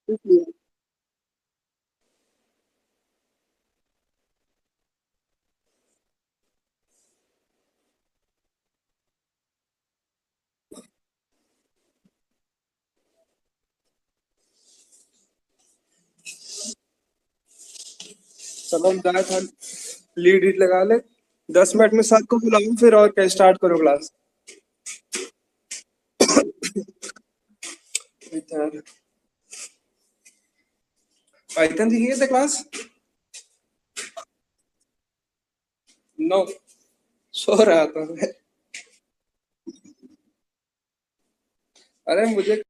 इसलिए। चलो हम गए था, लीड हीट लगा ले। 10 मिनट में सर को बुलाऊं फिर, और क्या स्टार्ट करो क्लास। यार पाइथन की है क्लास। नो, सो रहा था मैं। अरे मुझे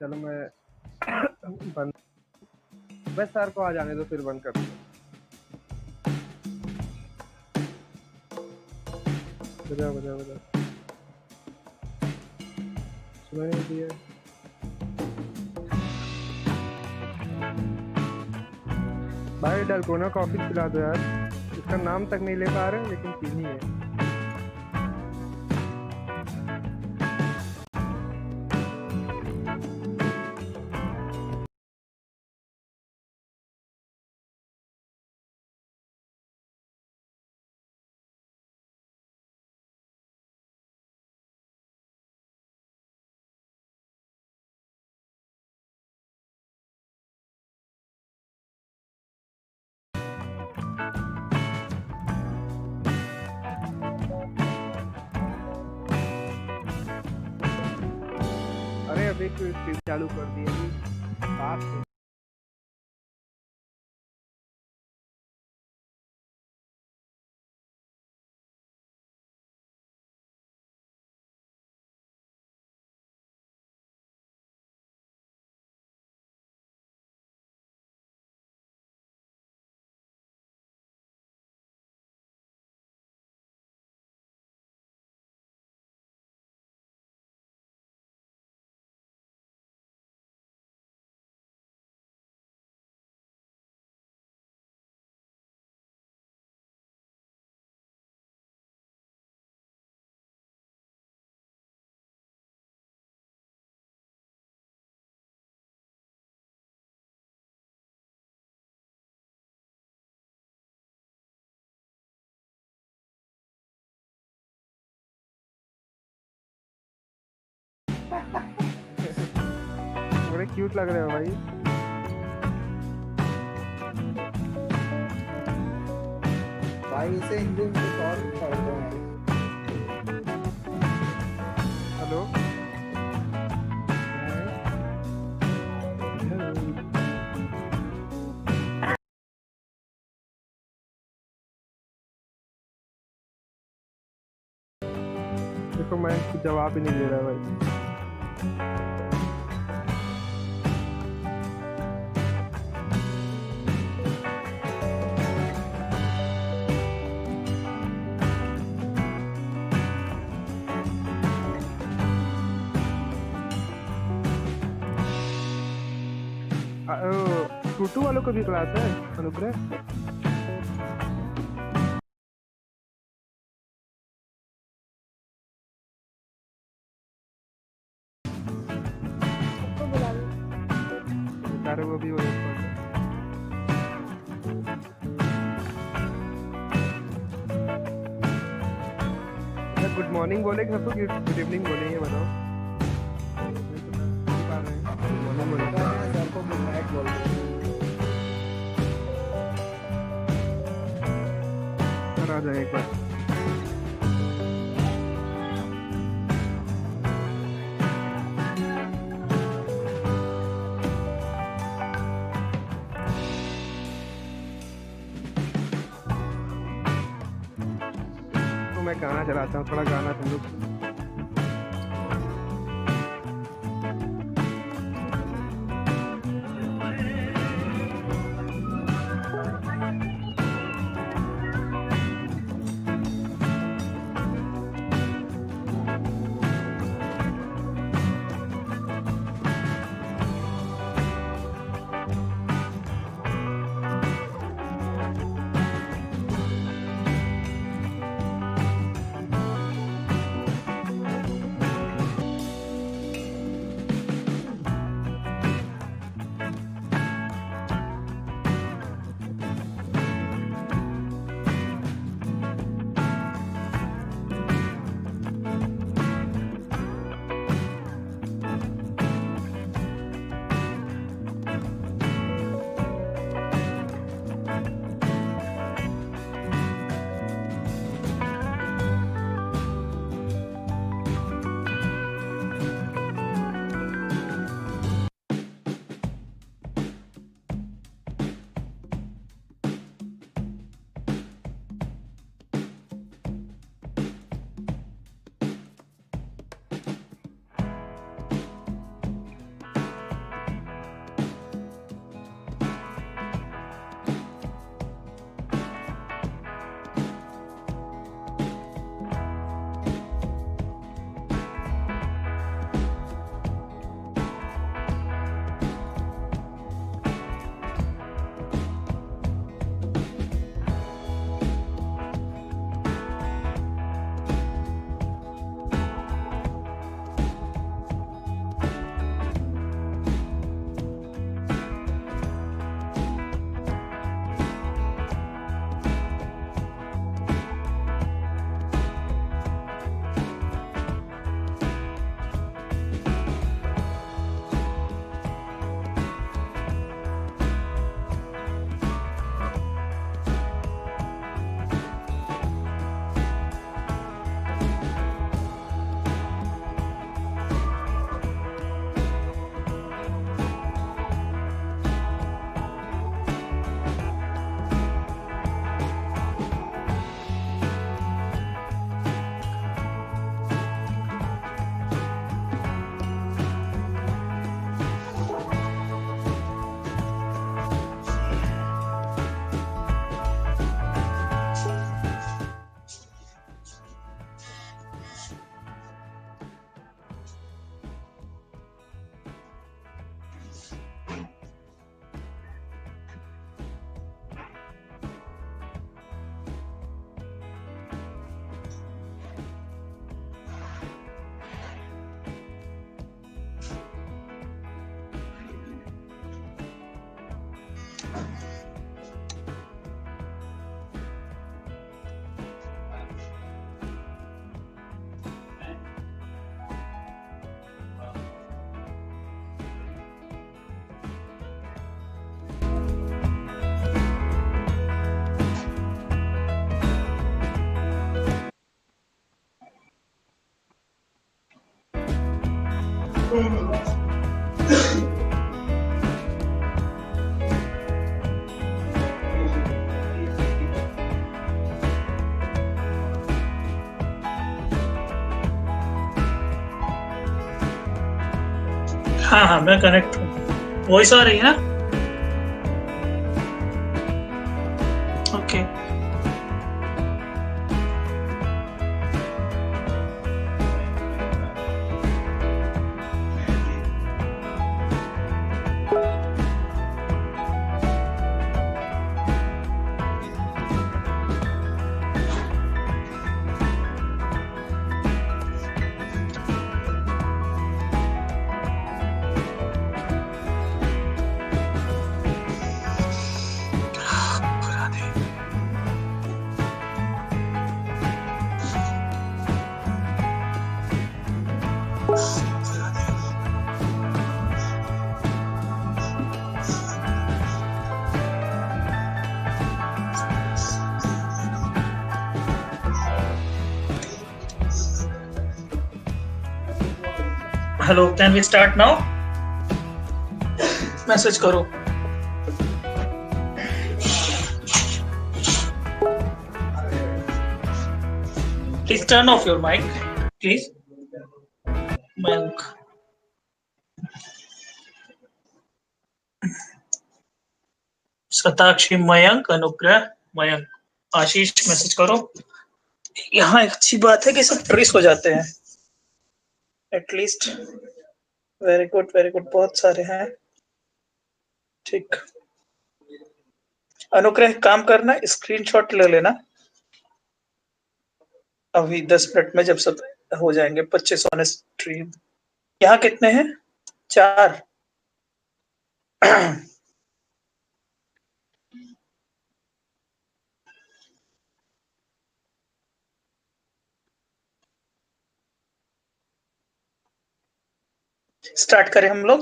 चलो मैं बंद, बस सर को आ जाने दो फिर बंद कर दो। बजाओ बजाओ बजाओ, सुनाई नहीं दिया। भाई डलगोना कॉफी पिला दो यार, इसका नाम तक नहीं ले पा रहे लेकिन पीनी है। अरे अभी क्विज चालू कर दिए बात है। बड़े क्यूट लग रहे हो भाई। भाई इसे हिंदी में कुछ और पढ़ दो यार। हेलो। तो मैं कुछ जवाब ही नहीं दे रहा भाई। टूटू वालों का भी क्लास है अनुग्रह? सबको बुला लो। सारे वो भी वही पढ़ रहे। गुड मॉर्निंग बोलेंगे सबको, गुड इवनिंग बोलेंगे, बताओ। गुड मॉर्निंग बोलेंगे। सर को गुड नाइट बोल दो। सर आ जाए एक बार। तो मैं गाना चलाता हूँ, थोड़ा गाना तुम लोग। हाँ हाँ मैं कनेक्ट हूँ। वॉइस आ रही है ना? Okay hello, can we start now? Message करो। Please turn off your mic please. Mayank, Shatakshi, Mayank, Anugrah, Mayank, Ashish message करो। यहाँ एक अच्छी बात है कि सब ट्रेस हो जाते हैं एटलीस्ट। वेरी गुड, बहुत सारे हैं। ठीक, अनुग्रह काम करना, स्क्रीनशॉट ले लेना अभी 10 मिनट में, जब सब हो जाएंगे 25 ऑन स्ट्रीम। यहाँ कितने हैं? 4। स्टार्ट करें हम लोग।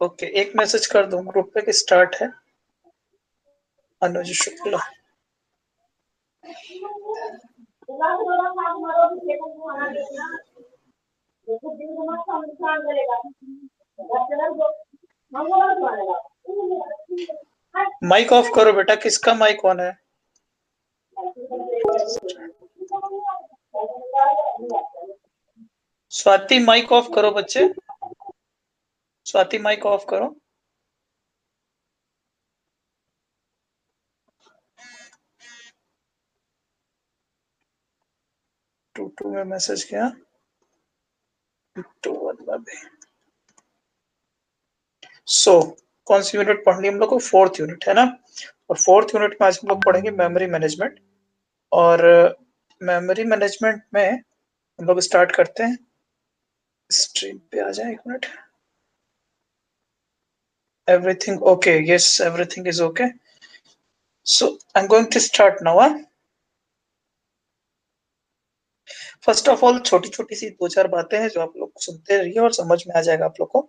ओके, एक मैसेज कर दूं ग्रुप पे कि स्टार्ट है। अनुज शुक्ला, माइक ऑफ करो बेटा। किसका माइक ऑन है? स्वाति माइक ऑफ करो बच्चे। स्वाति माइक ऑफ करो। टू में मैसेज किया। कौन सी यूनिट पढ़नी हम लोग को? 4th यूनिट है ना। और 4th यूनिट में आज हम लोग पढ़ेंगे मेमोरी मैनेजमेंट। और मेमोरी मैनेजमेंट में हम लोग स्टार्ट करते हैं। स्ट्रीम पे आ जाए, एक minute. Everything okay? Yes, everything is okay. So I'm going to start now. First of all छोटी छोटी सी 2-4 बातें हैं जो आप लोग सुनते रहिए और समझ में आ जाएगा आप लोग को।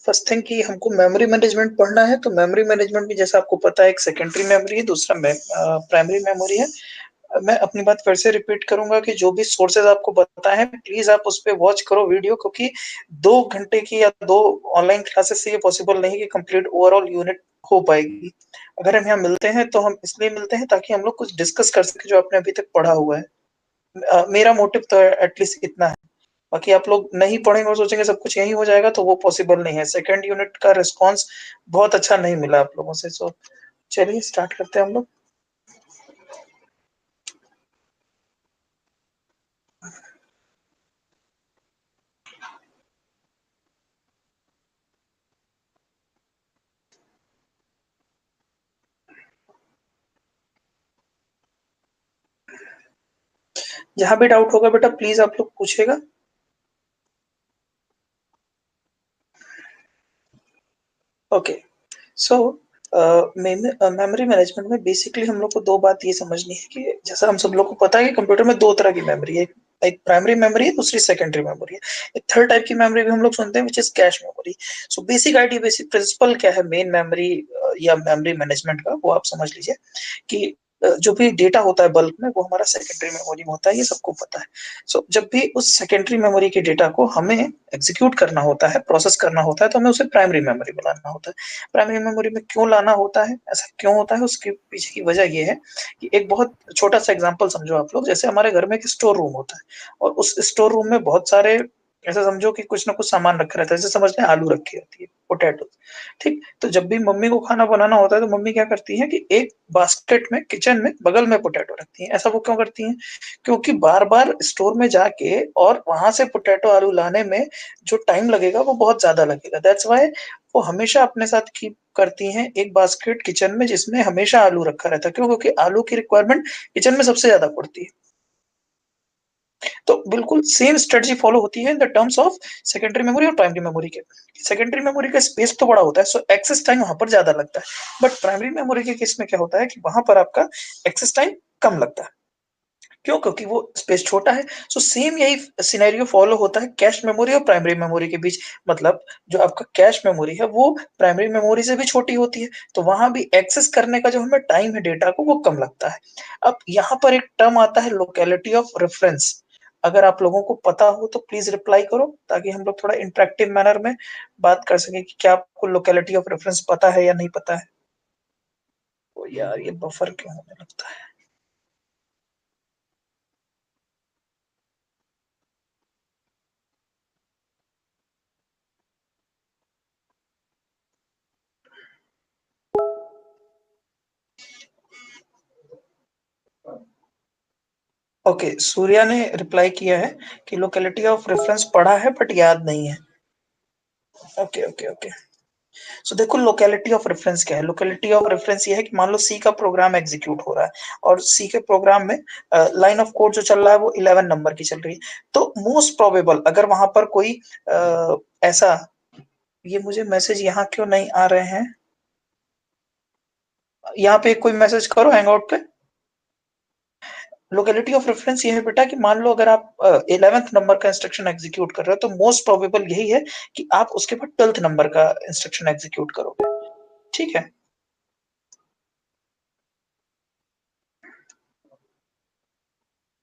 फर्स्ट थिंग कि हमको मेमोरी मैनेजमेंट पढ़ना है, तो मेमोरी मैनेजमेंट में जैसा आपको पता है एक सेकेंडरी मेमोरी है, दूसरा प्राइमरी मेमोरी है। मैं अपनी बात फिर से रिपीट करूंगा कि जो भी सोर्सेज आपको बताए हैं प्लीज आप उस पर वॉच करो वीडियो, क्योंकि 2 घंटे की या 2 ऑनलाइन क्लासेस से ये पॉसिबल नहीं कि कंप्लीट ओवरऑल यूनिट हो पाएगी। अगर हम यहाँ मिलते हैं तो हम इसलिए मिलते हैं ताकि हम लोग कुछ डिस्कस कर सके जो आपने अभी तक पढ़ा हुआ है। मेरा मोटिव तो एटलीस्ट इतना है। बाकी आप लोग नहीं पढ़ेंगे और सोचेंगे सब कुछ यही हो जाएगा तो वो पॉसिबल नहीं है। सेकंड यूनिट का रिस्पांस बहुत अच्छा नहीं मिला आप लोगों से। सो चलिए स्टार्ट करते हैं हम लोग। जहां भी डाउट होगा बेटा प्लीज आप लोग पूछेगा। ओके, सो मेमोरी मैनेजमेंट में बेसिकली हम लोग को 2 बात ये समझनी है कि जैसा हम सब लोग को पता है कि कंप्यूटर में 2 तरह की मेमोरी है। एक प्राइमरी मेमोरी है, दूसरी सेकेंडरी मेमोरी है। एक थर्ड टाइप की मेमोरी भी हम लोग सुनते हैं which is cache memory. So basic principle क्या है मेन मेमोरी या मेमोरी मैनेजमेंट का, वो आप समझ लीजिए कि जो भी डेटा होता है बल्क में वो हमारा सेकेंडरी मेमोरी में होता है, ये सबको पता है। सो जब भी उस सेकेंडरी मेमोरी के डेटा को हमें एग्जीक्यूट करना होता है, प्रोसेस करना होता है, तो हमें उसे प्राइमरी मेमोरी में लाना होता है। प्राइमरी मेमोरी में क्यों लाना होता है, ऐसा क्यों होता है, उसके पीछे की वजह ये है कि एक बहुत छोटा सा एग्जांपल समझो आप लोग। जैसे हमारे घर में एक स्टोर रूम होता है और उस स्टोर रूम में बहुत सारे, ऐसा समझो कि कुछ ना कुछ सामान रखा रहता है। जैसे समझ लें आलू रखी रहती है, पोटैटो, ठीक। तो जब भी मम्मी को खाना बनाना होता है तो मम्मी क्या करती है कि एक बास्केट में किचन में बगल में पोटैटो रखती हैं। ऐसा वो क्यों करती हैं? क्योंकि बार बार स्टोर में जाके और वहां से पोटैटो आलू लाने में जो टाइम लगेगा वो बहुत ज्यादा लगेगा। दैट्स वाई वो हमेशा अपने साथ कीप करती हैं एक बास्केट किचन में जिसमें हमेशा आलू रखा रहता है। क्यों? क्योंकि आलू की रिक्वायरमेंट किचन में सबसे ज्यादा पड़ती है। तो बिल्कुल सेम स्ट्रेटजी फॉलो होती है in the terms of secondary memory और प्राइमरी मेमोरी के। सेकेंडरी मेमोरी का स्पेस तो बड़ा होता है, सो एक्सेस टाइम वहां पर ज्यादा लगता है। बट प्राइमरी मेमोरी के केस में क्या होता है कि वहां पर आपका एक्सेस टाइम कम लगता है। क्यों? क्योंकि वो स्पेस छोटा है। सो सेम यही सिनेरियो फॉलो होता है कैश मेमोरी और प्राइमरी मेमोरी के बीच। मतलब जो आपका कैश मेमोरी है वो प्राइमरी मेमोरी से भी छोटी होती है, तो वहां भी एक्सेस करने का जो हमें टाइम है डेटा को वो कम लगता है। अब यहाँ पर एक टर्म आता है लोकेलिटी ऑफ रेफरेंस। अगर आप लोगों को पता हो तो प्लीज रिप्लाई करो ताकि हम लोग थोड़ा इंटरेक्टिव मैनर में बात कर सके कि क्या आपको लोकेलिटी ऑफ रेफरेंस पता है या नहीं पता है। तो यार ये बफर क्यों होने लगता है? ओके, सूर्या ने रिप्लाई किया है कि लोकेलिटी ऑफ रेफरेंस पढ़ा है बट याद नहीं है। Okay okay okay. सो देखो लोकेलिटी ऑफ रेफरेंस क्या है। लोकेलिटी ऑफ रेफरेंस ये है कि मान लो सी का प्रोग्राम एग्जीक्यूट हो रहा है और सी के प्रोग्राम में लाइन ऑफ कोड जो चल रहा है वो 11 नंबर की चल रही है। तो मोस्ट प्रोबेबल अगर वहां पर कोई ऐसा, ये मुझे मैसेज यहाँ क्यों नहीं आ रहे हैं? यहाँ पे कोई मैसेज करो हैंगआउट पे। लोकेलिटी ऑफ रेफरेंस ये है बेटा कि मान लो अगर आप 11th नंबर का इंस्ट्रक्शन एग्जीक्यूट कर रहे हो तो मोस्ट प्रोबेबल यही है कि आप उसके बाद 12th नंबर का इंस्ट्रक्शन एग्जीक्यूट करोगे। ठीक है।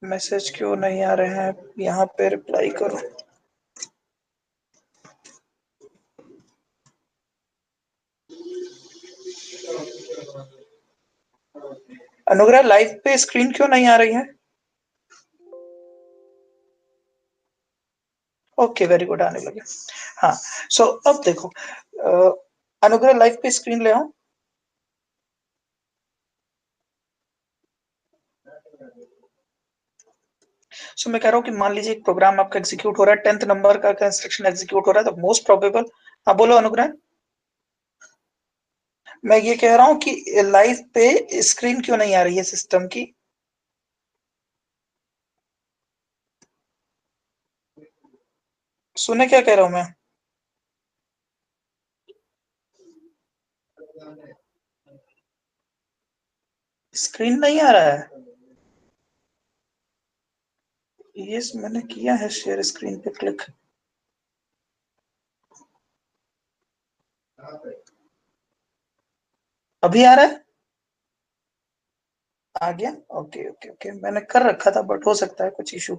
मैसेज क्यों नहीं आ रहे हैं? यहाँ पे रिप्लाई करो। अनुग्रह लाइव पे स्क्रीन क्यों नहीं आ रही है? ओके वेरी गुड, आने लगे। हाँ, सो अब देखो अनुग्रह लाइव पे स्क्रीन ले आओ। सो मैं कह रहा हूँ कि मान लीजिए एक प्रोग्राम आपका एग्जीक्यूट हो रहा है, 10th नंबर का इंस्ट्रक्शन एग्जीक्यूट हो रहा है, तो मोस्ट प्रोबेबल, हाँ बोलो अनुग्रह। मैं ये कह रहा हूँ कि लाइव पे स्क्रीन क्यों नहीं आ रही है सिस्टम की? सुने क्या कह रहा हूं मैं? स्क्रीन नहीं आ रहा है? यस मैंने किया है शेयर स्क्रीन पे क्लिक। अभी आ रहा है? आ गया। ओके ओके ओके, मैंने कर रखा था बट हो सकता है कुछ इशू।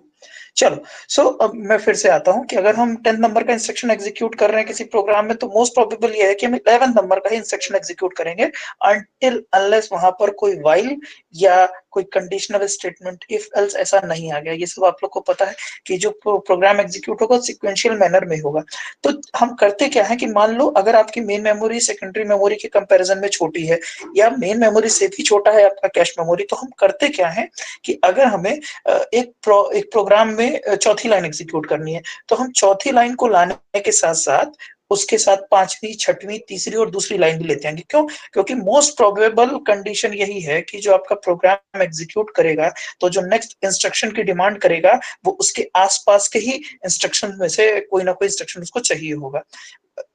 चलो, सो अब मैं फिर से आता हूँ कि अगर हम 10th नंबर का इंस्ट्रक्शन एग्जीक्यूट कर रहे हैं किसी प्रोग्राम में तो मोस्ट प्रोबेबल ये है कि हम 11th नंबर का ही इंस्ट्रक्शन एग्जीक्यूट करेंगे अनटिल अनलेस वहां पर कोई व्हाइल या कोई कंडीशनल स्टेटमेंट इफ एल्स ऐसा नहीं आ गया। ये सब आप लोग को पता है कि जो प्रोग्राम एग्जीक्यूट होगा सिक्वेंशियल मैनर में होगा। तो हम करते क्या है कि मान लो अगर आपकी मेन मेमोरी सेकेंडरी मेमोरी के कंपैरिजन में छोटी है या मेन मेमोरी से भी छोटा है आपका कैश मेमोरी, तो हम करते क्या है कि अगर हमें एक प्रोग्राम में चौथी लाइन एग्जीक्यूट करनी है तो हम चौथी लाइन को लाने के साथ साथ उसके साथ पांचवी, छठवीं, तीसरी और दूसरी लाइन भी लेते हैं। क्यों? क्योंकि मोस्ट प्रोबेबल कंडीशन यही है कि जो आपका प्रोग्राम एग्जीक्यूट करेगा तो जो नेक्स्ट इंस्ट्रक्शन की डिमांड करेगा वो उसके आसपास के ही इंस्ट्रक्शन में से कोई ना कोई इंस्ट्रक्शन उसको चाहिए होगा।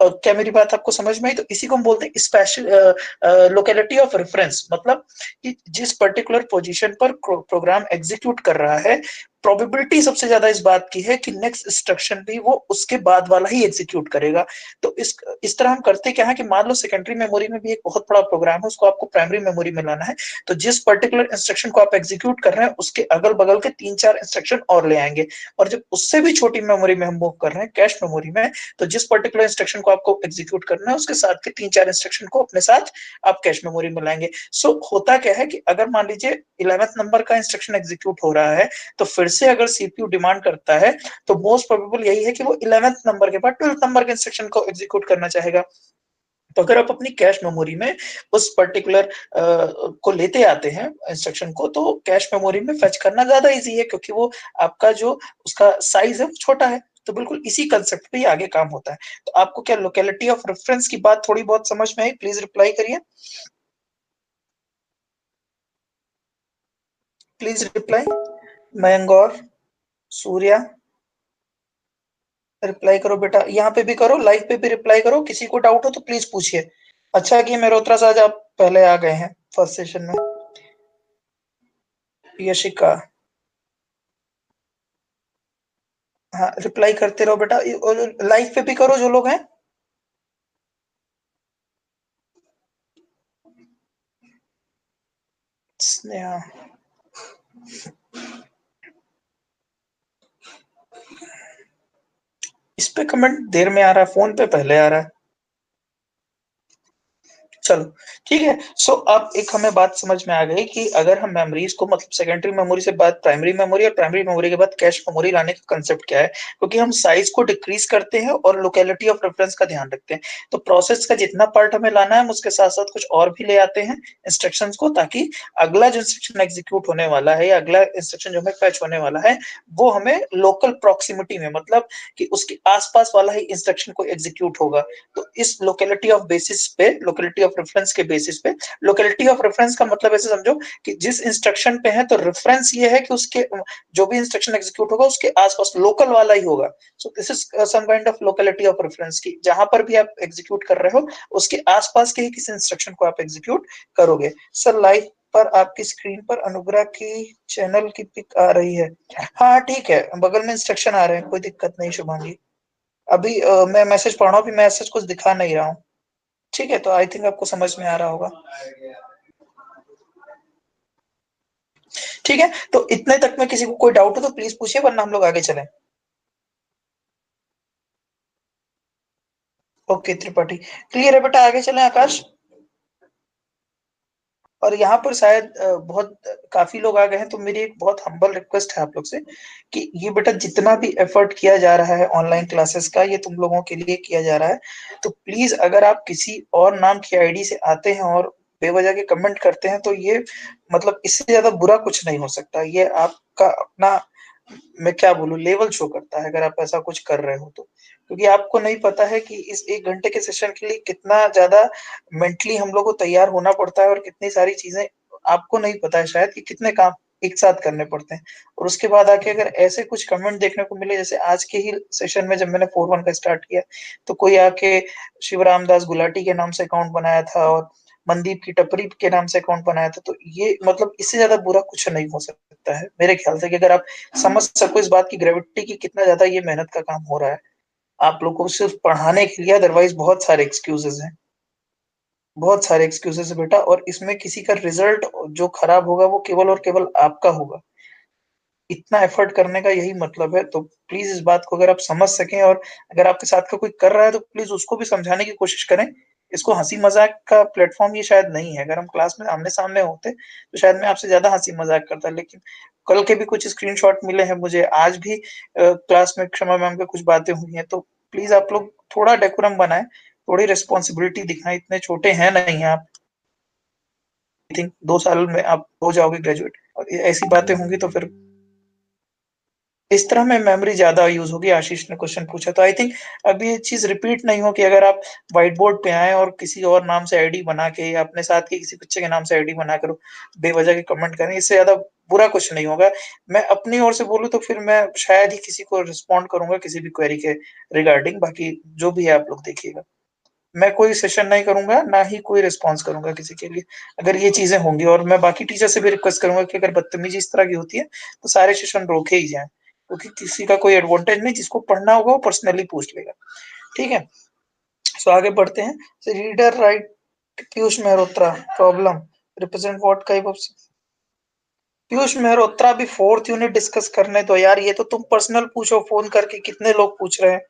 क्या मेरी बात आपको समझ में आई? तो इसी को हम बोलते हैं स्पेशल लोकेलिटी ऑफ रेफरेंस, मतलब कि जिस पर्टिकुलर पोजीशन पर प्रोग्राम एग्जीक्यूट कर रहा है, प्रोबेबिलिटी सबसे ज्यादा इस बात की है कि नेक्स्ट इंस्ट्रक्शन भी वो उसके बाद वाला ही एग्जीक्यूट करेगा। तो इस तरह हम करते क्या है कि मान लो सेकेंडरी मेमोरी में भी एक बहुत बड़ा प्रोग्राम है, उसको आपको प्राइमरी मेमोरी में लाना है, तो जिस पर्टिकुलर इंस्ट्रक्शन को आप एग्जीक्यूट कर रहे हैं उसके अगल बगल के 3-4 इंस्ट्रक्शन और ले आएंगे। और जब उससे भी छोटी मेमोरी में हम मूव कर रहे हैं, कैश मेमोरी में, तो जिस पर्टिकुलर इंस्ट्रक्शन को आपको एग्जीक्यूट करना है उसके साथ के 3-4 इंस्ट्रक्शन को अपने साथ आप कैश मेमोरी में लाएंगे। सो होता क्या है कि अगर मान लीजिए 11th नंबर का इंस्ट्रक्शन एग्जीक्यूट हो रहा है, तो फिर से अगर सीपीयू डिमांड करता है तो मोस्ट प्रोबेबल यही है कि वो 11th नंबर के बाद 12th नंबर के इंस्ट्रक्शन को एग्जीक्यूट करना चाहेगा। तो अगर आप अपनी कैश मेमोरी में उस पर्टिकुलर को लेते आते हैं इंस्ट्रक्शन को, तो कैश मेमोरी में फेच करना ज्यादा इजी है, क्योंकि वो आपका जो उसका साइज है वो छोटा है। तो बिल्कुल इसी कंसेप्ट पे ही आगे काम होता है। तो आपको क्या लोकेलिटी ऑफ रेफरेंस की बात थोड़ी बहुत समझ में आई? प्लीज रिप्लाई करिए, प्लीज रिप्लाई। मयंगौर, सूर्या, रिप्लाई करो बेटा, यहाँ पे भी करो, लाइव पे भी रिप्लाई करो। किसी को डाउट हो तो प्लीज पूछिए। अच्छा कि मेरोत्रा से आज आप पहले आ गए हैं फर्स्ट सेशन में। यशिका, हाँ रिप्लाई करते रहो बेटा, लाइव पे भी करो जो लोग हैं। स्नेहा, इस पे कमेंट देर में आ रहा है, फोन पे पहले आ रहा है। चलो ठीक है। सो अब एक हमें बात समझ में आ गई कि अगर हम मेमोरीज को, मतलब सेकेंडरी मेमोरी से बात प्राइमरी मेमोरी, और प्राइमरी मेमोरी के बाद कैश मेमोरी लाने का कंसेप्ट क्या है, क्योंकि हम साइज को डिक्रीज करते हैं और लोकेलिटी ऑफ रेफरेंस का ध्यान रखते हैं। तो प्रोसेस का जितना पार्ट हमें लाना है, हम उसके साथ साथ कुछ और भी ले आते हैं इंस्ट्रक्शंस को, ताकि अगला जो इंस्ट्रक्शन एग्जीक्यूट होने वाला है या अगला इंस्ट्रक्शन जो हमें फैच होने वाला है, वो हमें लोकल प्रॉक्सिमिटी में, मतलब कि उसके आसपास वाला ही इंस्ट्रक्शन को एग्जीक्यूट होगा। तो इस लोकेलिटी ऑफ बेसिस पे, लोकेलिटी ऑफ रेफरेंस के बेसिस पे, लोकेलिटी ऑफ रेफरेंस का मतलब ऐसे समझो कि जिस इंस्ट्रक्शन पे है तो रेफरेंस ये है कि उसके जो भी इंस्ट्रक्शन एग्जीक्यूट होगा उसके आसपास लोकल वाला ही होगा। So this is some kind of locality of reference की जहां पर भी आप एग्जीक्यूट कर रहे हो उसके आसपास के ही किसी इंस्ट्रक्शन को आप एग्जीक्यूट करोगे। सर लाइव पर आपकी स्क्रीन पर अनुग्रह की चैनल की पिक आ रही है। हाँ ठीक है, बगल में इंस्ट्रक्शन आ रहे हैं, कोई दिक्कत नहीं शुभांगी। अभी मैं मैसेज पढ़ रहा हूँ, अभी मैसेज कुछ दिखा नहीं रहा हूँ। ठीक है, तो आई थिंक आपको समझ में आ रहा होगा। ठीक है, तो इतने तक में किसी को कोई डाउट हो तो प्लीज पूछिए, वरना हम लोग आगे चलें। ओके त्रिपाठी, क्लियर है बेटा, आगे चलें आकाश। और यहाँ पर शायद बहुत काफी लोग आ गए हैं, तो मेरी एक बहुत हम्बल रिक्वेस्ट है आप लोग से कि ये बेटा जितना भी एफर्ट किया जा रहा है ऑनलाइन क्लासेस का, ये तुम लोगों के लिए किया जा रहा है। तो प्लीज अगर आप किसी और नाम की आईडी से आते हैं और बेवजह के कमेंट करते हैं, तो ये मतलब इससे ज्यादा बुरा कुछ नहीं हो सकता। ये आपका अपना, मैं क्या बोलूं, लेवल शो करता है अगर आप ऐसा कुछ कर रहे हो तो। क्योंकि आपको नहीं पता है कि इस 1 घंटे के सेशन के लिए कितना ज्यादा मेंटली हम लोग को तैयार होना पड़ता है, और कितनी सारी चीजें आपको नहीं पता है शायद कि कितने काम एक साथ करने पड़ते हैं। और उसके बाद आके अगर ऐसे कुछ कमेंट देखने को मिले, जैसे आज के ही सेशन में जब मैंने 4-1 का स्टार्ट किया, तो कोई आके शिवराम दास गुलाटी के नाम से अकाउंट बनाया था और मनदीप की टपरी के नाम से अकाउंट बनाया था, तो ये मतलब इससे ज्यादा बुरा कुछ नहीं हो सकता है मेरे ख्याल से, कि अगर आप समझ सको इस बात की ग्रेविटी की कितना ज्यादा ये मेहनत का काम हो रहा है आप लोग को सिर्फ पढ़ाने के लिए। अदरवाइज बहुत सारे एक्सक्यूजेस हैं, बहुत सारे एक्सक्यूजेस है बेटा, और इसमें किसी का रिजल्ट जो खराब होगा वो केवल और केवल आपका होगा। इतना एफर्ट करने का यही मतलब है। तो प्लीज इस बात को अगर आप समझ सकें, और अगर आपके साथ का कोई कर रहा है तो प्लीज उसको भी समझाने की कोशिश करें। इसको हंसी मजाक का प्लेटफॉर्म ये शायद नहीं है। अगर हम क्लास में आमने सामने होते तो शायद मैं आपसे ज्यादा हंसी मजाक करता, लेकिन कल के भी कुछ स्क्रीनशॉट मिले हैं मुझे, आज भी क्लास में क्षमा मैम पे कुछ बातें हुई हैं। तो प्लीज आप लोग थोड़ा डेकोरम बनाएं, थोड़ी रिस्पॉन्सिबिलिटी दिखाएं, इतने छोटे हैं नहीं आप। आई थिंक 2 साल में आप हो जाओगे ग्रेजुएट, और ऐसी बातें होंगी तो फिर इस तरह में मेमोरी ज्यादा यूज होगी। आशीष ने क्वेश्चन पूछा, तो आई थिंक अब ये चीज रिपीट नहीं हो कि अगर आप व्हाइट बोर्ड पे आए और किसी और नाम से आईडी बना के या अपने साथ के किसी बच्चे के नाम से आईडी बना कर बेवजह के कमेंट करें। इससे ज्यादा बुरा कुछ नहीं होगा। मैं अपनी ओर से बोलूँ तो फिर मैं शायद ही किसी को रिस्पॉन्ड करूँगा किसी भी क्वेरी के रिगार्डिंग, बाकी जो भी है आप लोग देखिएगा। मैं कोई सेशन नहीं करूँगा, ना ही कोई रिस्पॉन्स करूँगा किसी के लिए, अगर ये चीज़ें होंगी। और मैं बाकी टीचर से भी रिक्वेस्ट करूँगा कि अगर बदतमीज़ी इस तरह की होती है, तो सारे सेशन रोके ही जाएँ, क्योंकि किसी का कोई एडवांटेज नहीं, जिसको पढ़ना होगा वो पर्सनली पूछ लेगा, ठीक है? सो आगे बढ़ते हैं। So reader right Piyush Mehrotra problem represent what type of Piyush Mehrotra अभी 4th यूनिट डिस्कस करने दो यार, ये तो तुम पर्सनल पूछो फोन करके, कितने लोग पूछ रहे हैं,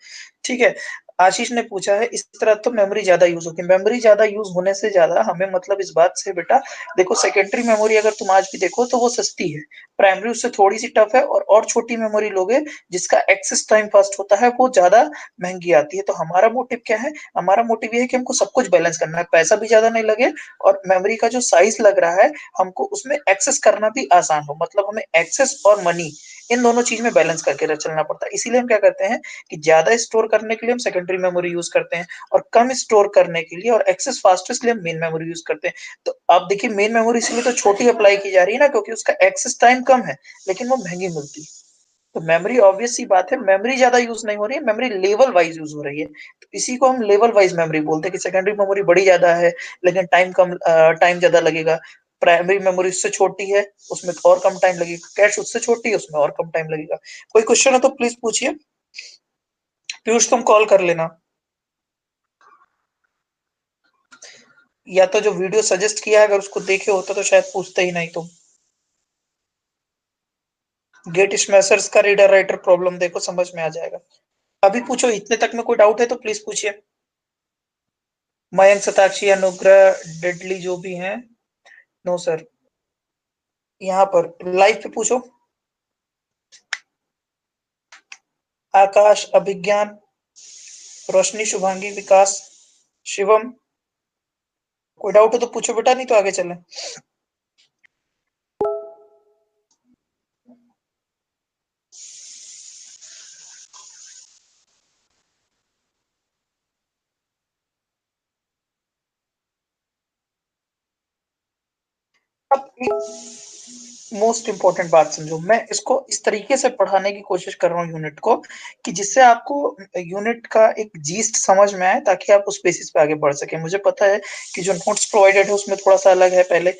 ठीक है? आशीष ने पूछा है इस तरह तो मेमोरी ज्यादा यूज होगी। मेमोरी ज्यादा यूज होने से ज्यादा हमें मतलब इस बात से बेटा, देखो सेकेंडरी मेमोरी अगर तुम आज भी देखो तो वो सस्ती है, प्राइमरी उससे थोड़ी सी टफ है, और छोटी मेमोरी लोगे जिसका एक्सेस टाइम फास्ट होता है वो ज्यादा महंगी आती है। तो हमारा मोटिव क्या है? हमारा मोटिव ये है कि हमको सब कुछ बैलेंस करना है, पैसा भी ज्यादा नहीं लगे और मेमोरी का जो साइज लग रहा है हमको उसमें एक्सेस करना भी आसान हो, मतलब हमें एक्सेस और मनी इन दोनों चीज में बैलेंस करके चलना पड़ता है। इसीलिए हम क्या करते हैं कि ज्यादा स्टोर करने के लिए हम सेकेंडरी मेमोरी यूज करते हैं, और कम स्टोर करने के लिए और एक्सेस फास्ट इसलिए हम मेन मेमोरी यूज करते हैं। तो आप देखिए मेन मेमोरी इसलिए तो छोटी अप्लाई की जा रही है ना, क्योंकि उसका एक्सेस टाइम कम है, लेकिन वो महंगी मिलती है। तो मेमोरी ऑब्वियस सी बात है, मेमोरी ज्यादा यूज नहीं हो रही है, मेमोरी लेवल वाइज यूज हो रही है। तो इसी को हम लेवल वाइज मेमोरी बोलते हैं कि सेकेंडरी मेमोरी बड़ी ज्यादा है लेकिन टाइम कम, टाइम ज्यादा लगेगा। प्राइमरी मेमोरी उससे छोटी है, उसमें और कम टाइम लगेगा। कैश उससे छोटी है, उसमें और कम टाइम लगेगा। कोई क्वेश्चन है तो प्लीज पूछिए। पीयूष तुम कॉल कर लेना, या तो जो वीडियो सजेस्ट किया है अगर उसको देखे होता तो शायद पूछते ही नहीं तुम। गेट स्मैशर्स का रीडर राइटर प्रॉब्लम देखो, समझ में आ जाएगा। अभी पूछो, इतने तक में कोई डाउट है तो प्लीज पूछिए। मयंक, शताक्षी, अनुग्रह, डेडली जो भी हैं। नो सर, यहाँ पर लाइव पे पूछो। आकाश, अभिज्ञान, रोशनी, शुभांगी, विकास, शिवम, कोई डाउट है तो पूछो बेटा, नहीं तो आगे चलें। अब मोस्ट इंपॉर्टेंट बात समझो, मैं इसको इस तरीके से पढ़ाने की कोशिश कर रहा हूँ यूनिट को, कि जिससे आपको यूनिट का एक जीस्ट समझ में आए, ताकि आप उस बेसिस पे आगे बढ़ सके। मुझे पता है कि जो नोट्स प्रोवाइडेड है उसमें थोड़ा सा अलग है, पहले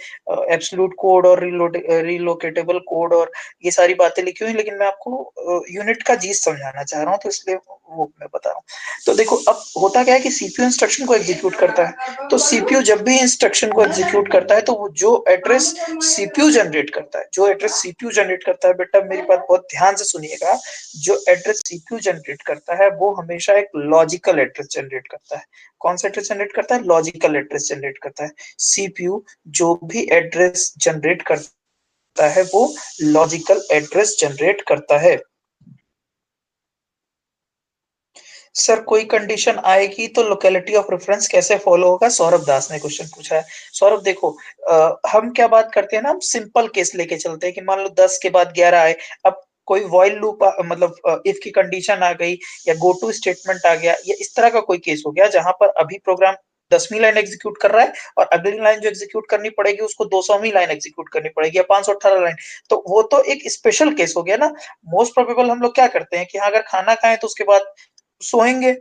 एब्सोल्यूट कोड और रिलोकेटेबल कोड और ये सारी बातें लिखी हुई, लेकिन मैं आपको यूनिट का जीस्ट समझाना चाह रहा हूँ, तो इसलिए वो मैं बता रहा हूँ। तो देखो अब होता क्या है कि सीपीयू इंस्ट्रक्शन को एग्जीक्यूट करता है, तो सीपीयू जब भी इंस्ट्रक्शन को एग्जीक्यूट करता है तो वो जो एड्रेस सीपीयू जनरेट करता है, जो एड्रेस सीपीयू जनरेट करता है, बेटा मेरी बात बहुत ध्यान से सुनिएगा, जो एड्रेस सीपीयू जनरेट करता है वो हमेशा एक लॉजिकल एड्रेस जनरेट करता है। कौन सा एड्रेस जनरेट करता है? लॉजिकल एड्रेस जनरेट करता है। सीपीयू जो भी एड्रेस जनरेट करता है वो लॉजिकल एड्रेस जनरेट करता है। सर कोई कंडीशन आएगी तो लोकेलिटी ऑफ रेफरेंस कैसे फॉलो होगा? सौरभ दास ने क्वेश्चन पूछा है। सौरभ देखो, हम क्या बात करते हैं ना, हम सिंपल केस लेके चलते हैं कि मान लो 10 के बाद 11 आए, अब कोई वॉइल लूप मतलब इफ की कंडीशन आ गई या गो टू स्टेटमेंट आ गया, या इस तरह का कोई केस हो गया जहां पर अभी प्रोग्राम 10वीं लाइन एग्जीक्यूट कर रहा है और अगली लाइन जो एग्जीक्यूट करनी पड़ेगी उसको 200वीं लाइन एग्जीक्यूट करनी पड़ेगी या 518 लाइन, तो वो तो एक स्पेशल केस हो गया ना। मोस्ट प्रोबेबल हम लोग क्या करते हैं कि हाँ, अगर खाना खाएं तो उसके बाद सोएंगे,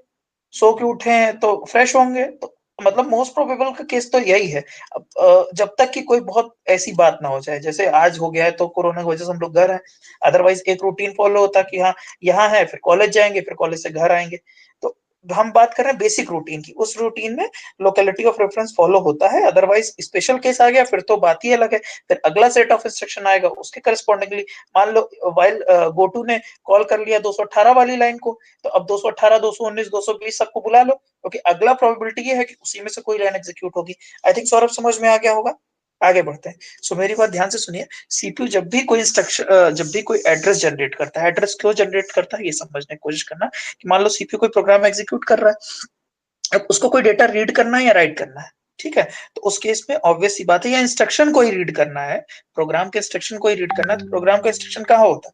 सो के उठे हैं तो फ्रेश होंगे, तो मतलब मोस्ट प्रोबेबल का केस तो यही है। अब जब तक कि कोई बहुत ऐसी बात ना हो जाए, जैसे आज हो गया है तो कोरोना की वजह से हम लोग घर हैं, अदरवाइज एक रूटीन फॉलो होता कि हाँ यहाँ है, फिर कॉलेज जाएंगे, फिर कॉलेज से घर आएंगे। तो हम बात कर रहे हैं बेसिक रूटीन की, उस रूटीन में लोकेलिटी ऑफ रेफरेंस फॉलो होता है, अदरवाइज स्पेशल केस आ गया फिर तो बात ही अलग है। फिर अगला सेट ऑफ इंस्ट्रक्शन आएगा उसके करस्पॉन्डिंगली, मान लो वाइल गोटू ने कॉल कर लिया 218 वाली लाइन को, तो अब 218, 219, 220 सबको बुला लो, क्योंकि अगला प्रोबेबिलिटी ये है कि उसी में से कोई लाइन एग्जीक्यूट होगी। आई थिंक सौरभ समझ में आ गया होगा। आगे बढ़ते हैं। सो मेरी बात ध्यान से सुनिए, सीपीयू जब भी कोई इंस्ट्रक्शन, जब भी कोई एड्रेस जनरेट करता है, एड्रेस क्यों जनरेट करता है ये समझने की कोशिश करना, कि मान लो सीपीयू कोई प्रोग्राम एग्जीक्यूट कर रहा है, अब उसको कोई डेटा रीड करना है या राइट करना है, ठीक है? तो उस केस में ऑब्वियस सी बात है, या इंस्ट्रक्शन को ही रीड करना है, प्रोग्राम के इंस्ट्रक्शन को ही रीड करना है, तो प्रोग्राम का इंस्ट्रक्शन कहाँ होता है?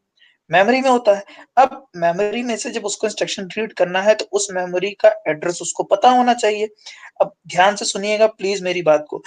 मेमोरी में होता है। अब मेमोरी में से जब उसको इंस्ट्रक्शन रीड करना है तो उस मेमोरी का एड्रेस उसको पता होना चाहिए। अब ध्यान से सुनिएगा प्लीज मेरी बात को,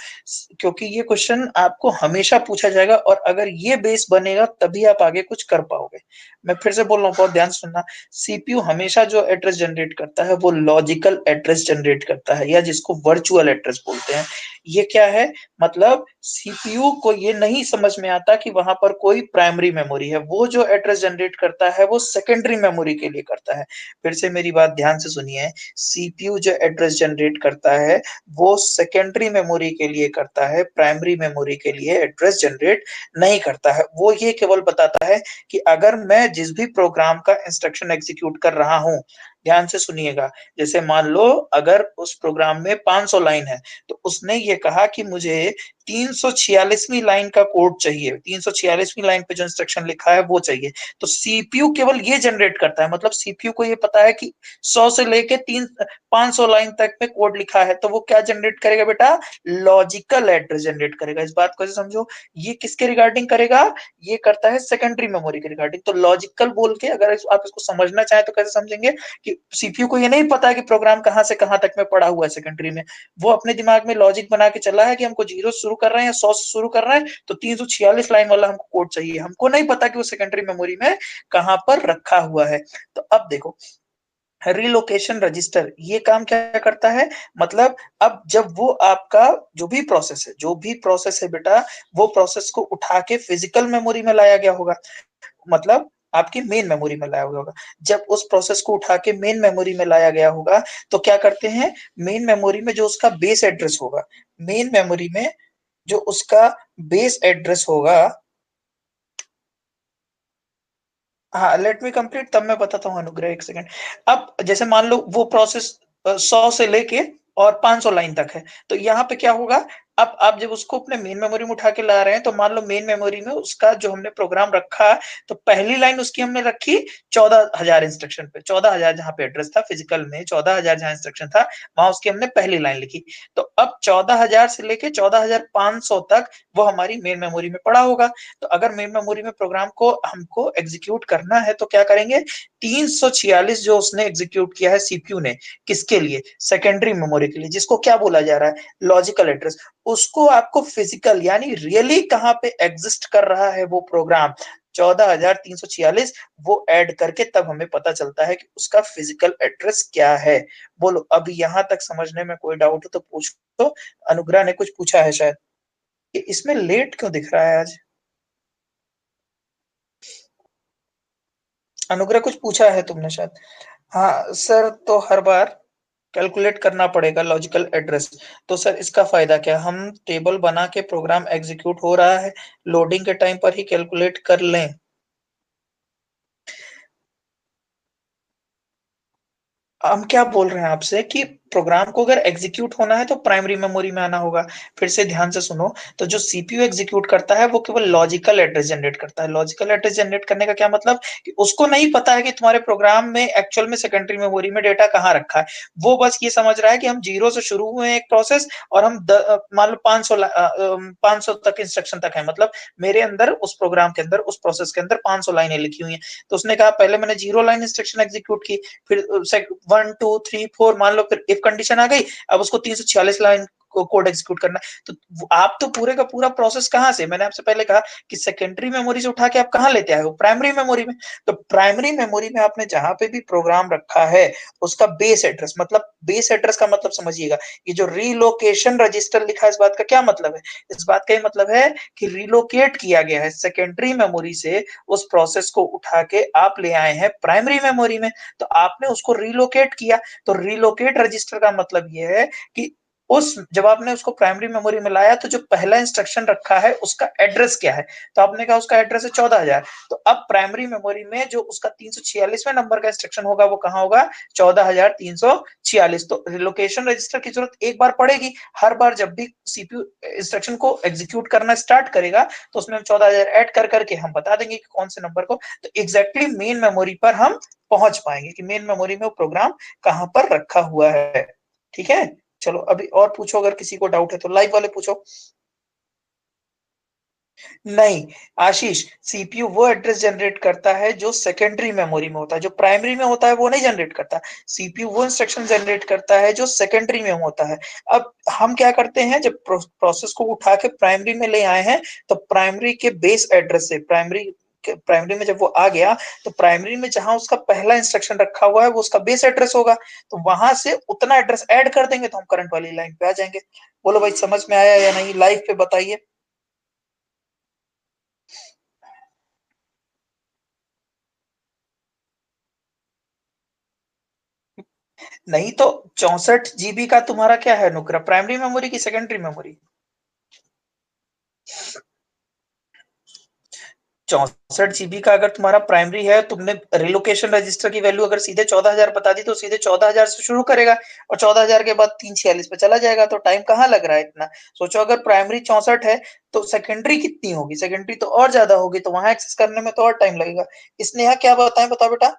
क्योंकि ये क्वेश्चन आपको हमेशा पूछा जाएगा और अगर ये बेस बनेगा तभी आप आगे कुछ कर पाओगे। मैं फिर से बोल रहा हूँ, बहुत ध्यान से सुनना। सीपीयू हमेशा जो एड्रेस जनरेट करता है वो लॉजिकल एड्रेस जनरेट करता है, या जिसको वर्चुअल एड्रेस बोलते हैं। ये क्या है, मतलब सीपीयू को ये नहीं समझ में आता कि वहां पर कोई प्राइमरी मेमोरी है, वो जो एड्रेस जनरेट करता है वो सेकेंडरी मेमोरी के लिए करता है। फिर से मेरी बात ध्यान से सुनिए, सीपीयू जो एड्रेस जनरेट करता है वो सेकेंडरी मेमोरी के लिए करता है, प्राइमरी मेमोरी के लिए एड्रेस जनरेट नहीं करता है। वो ये केवल बताता है कि अगर मैं जिस भी प्रोग्राम का इंस्ट्रक्शन एग्जीक्यूट कर रहा हूं, ध्यान से सुनिएगा, जैसे मान लो अगर उस प्रोग्राम में 500 लाइन है तो उसने ये कहा कि मुझे 346वीं लाइन का कोड चाहिए, 346वीं लाइन पे जो इंस्ट्रक्शन लिखा है वो चाहिए। तो सीपीयू केवल ये जनरेट करता है, मतलब सीपीयू को ये पता है कि 100 से लेके 500 लाइन तक में कोड लिखा है, तो वो क्या जनरेट करेगा बेटा, लॉजिकल एड्रेस जनरेट करेगा। इस बात को समझो, ये किसके रिगार्डिंग करेगा, ये करता है सेकेंडरी मेमोरी के रिगार्डिंग। तो लॉजिकल बोल के अगर आप इसको समझना चाहें तो कैसे समझेंगे कि सीपीयू को ये नहीं पता है कि प्रोग्राम कहां से कहां तक में पड़ा हुआ है सेकेंडरी में, वो अपने दिमाग में लॉजिक बना के चला है कि हमको 0 शुरू कर रहे हैं या 100 से शुरू कर रहे हैं तो 346 लाइन वाला हमको कोड चाहिए, हमको नहीं पता कि वो सेकेंडरी मेमोरी में कहां पर रखा हुआ है। तो अब देखो, रिलोकेशन रजिस्टर ये काम क्या करता है, मतलब अब जब वो आपका जो भी प्रोसेस है बेटा, वो प्रोसेस को उठा के फिजिकल मेमोरी में लाया गया होगा, मतलब आपकी मेन मेमोरी में लाया होगा। जब उस प्रोसेस को उठा के मेन मेमोरी में लाया गया होगा तो क्या करते हैं, मेन मेमोरी में जो उसका बेस एड्रेस होगा, मेन मेमोरी में जो उसका बेस एड्रेस होगा, हाँ लेट मी कंप्लीट तब मैं बताता हूँ अनुग्रह, एक सेकंड। अब जैसे मान लो वो प्रोसेस 100 से लेके और 500 लाइन तक है, तो यहाँ पे क्या होगा, अब आप जब उसको अपने मेन मेमोरी में उठा के ला रहे हैं तो मान लो मेन मेमोरी में उसका जो हमने प्रोग्राम रखा, तो पहली लाइन उसकी हमने रखी 14,000 इंस्ट्रक्शन पे, 14,000 जहाँ पे एड्रेस था फिजिकल में, 14,000 जहाँ इंस्ट्रक्शन था वहां उसकी हमने पहली लाइन लिखी। तो अब 14,000 से लेके 14,500 तक वो हमारी मेन मेमोरी में पड़ा होगा। तो अगर मेन मेमोरी में प्रोग्राम को हमको एग्जीक्यूट करना है तो क्या करेंगे, 346 जो उसने एग्जीक्यूट किया है सीपीयू ने, किसके लिए, सेकेंडरी मेमोरी के लिए, जिसको क्या बोला जा रहा है, लॉजिकल एड्रेस, उसको आपको फिजिकल यानी रियली कहां पे एग्जिस्ट कर रहा है वो प्रोग्राम 14,346, वो ऐड करके तब हमें पता चलता है कि उसका फिजिकल एड्रेस क्या है। बोलो अब यहां तक समझने में कोई डाउट हो तो पूछो। तो अनुग्रह ने कुछ पूछा है शायद, कि इसमें लेट क्यों दिख रहा है आज, अनुग्रह कुछ पूछा है तुमने शायद। हाँ सर, तो हर बार कैलकुलेट करना पड़ेगा लॉजिकल एड्रेस। तो सर इसका फायदा क्या, हम टेबल बना के प्रोग्राम एग्जीक्यूट हो रहा है, लोडिंग के टाइम पर ही कैलकुलेट कर लें। हम क्या बोल रहे हैं आपसे कि प्रोग्राम को अगर एग्जीक्यूट होना है तो प्राइमरी मेमोरी में आना होगा। फिर से ध्यान से सुनो, तो जो सीपीयू एग्जीक्यूट करता है वो केवल लॉजिकल एड्रेस जनरेट करता है। लॉजिकल एड्रेस जनरेट करने का क्या मतलब, कि उसको नहीं पता है कि तुम्हारे प्रोग्राम में एक्चुअल में सेकेंडरी मेमोरी में डेटा कहाँ रखा है, वो बस ये समझ रहा है कि हम 0 से शुरू हुए एक प्रोसेस और हम मान लो 500 तक इंस्ट्रक्शन तक है, मतलब मेरे अंदर उस प्रोग्राम के अंदर उस प्रोसेस के अंदर 500 लाइनें लिखी हुई हैं। तो उसने कहा पहले मैंने 0 लाइन इंस्ट्रक्शन एग्जीक्यूट की, फिर 1 2 3 4 मान लो, फिर इफ कंडीशन आ गई, अब उसको 346 लाइन कोड एग्जीक्यूट करना है। तो आप तो पूरे का पूरा प्रोसेस कहां से, मैंने आपसे पहले कहा कि सेकेंडरी मेमोरी से उठा के आप कहां लेते आए हो, प्राइमरी मेमोरी में। तो प्राइमरी मेमोरी में आपने जहां पे भी प्रोग्राम रखा है उसका बेस एड्रेस, मतलब बेस एड्रेस का मतलब समझिएगा, ये जो रीलोकेशन रजिस्टर लिखा है इस बात का क्या मतलब है, इस बात का ही मतलब है कि रिलोकेट किया गया है सेकेंडरी मेमोरी से, उस प्रोसेस को उठा के आप ले आए हैं प्राइमरी मेमोरी में, तो आपने उसको रिलोकेट किया। तो रिलोकेट रजिस्टर का मतलब ये है कि उस जब आपने उसको प्राइमरी मेमोरी में लाया तो जो पहला इंस्ट्रक्शन रखा है उसका एड्रेस क्या है, तो आपने कहा उसका एड्रेस है 14,000, तो अब प्राइमरी मेमोरी में जो उसका 346वें नंबर का इंस्ट्रक्शन होगा वो कहाँ होगा, 14,346। तो रिलोकेशन रजिस्टर की जरूरत एक बार पड़ेगी, हर बार जब भी सीपीयू इंस्ट्रक्शन को एग्जीक्यूट करना स्टार्ट करेगा तो उसमें हम 14,000 ऐड कर करके हम बता देंगे कि कौन से नंबर को, तो एग्जैक्टली मेन मेमोरी पर हम पहुंच पाएंगे कि मेन मेमोरी में वो प्रोग्राम कहां पर रखा हुआ है। ठीक है, चलो अभी और पूछो, अगर किसी को डाउट है तो लाइव वाले पूछो। नहीं आशीष, सीपीयू वो एड्रेस जनरेट करता है जो सेकेंडरी मेमोरी में होता है, जो प्राइमरी में होता है वो नहीं जनरेट करता। सीपीयू वो इंस्ट्रक्शन जनरेट करता है जो सेकेंडरी में होता है। अब हम क्या करते हैं, जब प्रोसेस को उठा के प्राइमरी में ले आए हैं, तो प्राइमरी के बेस एड्रेस से प्राइमरी में जब वो आ गया, तो प्राइमरी में जहां उसका पहला इंस्ट्रक्शन रखा हुआ है वो उसका बेस एड्रेस होगा, तो वहां से उतना एड्रेस ऐड कर देंगे तो हम करंट वाली लाइन पे आ जाएंगे। बोलो भाई समझ में आया या नहीं, लाइव पे बताइए। नहीं तो 64 GB का तुम्हारा क्या है नुकरा, प्राइमरी मेमोरी की सेकेंडरी मेमोरी? 64 GB का अगर तुम्हारा प्राइमरी है, तुमने रिलोकेशन रजिस्टर की वैल्यू अगर सीधे 14,000 बता दी तो सीधे 14,000 से शुरू करेगा और 14,000 के बाद 346 पे चला जाएगा, तो टाइम कहाँ लग रहा है इतना। सोचो अगर प्राइमरी 64 है तो सेकेंडरी कितनी होगी, सेकेंडरी तो और ज्यादा होगी, तो वहां एक्सेस करने में तो और टाइम लगेगा। इसने यहाँ क्या बताएं, बताओ बेटा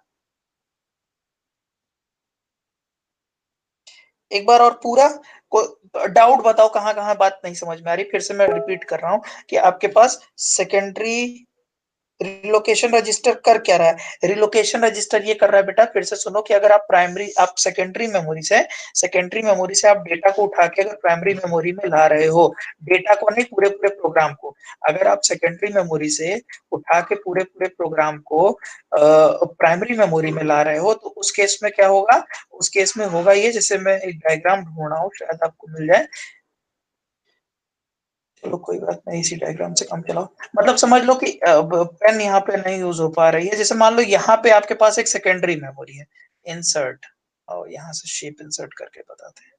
एक बार और पूरा को डाउट बताओ, कहाँ कहाँ बात नहीं समझ में आ रही, फिर से मैं रिपीट कर रहा हूँ कि आपके पास सेकेंडरी रिलोकेशन रजिस्टर कर क्या रहा है। रिलोकेशन रजिस्टर ये कर रहा है बेटा, फिर से सुनो, कि अगर आप सेकेंडरी मेमोरी से आप डेटा को उठा के अगर प्राइमरी मेमोरी में ला रहे हो, डेटा को नहीं, पूरे पूरे प्रोग्राम को, अगर आप सेकेंडरी मेमोरी से उठा के पूरे पूरे प्रोग्राम को प्राइमरी मेमोरी में ला रहे हो, तो उस केस में क्या होगा, उस केस में होगा ये, जैसे मैं एक डायग्राम ढूंढ रहा हूँ शायद आपको मिल जाए। चलो कोई बात नहीं, इसी डायग्राम से काम चलाओ। मतलब समझ लो कि पेन यहाँ पे नहीं यूज हो पा रही है, जैसे मान लो यहाँ पे आपके पास एक सेकेंडरी मेमोरी है, इंसर्ट, और यहाँ से शेप इंसर्ट करके बताते हैं।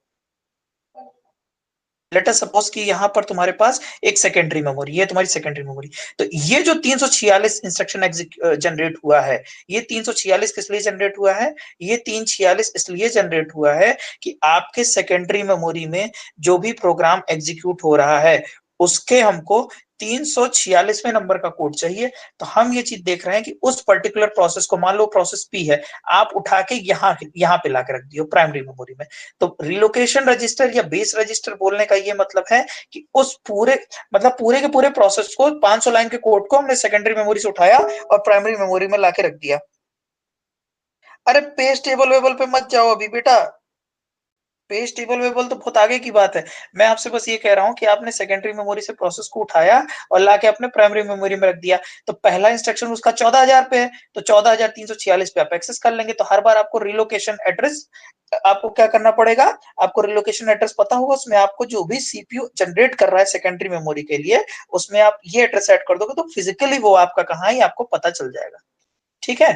लेट अस सपोज कि यहाँ पर तुम्हारे पास एक सेकेंडरी मेमोरी, ये तुम्हारी सेकेंडरी मेमोरी, तो ये जो 346 इंस्ट्रक्शन जनरेट हुआ है, ये 346 किस लिए जनरेट हुआ है, ये 346 इसलिए जनरेट हुआ है कि आपके सेकेंडरी मेमोरी में जो भी प्रोग्राम एग्जीक्यूट हो रहा है उसके हमको 346वें नंबर का कोड चाहिए। तो हम ये चीज देख रहे हैं कि उस पर्टिकुलर प्रोसेस को, मान लो प्रोसेस पी है, आप उठा के यहाँ पे लाके रख दियो प्राइमरी मेमोरी में। तो रिलोकेशन रजिस्टर या बेस रजिस्टर बोलने का ये मतलब है कि उस पूरे, मतलब पूरे के पूरे प्रोसेस को, 500 लाइन के कोड को हमने सेकेंडरी मेमोरी से उठाया और प्राइमरी मेमोरी में लाके रख दिया। अरे पेज टेबल वेबल पे मत जाओ अभी बेटा, पेज टेबल वेबल तो बहुत आगे की बात है। मैं आपसे बस ये कह रहा हूँ कि आपने सेकेंडरी मेमोरी से प्रोसेस को उठाया और लाके अपने प्राइमरी मेमोरी में रख दिया, तो पहला इंस्ट्रक्शन उसका 14,000 पे है, तो 14,346 पे आप एक्सेस कर लेंगे। तो हर बार आपको रिलोकेशन एड्रेस, आपको क्या करना पड़ेगा, आपको रिलोकेशन एड्रेस पता होगा, उसमें आपको जो भी सीपीयू जनरेट कर रहा है सेकेंडरी मेमोरी के लिए, उसमें आप ये एड्रेस ऐड कर दोगे तो फिजिकली वो आपका कहाँ है आपको पता चल जाएगा। ठीक है,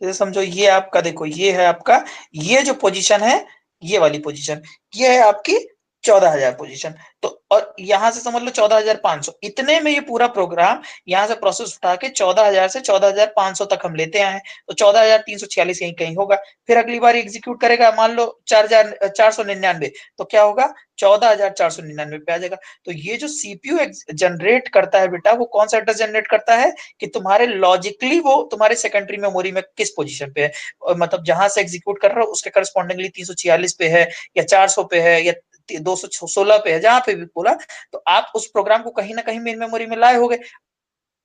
जैसे समझो ये आपका, देखो ये है आपका, ये जो पोजीशन है, ये वाली पोजीशन, ये है आपकी 14,000 पोजीशन। तो और यहां से समझ लो 14,500, इतने में ये पूरा प्रोग्राम यहाँ से प्रोसेस उठा के 14,000 से 14,500 तक हम लेते आए हैं, तो 14,346 यहीं कहीं होगा। फिर अगली बार एग्जीक्यूट करेगा, मान लो 4,499, तो क्या होगा, 14,499 पे आ जाएगा। तो ये जो सीपीयू जनरेट करता है बेटा, वो कौन सा एड्रेस जनरेट करता है, कि तुम्हारे लॉजिकली वो तुम्हारे सेकेंडरी मेमोरी में किस पोजीशन पे है, और मतलब जहां से एग्जीक्यूट कर रहा हो उसके करस्पॉन्डिंगली 346 पे है या 400 पे है या 216 पे है, जहां पे भी बोला, तो आप उस प्रोग्राम को कहीं ना कहीं मेन मेमोरी में लाए होगे,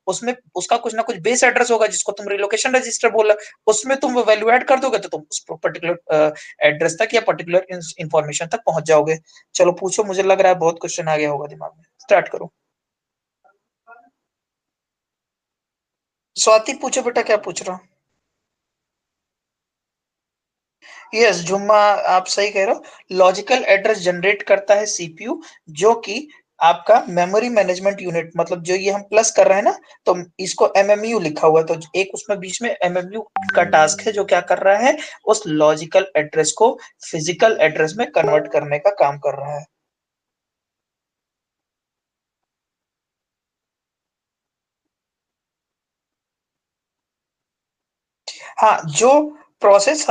उसमें उसका कुछ ना कुछ बेस एड्रेस होगा जिसको तुम रिलोकेशन रजिस्टर बोला, उसमें तुम वैल्यू ऐड कर दोगे तो तुम उस पर्टिकुलर एड्रेस तक या पर्टिकुलर इंफॉर्मेशन तक पहुंच जाओगे। चलो पूछो, मुझे लग रहा है बहुत क्वेश्चन आ गया होगा दिमाग में, स्टार्ट करो। स्वाति पूछो बेटा, क्या पूछ रहा हूँ। यस जुम्मा, आप सही कह रहे हो, लॉजिकल एड्रेस जनरेट करता है सीपीयू, जो कि आपका मेमोरी मैनेजमेंट यूनिट, मतलब जो ये हम प्लस कर रहे हैं ना, तो इसको एमएमयू लिखा हुआ है, तो एक उसमें बीच में एमएमयू का टास्क है जो क्या कर रहा है, उस लॉजिकल एड्रेस को फिजिकल एड्रेस में कन्वर्ट करने का काम कर रहा है। हाँ, जो प्रोसेस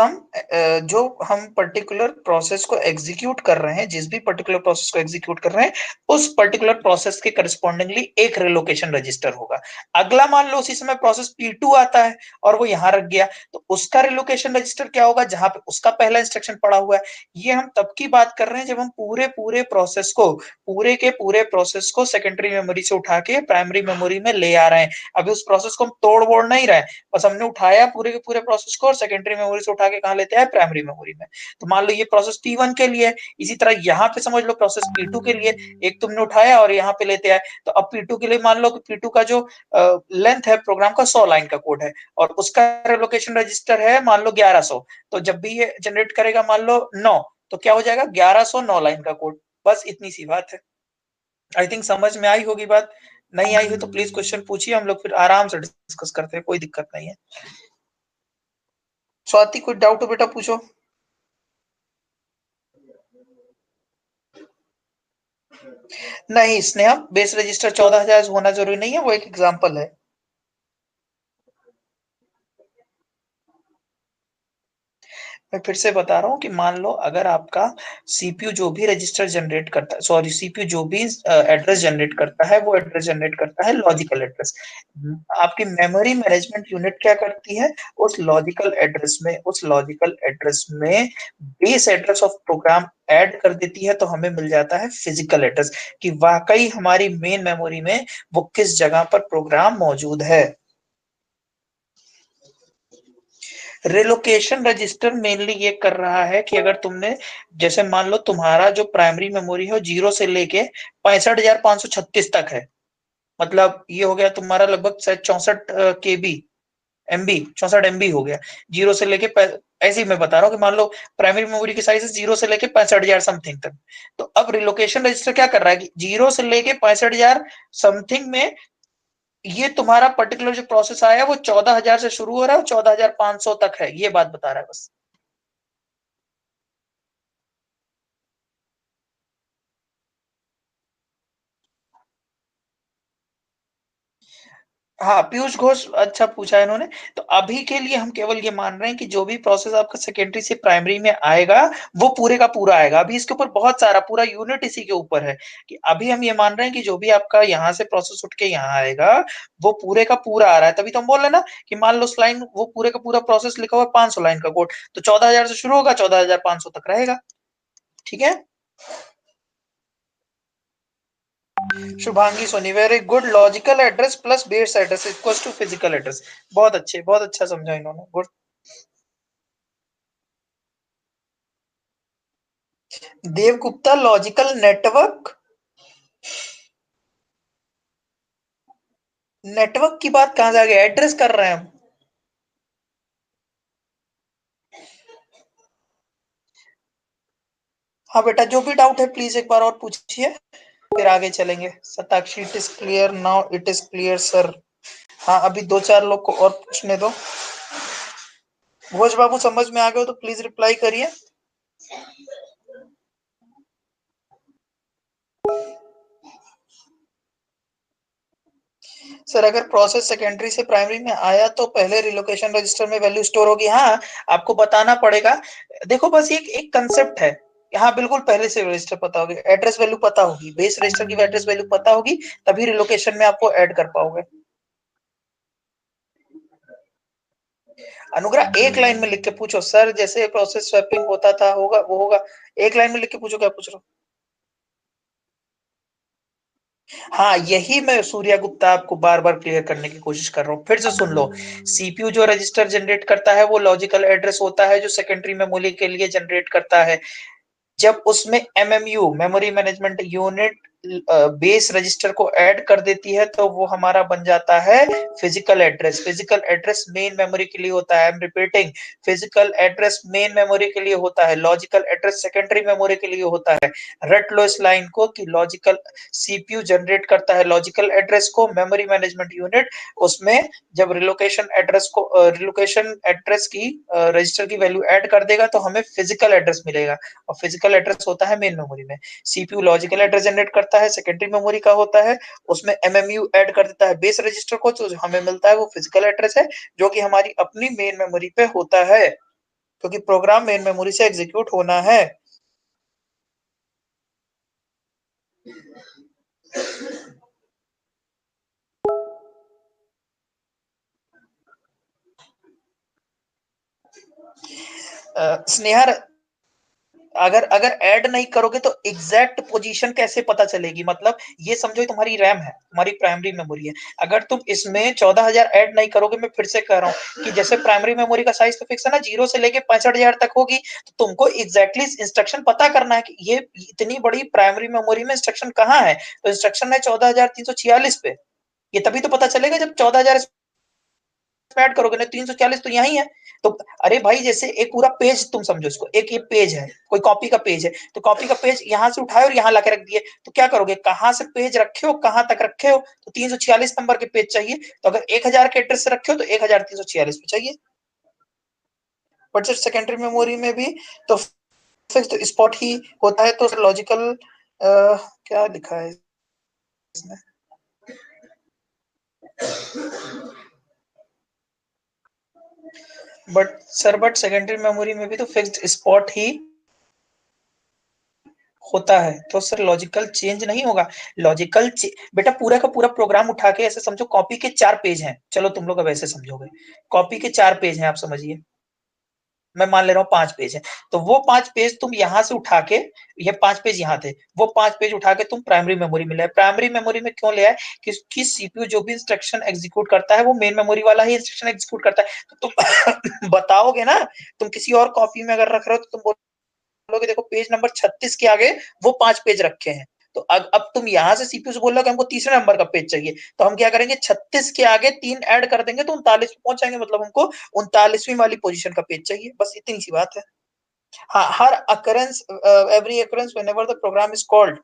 जो हम पर्टिकुलर प्रोसेस को एग्जीक्यूट कर रहे हैं, जिस भी पर्टिकुलर प्रोसेस को एग्जीक्यूट कर रहे हैं, उस पर्टिकुलर प्रोसेस के करस्पॉन्डिंगली एक रिलोकेशन रजिस्टर होगा। अगला मान लो उसी समय प्रोसेस P2 आता है और वो यहां रख गया, तो उसका रिलोकेशन रजिस्टर क्या होगा, जहां पे उसका पहला इंस्ट्रक्शन पड़ा हुआ है। ये हम तब की बात कर रहे हैं जब हम पूरे पूरे प्रोसेस को सेकेंडरी मेमोरी से उठा के प्राइमरी मेमोरी में ले आ रहे हैं। अभी उस प्रोसेस को हम तोड़ वोड़ नहीं रहे, बस हमने उठाया पूरे के पूरे प्रोसेस को और सेकेंडरी मेमोरी से उठा के कहां लेते हैं, प्राइमरी मेमोरी में। तो मान लो ये प्रोसेस P1 के लिए, इसी तरह यहाँ पे समझ लो प्रोसेस P2 के लिए, एक तुमने उठाया और यहाँ पे लेते आए। तो अब P2 के लिए मान लो कि P2 का जो लेंथ है प्रोग्राम का 100 लाइन का कोड है और उसका रिलोकेशन रजिस्टर है मान लो 1100। तो जब भी ये जनरेट करेगा मान लो 9, तो क्या हो जाएगा 1109 लाइन का कोड। बस इतनी सी बात है। आई थिंक समझ में आई होगी बात। नहीं आई हो तो प्लीज क्वेश्चन पूछिए, हम लोग फिर आराम से डिस्कस करते हैं, कोई दिक्कत नहीं है। स्वाति कोई डाउट हो बेटा पूछो। नहीं स्नेहा, बेस रजिस्टर 14,000 होना जरूरी नहीं है, वो एक एग्जांपल है। मैं फिर से बता रहा हूँ कि मान लो अगर आपका सीपीयू जो भी रजिस्टर जनरेट करता है, सॉरी सीपीयू जो भी एड्रेस जनरेट करता है, वो एड्रेस जनरेट करता है लॉजिकल एड्रेस। आपकी मेमोरी मैनेजमेंट यूनिट क्या करती है, उस लॉजिकल एड्रेस में base address of program add कर देती है, तो हमें मिल जाता है फिजिकल एड्रेस कि वाकई हमारी मेन मेमोरी में वो किस जगह पर प्रोग्राम मौजूद है। रिलोकेशन रजिस्टर मेनली ये कर रहा है कि अगर तुमने, जैसे मान लो तुम्हारा जो प्राइमरी मेमोरी है वो 0 से लेके 65,536 तक है, मतलब ये हो गया तुम्हारा लगभग 64 KB MB, 64 MB हो गया 0 से लेके ऐसे ही मैं बता रहा हूँ कि मान लो प्राइमरी मेमोरी की साइज है 0 से लेके 65,000 समथिंग तक। तो अब रिलोकेशन रजिस्टर क्या कर रहा है कि 0 से लेके 65,000 समथिंग में ये तुम्हारा पर्टिकुलर जो प्रोसेस आया है वो 14,000 से शुरू हो रहा है और 14,500 तक है, ये बात बता रहा है बस। हाँ पीयूष घोष, अच्छा पूछा है इन्होंने। तो अभी के लिए हम केवल ये मान रहे हैं कि जो भी प्रोसेस आपका सेकेंडरी से प्राइमरी में आएगा वो पूरे का पूरा आएगा। अभी इसके ऊपर बहुत सारा पूरा यूनिट इसी के ऊपर है कि अभी हम ये मान रहे हैं कि जो भी आपका यहाँ से प्रोसेस उठ के यहाँ आएगा वो पूरे का पूरा आ रहा है। तभी तो हम बोल रहे हैं ना कि मान लो उस लाइन वो पूरे का पूरा प्रोसेस लिखा हुआ है 500 लाइन का कोड, तो 14,000 से शुरू होगा 14,500 तक रहेगा। ठीक है Shubhangi Soni, very good. Logical address plus base address equals to physical address. बहुत अच्छे, बहुत अच्छा समझा इन्होंने, good. Dev Gupta, logical network, network की बात कहां जा गई, एड्रेस कर रहे हैं हम। हाँ बेटा जो भी डाउट है प्लीज एक बार और पूछिए, फिर आगे चलेंगे। Satakshi, it is clear now, it is clear sir. हाँ अभी 2-4 लोग को और पूछने दो। भोज बाबू समझ में आ गए तो प्लीज रिप्लाई करिए। सर अगर प्रोसेस सेकेंडरी से प्राइमरी में आया तो पहले रिलोकेशन रजिस्टर में वैल्यू स्टोर होगी। हाँ आपको बताना पड़ेगा। देखो बस एक एक कंसेप्ट है। हाँ बिल्कुल पहले से रजिस्टर पता होगी, एड्रेस वैल्यू पता होगी, बेस रजिस्टर की एड्रेस वैल्यू पता होगी, तभी रिलोकेशन में आपको ऐड कर पाओगे। अनुग्रह एक लाइन में लिख के पूछो सर, जैसे प्रोसेस स्वैपिंग होता था होगा वो होगा। एक लाइन में लिख के पूछो क्या पूछ रहे हो। हाँ यही मैं सूर्या गुप्ता आपको बार बार क्लियर करने की कोशिश कर रहा हूँ, फिर से सुन लो। सीपीयू जो रजिस्टर जनरेट करता है वो लॉजिकल एड्रेस होता है जो सेकेंडरी मेमोरी के लिए जनरेट करता है। जब उसमें MMU memory management unit base register को ऐड कर देती है तो वो हमारा बन जाता है physical address. Physical address main memory के लिए होता है, I am repeating, physical address main memory के लिए होता है, लॉजिकल एड्रेस सेकेंडरी मेमोरी के लिए होता है। रट लो इस लाइन को कि लॉजिकल सीपीयू जनरेट करता है लॉजिकल एड्रेस को, मेमोरी मैनेजमेंट यूनिट उसमें जब रिलोकेशन एड्रेस की रजिस्टर की वैल्यू ऐड कर देगा तो हमें फिजिकल एड्रेस मिलेगा, और फिजिकल एड्रेस होता है मेन मेमोरी में। सीपीयू लॉजिकल एड्रेस जनरेट करता है, सेकेंडरी मेमोरी का होता है, उसमें एमएमयू ऐड कर देता है बेस रजिस्टर को, तो हमें मिलता है वो फिजिकल एड्रेस है जो कि हमारी अपनी मेन मेमोरी पे होता है। क्योंकि प्रोग्राम मेन मेमोरी से एग्जीक्यूट होना है। स्नेहा, अगर अगर ऐड नहीं करोगे तो एग्जैक्ट पोजीशन कैसे पता चलेगी? मतलब ये समझो तुम्हारी रैम है, तुम्हारी प्राइमरी मेमोरी है, अगर तुम इसमें 14,000 ऐड नहीं करोगे, मैं फिर से कह रहा हूँ कि जैसे प्राइमरी मेमोरी का साइज तो फिक्स है ना, 0 से लेके 65,000 तक होगी, तो तुमको एग्जैक्टली इंस्ट्रक्शन पता करना है कि ये इतनी बड़ी प्राइमरी मेमोरी में इंस्ट्रक्शन कहाँ है, तो इंस्ट्रक्शन है 14,346 पे। ये तभी तो पता चलेगा जब 14,000 ऐड करोगे ना, 340 तो यही है। तो अरे भाई, जैसे एक पूरा पेज तुम समझो इसको, एक ये पेज है, कोई कॉपी का पेज है, तो कॉपी का पेज यहाँ से उठाए और यहाँ लाके रख दिए, तो क्या करोगे, कहाँ से पेज रखे हो, कहाँ तक रखे हो, तो 346 नंबर के पेज चाहिए। तो अगर 1000 के एड्रेस से रखे हो तो 1346 पे चाहिए। बट जब सेकेंडरी मेमोरी में भी तो फिक्स्ड स्पॉट ही होता है, तो लॉजिकल क्या लिखा है इसमें, बट सेकेंडरी मेमोरी में भी तो फिक्स्ड स्पॉट ही होता है, तो सर लॉजिकल चेंज नहीं होगा। बेटा पूरा का पूरा प्रोग्राम उठा के ऐसे समझो, कॉपी के 4 पेज हैं, चलो तुम लोग अब ऐसे समझोगे, कॉपी के 4 पेज हैं, आप समझिए, मैं मान ले रहा हूँ 5 पेज है, तो वो 5 पेज तुम यहाँ से उठा के, ये 5 पेज यहाँ थे, वो 5 पेज उठा के तुम प्राइमरी मेमोरी में ले आए। प्राइमरी मेमोरी में क्यों ले आए? कि सीपीयू जो भी इंस्ट्रक्शन एग्जीक्यूट करता है वो मेन मेमोरी वाला ही इंस्ट्रक्शन एग्जीक्यूट करता है। तो तुम बताओगे ना, तुम किसी और कॉपी में अगर रख रहे हो तो तुम बोलोगे देखो पेज नंबर 36 के आगे वो 5 पेज रखे हैं। तो अब तुम यहाँ से सीपीयू से बोल रहे हो कि हमको तीसरे नंबर का पेज चाहिए, तो हम क्या करेंगे, 36 के आगे 3 ऐड कर देंगे तो 39 पे पहुंच जाएंगे, मतलब हमको 39वीं वाली पोजीशन का पेज चाहिए, बस इतनी सी बात है। हाँ, हर occurrence, every occurrence whenever the program is called.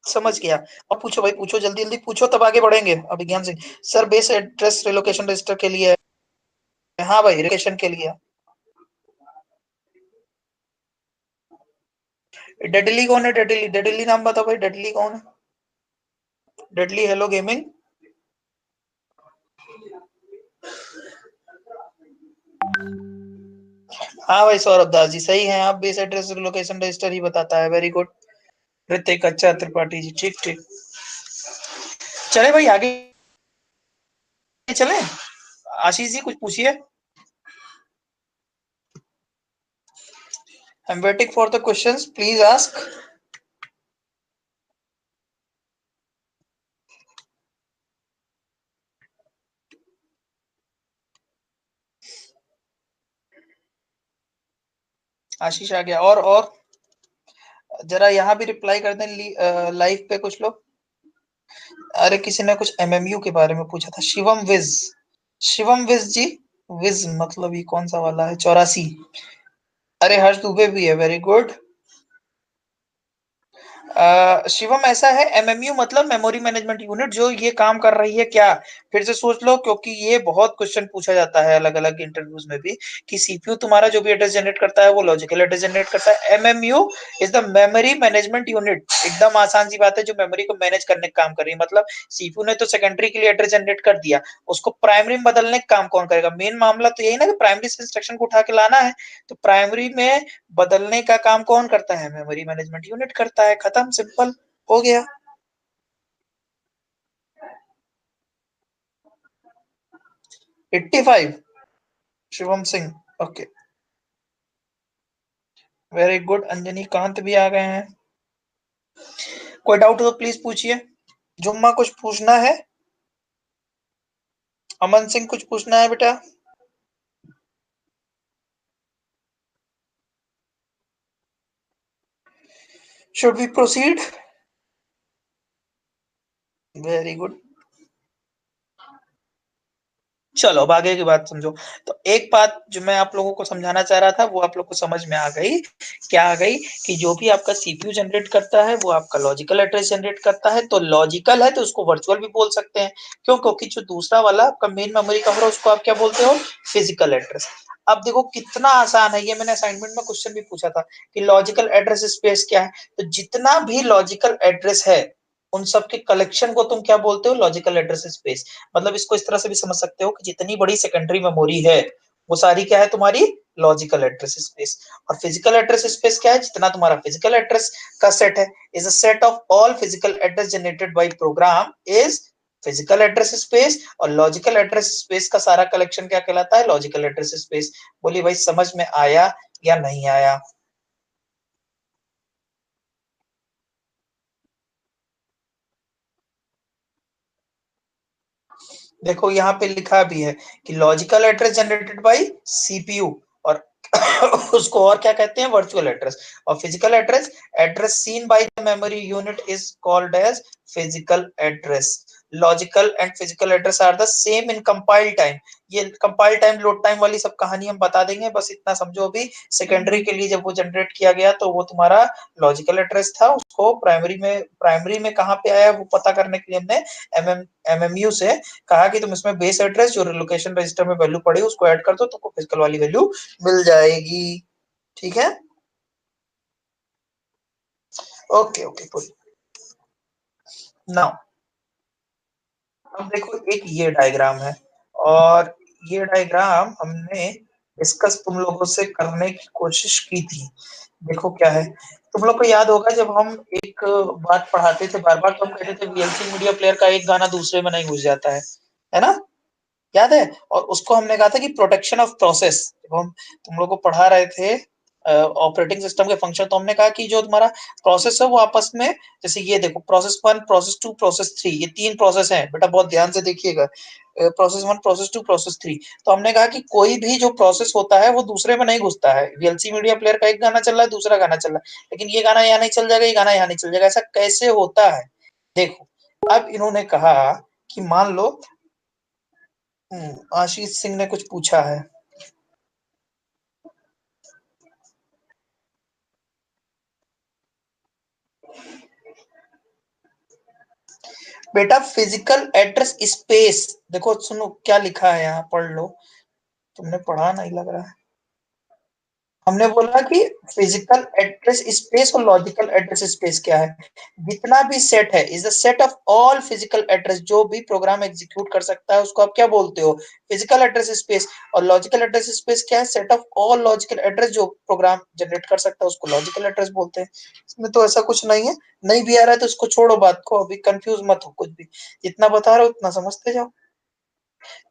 समझ गया। अब पूछो भाई, पूछो, जल्दी जल्दी पूछो, तब आगे बढ़ेंगे। Abhigyan Singh sir, base address relocation register के लिए, हाँ भाई, रिलोकेशन के लिए। डेडली कौन है? डेडली, डेडली नाम बताओ भाई, डेडली कौन है? Deadly hello gaming. हाँ भाई, सौरभ दास जी सही हैं आप, बेस एड्रेस लोकेशन रजिस्टर ही बताता है, वेरी गुड। ऋतिक, अच्छा, त्रिपाठी जी, ठीक ठीक। चले भाई आगे चले, आशीष जी कुछ पूछिए। I am waiting for the questions, please ask. Ashish आ गया, और जरा यहाँ भी रिप्लाई कर दें लाइव पे कुछ लोग। अरे किसी ने कुछ एमएमयू के बारे में पूछा था, शिवम विज, शिवम विज जी, विज मतलब ये कौन सा वाला है, 84। अरे हर्ष दुबे भी है, वेरी गुड। शिवम, ऐसा है एमएमयू मतलब मेमोरी मैनेजमेंट यूनिट, जो ये काम कर रही है क्या? फिर से सोच लो, क्योंकि ये बहुत क्वेश्चन पूछा जाता है अलग अलग इंटरव्यूज में भी, कि सीपीयू तुम्हारा जो भी एड्रेस जनरेट करता है वो लॉजिकल एड्रेस जनरेट करता है। MMU is the memory management unit, एकदम आसान सी बात है, जो मेमोरी को मैनेज करने का काम कर रही है। मतलब सीपीयू ने तो सेकेंडरी के लिए एड्रेस जनरेट कर दिया, उसको प्राइमरी में बदलने का काम कौन करेगा? मेन मामला तो यही ना कि प्राइमरी से इंस्ट्रक्शन को उठा के लाना है, तो प्राइमरी में बदलने का काम कौन करता है? मेमोरी मैनेजमेंट यूनिट करता है, खत्म, सिंपल हो गया। Eighty five, Shivam Singh, okay, very good. Anjani Kant भी आ गए हैं। कोई डाउट हो तो प्लीज पूछिए। जुम्मा कुछ पूछना है? अमन सिंह कुछ पूछना है बेटा? Should we proceed? Very good. चलो अब आगे की बात समझो। तो एक बात जो मैं आप लोगों को समझाना चाह रहा था वो आप लोग को समझ में आ गई। क्या आ गई? कि जो भी आपका सीपीयू जनरेट करता है वो आपका लॉजिकल एड्रेस जनरेट करता है, तो लॉजिकल है तो उसको वर्चुअल भी बोल सकते हैं। क्यों? क्योंकि जो दूसरा वाला आपका मेन मेमोरी का हो रहा है उसको आप क्या बोलते हो? Physical address. अब देखो कितना आसान है, ये मैंने असाइनमेंट में क्वेश्चन भी पूछा था कि लॉजिकल एड्रेस स्पेस क्या है। तो जितना भी लॉजिकल एड्रेस है उन सब के कलेक्शन को तुम क्या बोलते हो? Logical address space. मतलब इसको इस तरह से भी समझ सकते हो कि जितनी बड़ी सेकेंडरी मेमोरी है वो सारी क्या है तुम्हारी? Logical address space. और फिजिकल एड्रेस स्पेस क्या है? जितना तुम्हारा फिजिकल एड्रेस का सेट है, is a set of all physical address generated by program is physical address space. और लॉजिकल एड्रेस स्पेस का सारा कलेक्शन क्या कहलाता है? Logical address space. बोलिए भाई समझ में आया या नहीं आया? देखो यहाँ पे लिखा भी है कि logical address generated by CPU, और उसको और क्या कहते हैं? Virtual address. और physical address, address seen by the memory unit is called as physical address. Logical and physical address are the same in compile time. ये कंपाइल टाइम लोड टाइम वाली सब कहानी हम बता देंगे, बस इतना समझो अभी। सेकेंडरी के लिए जब वो जनरेट किया गया तो वो तुम्हारा लॉजिकल एड्रेस था, उसको प्राइमरी में कहाँ पे आया वो पता करने के लिए हमने एमएमयू से कहा कि तुम इसमें बेस एड्रेस जो लोकेशन रजिस्टर में वैल्यू पड़ी उसको ऐड कर दो, तुमको फिजिकल वाली वैल्यू मिल जाएगी। ठीक है, ओके ओके कोई। नाउ अब देखो एक ये डायग्राम है, और ये डायग्राम हमने डिस्कस तुम लोगों से करने की कोशिश की थी। देखो क्या है, तुम लोग को याद होगा जब हम एक बात पढ़ाते थे बार बार, तो हम कहते थे वीएलसी मीडिया प्लेयर का एक गाना दूसरे में नहीं घुस जाता है ना? याद है? और उसको हमने कहा था कि प्रोटेक्शन ऑफ प्रोसेस, जब हम तुम लोग को पढ़ा रहे थे ऑपरेटिंग सिस्टम के फंक्शन, तो हमने कहा कि जो तुम्हारा प्रोसेस है वो आपस में, जैसे ये देखो प्रोसेस 1 प्रोसेस 2 प्रोसेस 3, ये तीन प्रोसेस हैं बेटा, बहुत ध्यान से देखिएगा। Process 1 process 2 process 3। तो हमने कहा कि कोई भी जो प्रोसेस होता है वो दूसरे में नहीं घुसता है। वीएलसी मीडिया प्लेयर का एक गाना चल रहा है, दूसरा गाना चल रहा है, लेकिन ये गाना यहाँ नहीं चल जाएगा, ये गाना यहाँ नहीं चल जाएगा। ऐसा कैसे होता है? देखो, अब इन्होंने कहा कि मान लो आशीष सिंह ने कुछ पूछा है। बेटा फिजिकल एड्रेस स्पेस, देखो सुनो क्या लिखा है यहाँ, पढ़ लो। तुमने पढ़ा नहीं लग रहा है। हमने बोला कि फिजिकल एड्रेस स्पेस और लॉजिकल एड्रेस स्पेस क्या है? जितना भी सेट है is the set of all physical address, जो भी प्रोग्राम एग्जीक्यूट कर सकता है उसको आप क्या बोलते हो? Physical address space. और लॉजिकल एड्रेस स्पेस क्या है? Set of all logical address जो प्रोग्राम जनरेट कर सकता है उसको लॉजिकल एड्रेस बोलते हैं। इसमें तो ऐसा कुछ नहीं है, नहीं भी आ रहा है तो इसको छोड़ो, बात को अभी कंफ्यूज मत हो कुछ भी, जितना बता रहे हो उतना समझते जाओ।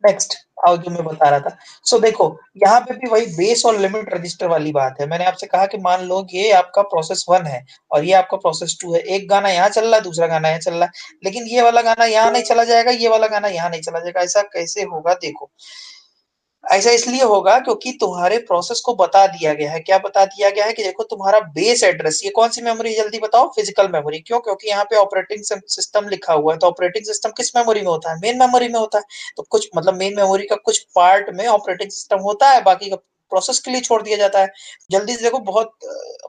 नेक्स्ट आओ जो मैं बता रहा था। सो देखो यहाँ पे भी वही बेस और लिमिट रजिस्टर वाली बात है। मैंने आपसे कहा कि मान लो ये आपका प्रोसेस 1 है और ये आपका प्रोसेस 2 है, एक गाना यहाँ चल रहा है, दूसरा गाना यहाँ चल रहा है, लेकिन ये वाला गाना यहाँ नहीं चला जाएगा, ये वाला गाना यहाँ नहीं चला जाएगा। ऐसा कैसे होगा? देखो, ऐसा इसलिए होगा क्योंकि तुम्हारे प्रोसेस को बता दिया गया है। क्या बता दिया गया है? कि देखो तुम्हारा बेस एड्रेस, ये कौन सी मेमोरी जल्दी बताओ? Physical memory. क्यों? क्योंकि यहाँ पे ऑपरेटिंग सिस्टम लिखा हुआ है, तो ऑपरेटिंग सिस्टम किस मेमोरी में होता है? मेन मेमोरी में होता है। तो कुछ मतलब मेन मेमोरी का कुछ पार्ट में ऑपरेटिंग सिस्टम होता है, बाकी का प्रोसेस के लिए छोड़ दिया जाता है। जल्दी से देखो, बहुत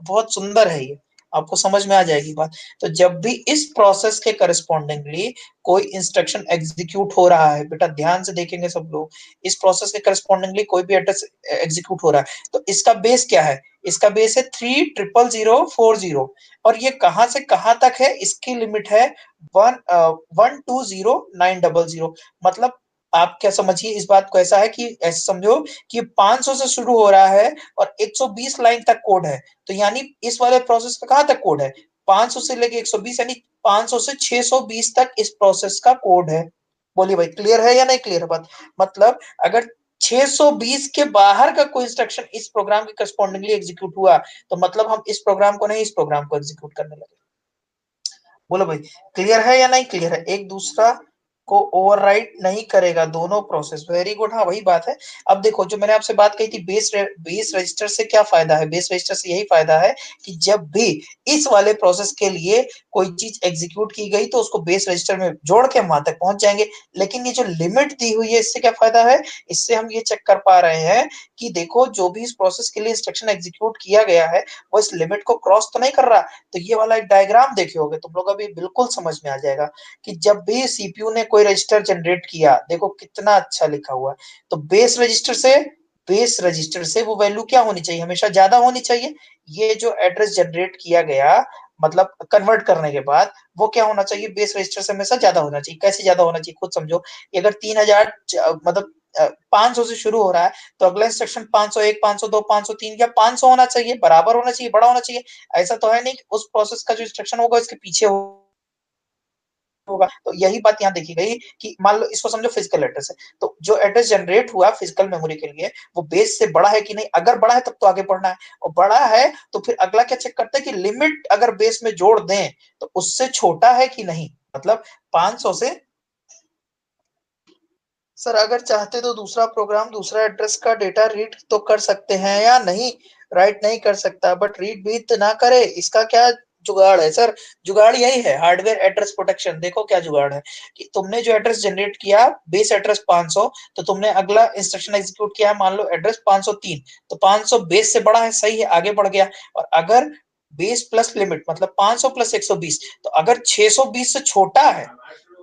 बहुत सुंदर है ये, आपको समझ में आ जाएगी बात। तो जब भी इस प्रोसेस के करस्पॉन्डिंगली कोई इंस्ट्रक्शन एग्जीक्यूट हो रहा है, बेटा ध्यान से देखेंगे सब लोग, इस प्रोसेस के करस्पॉन्डिंगली कोई भी एड्रेस एग्जीक्यूट हो रहा है, तो इसका बेस क्या है? इसका बेस है 30040। और ये कहां से कहां तक है? इसकी लिमिट है 1209000। मतलब आप क्या समझिए इस बात को, ऐसा है कि ऐसे समझो कि 500 से शुरू हो रहा है और 120 लाइन तक कोड है। तो यानी इस वाले प्रोसेस का कहां तक कोड है? 500 से लेके 120, यानी 500 से 620 तक इस प्रोसेस का कोड है। बोलिए भाई क्लियर है या नहीं क्लियर है बात? मतलब अगर 620 के बाहर का कोई इंस्ट्रक्शन इस प्रोग्राम के करस्पॉन्डिंगली एग्जीक्यूट हुआ, तो मतलब हम इस प्रोग्राम को नहीं, इस प्रोग्राम को एग्जीक्यूट करने लगे। बोलो भाई क्लियर है या नहीं क्लियर है? एक दूसरा को ओवरराइड नहीं करेगा दोनों प्रोसेस। वेरी गुड, हाँ वही बात है। अब देखो जो मैंने आपसे बात कही थी, बेस रजिस्टर से क्या फायदा है? बेस रजिस्टर से यही फायदा है कि जब भी इस वाले प्रोसेस के लिए कोई चीज एग्जीक्यूट की गई तो उसको बेस रजिस्टर में जोड़ के हम वहां तक पहुंच जाएंगे। लेकिन ये जो लिमिट दी हुई है, इससे क्या फायदा है? इससे हम ये चेक कर पा रहे हैं कि देखो जो भी इस प्रोसेस के लिए इंस्ट्रक्शन एग्जीक्यूट किया गया है वो इस लिमिट को क्रॉस तो नहीं कर रहा। तो ये वाला एक डायग्राम देखे होगे तुम लोग, अभी बिल्कुल समझ में आ जाएगा कि जब भी सीपीयू ने कोई रजिस्टर जनरेट किया, देखो कितना अच्छा लिखा हुआ है। तो बेस रजिस्टर से वो वैल्यू क्या होनी चाहिए? हमेशा ज्यादा होनी चाहिए। ये जो एड्रेस जनरेट किया गया मतलब कन्वर्ट करने के बाद वो क्या होना चाहिए, बेस रजिस्टर से हमेशा ज्यादा होना चाहिए। कैसे ज्यादा होना चाहिए खुद समझो, अगर 3000 मतलब 500 से शुरू हो रहा है तो अगला इंस्ट्रक्शन 501, 502, 503 या 500 होना चाहिए, बराबर होना चाहिए, बड़ा होना चाहिए। ऐसा तो है नहीं कि उस प्रोसेस का जो इंस्ट्रक्शन होगा इसके पीछे होगा। तो यही बात यहाँ देखी गई कि मान लो इसको समझो फिजिकल एड्रेस है, तो जो एड्रेस जनरेट हुआ फिजिकल मेमोरी के लिए वो बेस से बड़ा है कि नहीं, अगर बड़ा है तब तो आगे बढ़ना है, और बड़ा है तो फिर अगला क्या चेक करते हैं कि लिमिट अगर बेस में जोड़ दें तो उससे छोटा है कि नहीं, मतलब 500 से। सर अगर चाहते तो दूसरा प्रोग्राम दूसरा एड्रेस का डेटा रीड तो कर सकते हैं या नहीं, राइट नहीं कर सकता बट रीड भी तो ना करे, इसका क्या जुगाड़ है सर? जुगाड़ यही है, हार्डवेयर एड्रेस प्रोटेक्शन। देखो क्या जुगाड़ है कि तुमने जो एड्रेस जनरेट किया बेस एड्रेस 500, तो तुमने अगला इंस्ट्रक्शन एग्जीक्यूट किया मान लो एड्रेस 503, तो 500 बेस से बड़ा है, सही है, आगे बढ़ गया। और अगर बेस प्लस लिमिट मतलब 500 प्लस 120, तो अगर 620 से छोटा है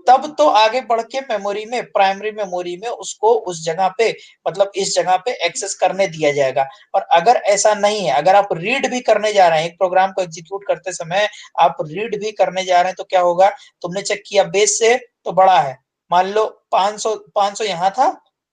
तब तो आगे बढ़ के मेमोरी में, प्राइमरी मेमोरी में उसको उस जगह पे मतलब इस जगह पे एक्सेस करने दिया जाएगा। और अगर ऐसा नहीं है, अगर आप रीड भी करने जा रहे हैं, एक प्रोग्राम को एग्जीक्यूट करते समय आप रीड भी करने जा रहे हैं, तो क्या होगा, तुमने चेक किया बेस से तो बड़ा है, मान लो 500 यहाँ था,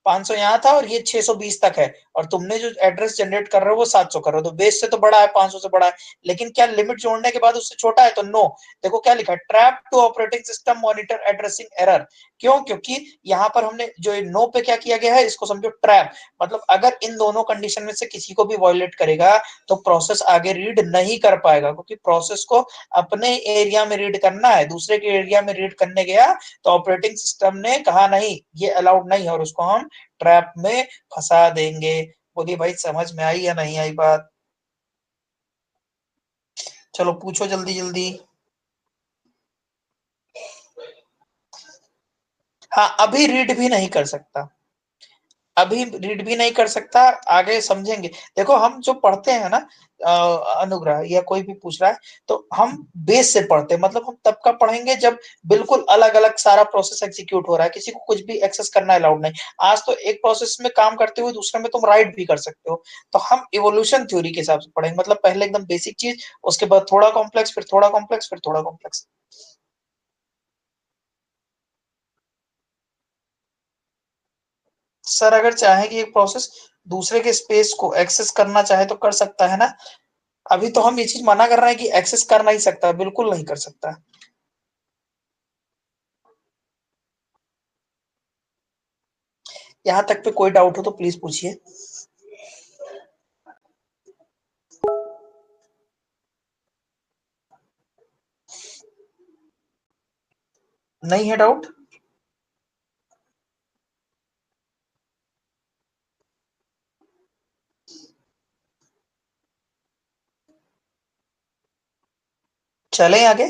500 यहाँ था और ये 620 तक है, और तुमने जो एड्रेस जनरेट कर रहे हो वो 700 कर रहे हो, तो बेस से तो बड़ा है, 500 से बड़ा है, लेकिन क्या लिमिट जोड़ने के बाद उससे छोटा है? तो नो। देखो क्या लिखा है, trap to operating system monitor addressing error. क्यों? क्योंकि यहाँ पर हमने जो नो पे क्या किया गया है, इसको समझो ट्रैप, मतलब अगर इन दोनों कंडीशन में से किसी को भी वायलेट करेगा तो प्रोसेस आगे रीड नहीं कर पाएगा, क्योंकि प्रोसेस को अपने एरिया में रीड करना है, दूसरे के एरिया में रीड करने गया तो ऑपरेटिंग सिस्टम ने कहा नहीं ये अलाउड नहीं है, और उसको हम ट्रैप में फंसा देंगे। बोलिए भाई समझ में आई या नहीं आई बात? चलो पूछो जल्दी जल्दी। हाँ अभी रीड भी नहीं कर सकता, अभी रीड भी नहीं कर सकता, आगे समझेंगे। देखो हम जो पढ़ते हैं ना, अनुग्रह या कोई भी पूछ रहा है, तो हम बेस से पढ़ते हैं, मतलब हम तब का पढ़ेंगे जब बिल्कुल अलग अलग सारा प्रोसेस एग्जीक्यूट हो रहा है, किसी को कुछ भी एक्सेस करना अलाउड नहीं। आज तो एक प्रोसेस में काम करते हुए दूसरे में तुम राइट भी कर सकते हो। तो हम इवोल्यूशन थ्योरी के हिसाब से पढ़ेंगे, मतलब पहले एकदम बेसिक चीज, उसके बाद थोड़ा कॉम्प्लेक्स, फिर थोड़ा कॉम्प्लेक्स, फिर थोड़ा कॉम्प्लेक्स। सर अगर चाहे कि एक प्रोसेस दूसरे के स्पेस को एक्सेस करना चाहे तो कर सकता है ना, अभी तो हम ये चीज मना कर रहे हैं कि एक्सेस कर नहीं सकता, बिल्कुल नहीं कर सकता। यहाँ तक पे कोई डाउट हो तो प्लीज पूछिए। नहीं है डाउट? चलें आगे।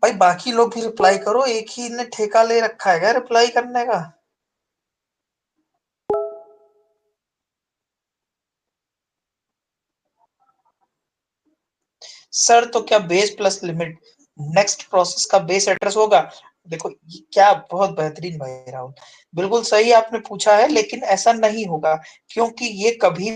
भाई बाकी लोग भी रिप्लाई करो, एक ही ने ठेका ले रखा है क्या रिप्लाई करने का? सर तो क्या base plus limit next process का बेस एड्रेस होगा? देखो ये क्या बहुत बेहतरीन भाई राहुल, बिल्कुल सही आपने पूछा है, लेकिन ऐसा नहीं होगा, क्योंकि ये कभी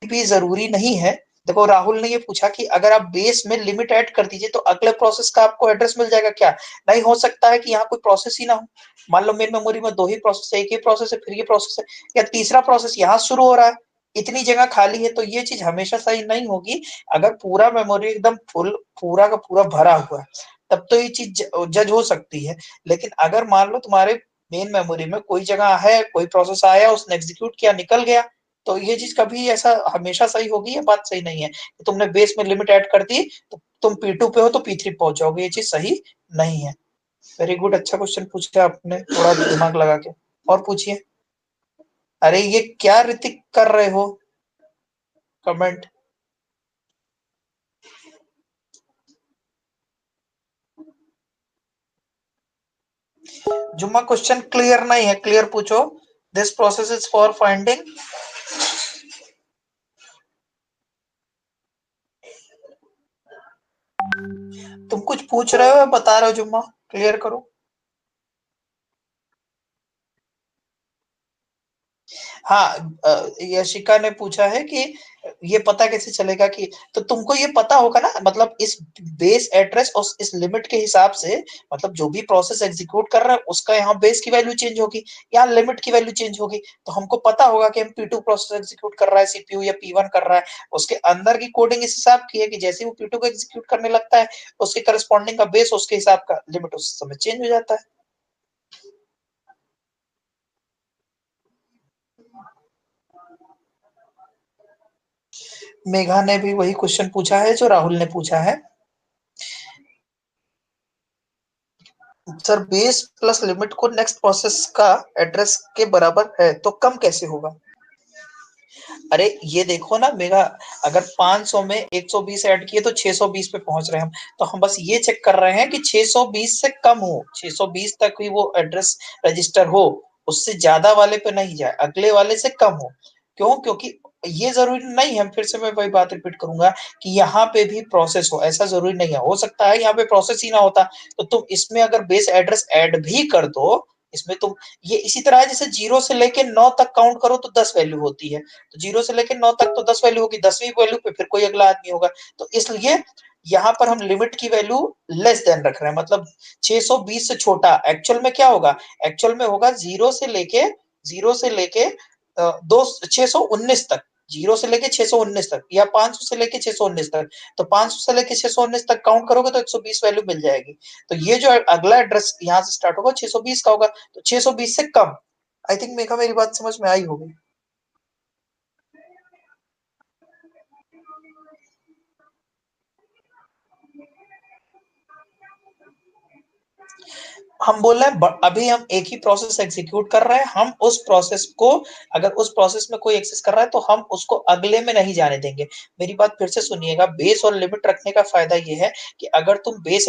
भी जरूरी नहीं है। देखो राहुल ने ये पूछा कि अगर आप बेस में लिमिट ऐड कर दीजिए तो अगले प्रोसेस का आपको एड्रेस मिल जाएगा क्या? नहीं हो सकता है कि यहाँ कोई प्रोसेस ही ना हो। मान लो मेन मेमोरी में दो ही प्रोसेस है, एक ही प्रोसेस है, फिर ये प्रोसेस है, या तीसरा प्रोसेस यहाँ शुरू हो रहा है, इतनी जगह खाली है, तो ये चीज हमेशा सही नहीं होगी। अगर पूरा मेमोरी एकदम फुल, पूरा का पूरा भरा हुआ है, तब तो ये चीज जज हो सकती है। लेकिन अगर मान लो तुम्हारे मेन मेमोरी में कोई जगह है, कोई प्रोसेस आया उसने एग्जीक्यूट किया निकल गया, तो ये चीज कभी ऐसा हमेशा सही होगी? ये बात सही नहीं है कि तुमने बेस में लिमिट ऐड कर दी तो तुम P2 पे हो तो P3 पहुंच जाओगे, ये चीज सही नहीं है। वेरी गुड, अच्छा क्वेश्चन पूछा आपने थोड़ा दिमाग लगा के। और पूछिए। अरे ये क्या ऋतिक कर रहे हो कमेंट? जुम्मा क्वेश्चन क्लियर नहीं है, क्लियर पूछो। This process is for finding. तुम कुछ पूछ रहे हो या बता रहे हो जुम्मा? क्लियर करो। हाँ, यशिका ने पूछा है कि ये पता कैसे चलेगा कि, तो तुमको ये पता होगा ना, मतलब इस बेस एड्रेस और इस लिमिट के हिसाब से, मतलब जो भी प्रोसेस एग्जीक्यूट कर रहा है उसका यहाँ बेस की वैल्यू चेंज होगी, यहाँ लिमिट की वैल्यू चेंज होगी। तो हमको पता होगा कि हम P2 प्रोसेस एग्जीक्यूट कर रहा है, सीपीयू या P1 कर रहा है, उसके अंदर की कोडिंग इस हिसाब की है कि जैसे वो P2 को एग्जीक्यूट करने लगता है, उसके करस्पॉन्डिंग का बेस, उसके हिसाब का लिमिट उस समय चेंज हो जाता है। मेघा ने भी वही क्वेश्चन पूछा है जो राहुल ने पूछा है। सर बेस प्लस लिमिट को नेक्स्ट प्रोसेस का एड्रेस के बराबर है तो कम कैसे होगा? अरे ये देखो ना मेघा, अगर 500 में 120 ऐड किए तो 620 पे पहुंच रहे हैं हम। तो हम बस ये चेक कर रहे हैं कि 620 से कम हो, 620 तक ही वो एड्रेस रजिस्टर हो, उससे ज्यादा वाले पे नहीं जाए, अगले वाले से कम हो। क्यों? क्योंकि ये जरूरी नहीं है, फिर से मैं वही बात रिपीट करूंगा कि यहाँ पे भी प्रोसेस हो, ऐसा जरूरी नहीं है, हो सकता है यहाँ पे प्रोसेस ही ना होता। तो तुम इसमें अगर बेस एड्रेस ऐड भी कर दो, इसमें तुम, ये इसी तरह है जैसे 0 से लेके 9 तक काउंट करो तो 10 वैल्यू होती है, तो 0 से लेकर 9 तक तो 10 वैल्यू होगी, 10वीं वैल्यू पे फिर कोई अगला आदमी होगा। तो इसलिए यहाँ पर हम लिमिट की वैल्यू लेस देन रख रहे हैं, मतलब 620 से छोटा। एक्चुअल में क्या होगा? एक्चुअल में होगा 0 से लेके दो 619 तक, 0 से लेके 619 तक, या 500 से लेके 619 तक। तो 500 से लेके 619 तक काउंट करोगे तो 120 वैल्यू मिल जाएगी। तो ये जो अगला एड्रेस यहाँ से स्टार्ट होगा 620 का होगा, तो 620 से कम। आई थिंक मेघा मेरी बात समझ में आई होगी। हम बोल रहे हैं अभी हम एक ही प्रोसेस एग्जीक्यूट कर रहे हैं, हम उस प्रोसेस को, अगर उस प्रोसेस में कोई एक्सेस कर रहा है तो हम उसको अगले में नहीं जाने देंगे। मेरी बात फिर से सुनिएगा, बेस और लिमिट रखने का फायदा ये है कि अगर तुम बेस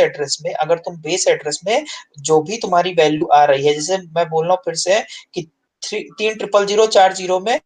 एड्रेस में जो भी तुम्हारी वैल्यू आ रही है, जैसे मैं बोल रहा हूँ फिर से कि 30004 में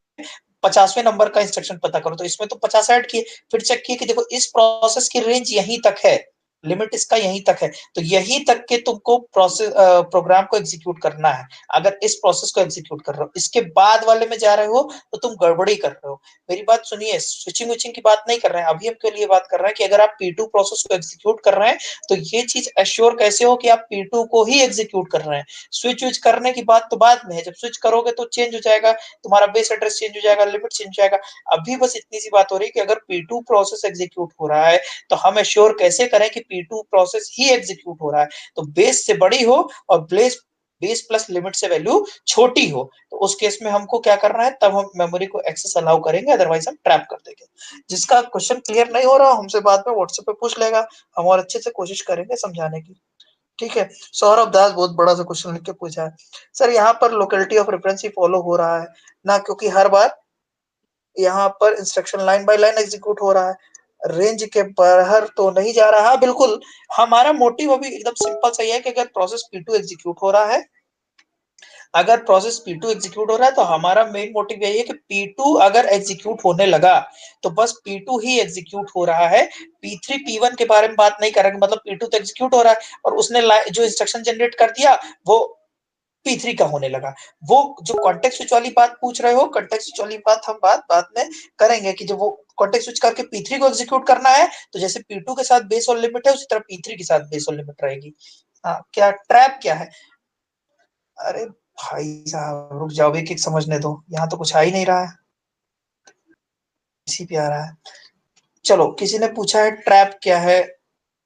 50वें नंबर का इंस्ट्रक्शन पता करो, तो इसमें तो 50 ऐड किए, फिर चेक किए कि देखो इस प्रोसेस की रेंज यहीं तक है, लिमिट इसका यहीं तक है, तो यहीं तक के तुमको प्रोग्राम को एग्जीक्यूट करना है। अगर इस प्रोसेस को एग्जीक्यूट कर रहे हो, इसके बाद वाले में जा रहे हो तो तुम गड़बड़ी कर रहे हो। मेरी बात सुनिए, स्विचिंग विचिंग की बात नहीं कर रहे हैं, अभी हम के लिए बात कर रहे हैं कि अगर आप P2 प्रोसेस को एग्जीक्यूट कर रहे हैं तो ये चीज एश्योर कैसे हो कि आप P2 को ही एग्जीक्यूट कर रहे हैं। स्विच विच करने की बात तो बाद में है, जब स्विच करोगे तो चेंज हो जाएगा, तुम्हारा बेस एड्रेस चेंज हो जाएगा, लिमिट चेंज हो जाएगा। अभी बस इतनी सी बात हो रही है कि अगर P2 प्रोसेस एग्जीक्यूट हो रहा है तो हम एश्योर कैसे करें कि P2 प्रोसेस ही एग्जीक्यूट हो रहा है, तो बेस से बड़ी हो और बेस प्लस लिमिट से वैल्यू छोटी हो, तो उस केस में हमको क्या करना है, तब हम मेमोरी को एक्सेस अलाउ करेंगे, अदरवाइज हम ट्रैप कर देंगे। जिसका क्वेश्चन क्लियर नहीं हो रहा हमसे बाद में व्हाट्सएप पे पूछ लेगा, हम और अच्छे से कोशिश करेंगे समझाने की। ठीक है। सौरभ दास बहुत बड़ा सा क्वेश्चन लिख के पूछा है, सर यहाँ पर locality of reference he follow हो रहा है ना, क्योंकि हर बार यहाँ पर instruction line by line execute हो रहा है, रेंज के बाहर तो नहीं जा रहा। बिल्कुल, हमारा मोटिव अभी एकदम सिंपल सा है कि अगर प्रोसेस P2 एग्जीक्यूट हो रहा है, अगर प्रोसेस P2 एग्जीक्यूट हो रहा है तो हमारा मेन मोटिव यही है कि P2 अगर एग्जीक्यूट होने लगा तो बस P2 ही एग्जीक्यूट हो रहा है, P3 P1 के बारे में बात नहीं करेंगे, मतलब P2 तो एग्जीक्यूट हो रहा है और उसने जो इंस्ट्रक्शन जनरेट कर दिया वो P3 का होने लगा। वो जो कॉन्टेक्स्ट स्विच वाली बात पूछ रहे हो, कॉन्टेक्स्ट स्विच वाली बात हम बाद में करेंगे कि जब वो कॉन्टेक्स्ट स्विच करके P3 को एग्जीक्यूट करना है तो जैसे P2 के साथ बेस और लिमिट है उसी तरह P3 के साथ बेस और लिमिट रहेगी। हाँ, क्या ट्रैप क्या है? अरे भाई साहब रुक जाओ, एक एक समझने दो, यहाँ तो कुछ आ ही नहीं रहा है, इसी पे आ रहा है। चलो, किसी ने पूछा है ट्रैप क्या है,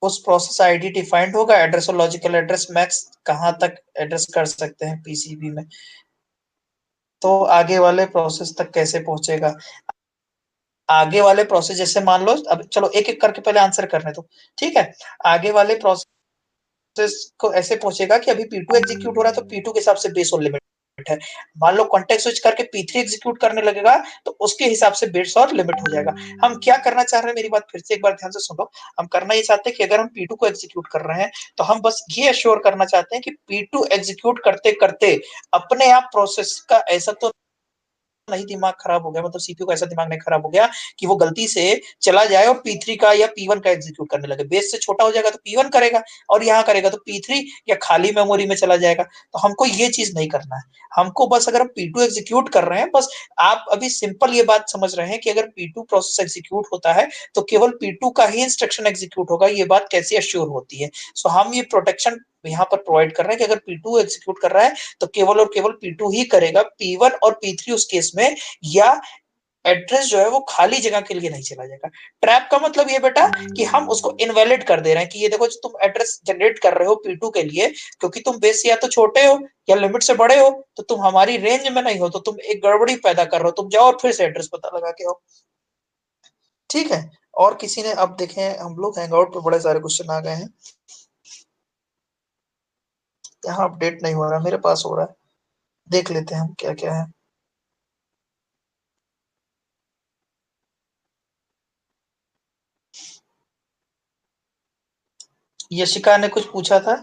उस प्रोसेस आईडी डिफाइंड होगा, एड्रेस और लॉजिकल एड्रेस मैक्स कहाँ तक एड्रेस कर सकते हैं पीसीबी में, तो आगे वाले प्रोसेस तक कैसे पहुंचेगा? आगे वाले प्रोसेस जैसे मान लो, अब चलो एक एक करके पहले आंसर करने दो, ठीक है। आगे वाले प्रोसेस को ऐसे पहुंचेगा कि अभी P2 एग्जीक्यूट हो रहा है तो P2 के हिसाब से बेस और लिमिट है, मान लो कॉन्टेक्स्ट स्विच करके P3 एग्जीक्यूट करने लगेगा तो उसके हिसाब से बेस और लिमिट हो जाएगा। हम क्या करना चाह रहे हैं, मेरी बात फिर से एक बार ध्यान से सुनो, हम करना ये चाहते हैं कि अगर हम P2 को एग्जीक्यूट कर रहे हैं तो हम बस ये एश्योर करना चाहते हैं कि P2 एग्जीक्यूट करते करते अपने आप प्रोसेस का ऐसा तो नहीं दिमाग खराब हो गया, मतलब सीपीयू का ऐसा दिमाग नहीं खराब हो गया कि वो गलती से चला जाए और P3 का या P1 का एग्जीक्यूट करने लगे। बेस से छोटा हो जाएगा तो P1 करेगा और यहाँ करेगा तो P3 या खाली मेमोरी में चला जाएगा। तो हमको ये चीज नहीं करना है। हमको बस अगर हम P2 एग्जीक्यूट कर रहे हैं, बस आप अभी सिंपल ये बात समझ रहे हैं कि अगर P2 प्रोसेस एग्जीक्यूट होता है तो केवल P2 का ही इंस्ट्रक्शन एग्जीक्यूट होगा। ये बात कैसे अश्योर होती है? सो हम ये प्रोटेक्शन यहाँ पर प्रोवाइड कर रहे हैं कि अगर P2 एग्जीक्यूट कर रहा है तो केवल और केवल P2 ही करेगा, P1 और P3 उस केस में या एड्रेस जो है वो खाली जगह के लिए नहीं चला जाएगा। ट्रैप का मतलब ये बेटा कि हम उसको इनवैलिड कर दे रहे हैं कि ये देखो जो तुम एड्रेस जनरेट कर रहे हो P2 के लिए, क्योंकि तुम बेस से या तो छोटे हो या लिमिट से बड़े हो, तो तुम हमारी रेंज में नहीं हो, तो तुम एक गड़बड़ी पैदा कर रहे हो, तुम जाओ और फिर से एड्रेस पता लगा के आओ। ठीक है। और किसी ने, अब देखें हम लोग हैंगआउट पे बड़े सारे क्वेश्चन आ गए हैं। यहाँ अपडेट नहीं हो रहा, मेरे पास हो रहा है, देख लेते हैं हम क्या क्या है। यशिका ने कुछ पूछा था,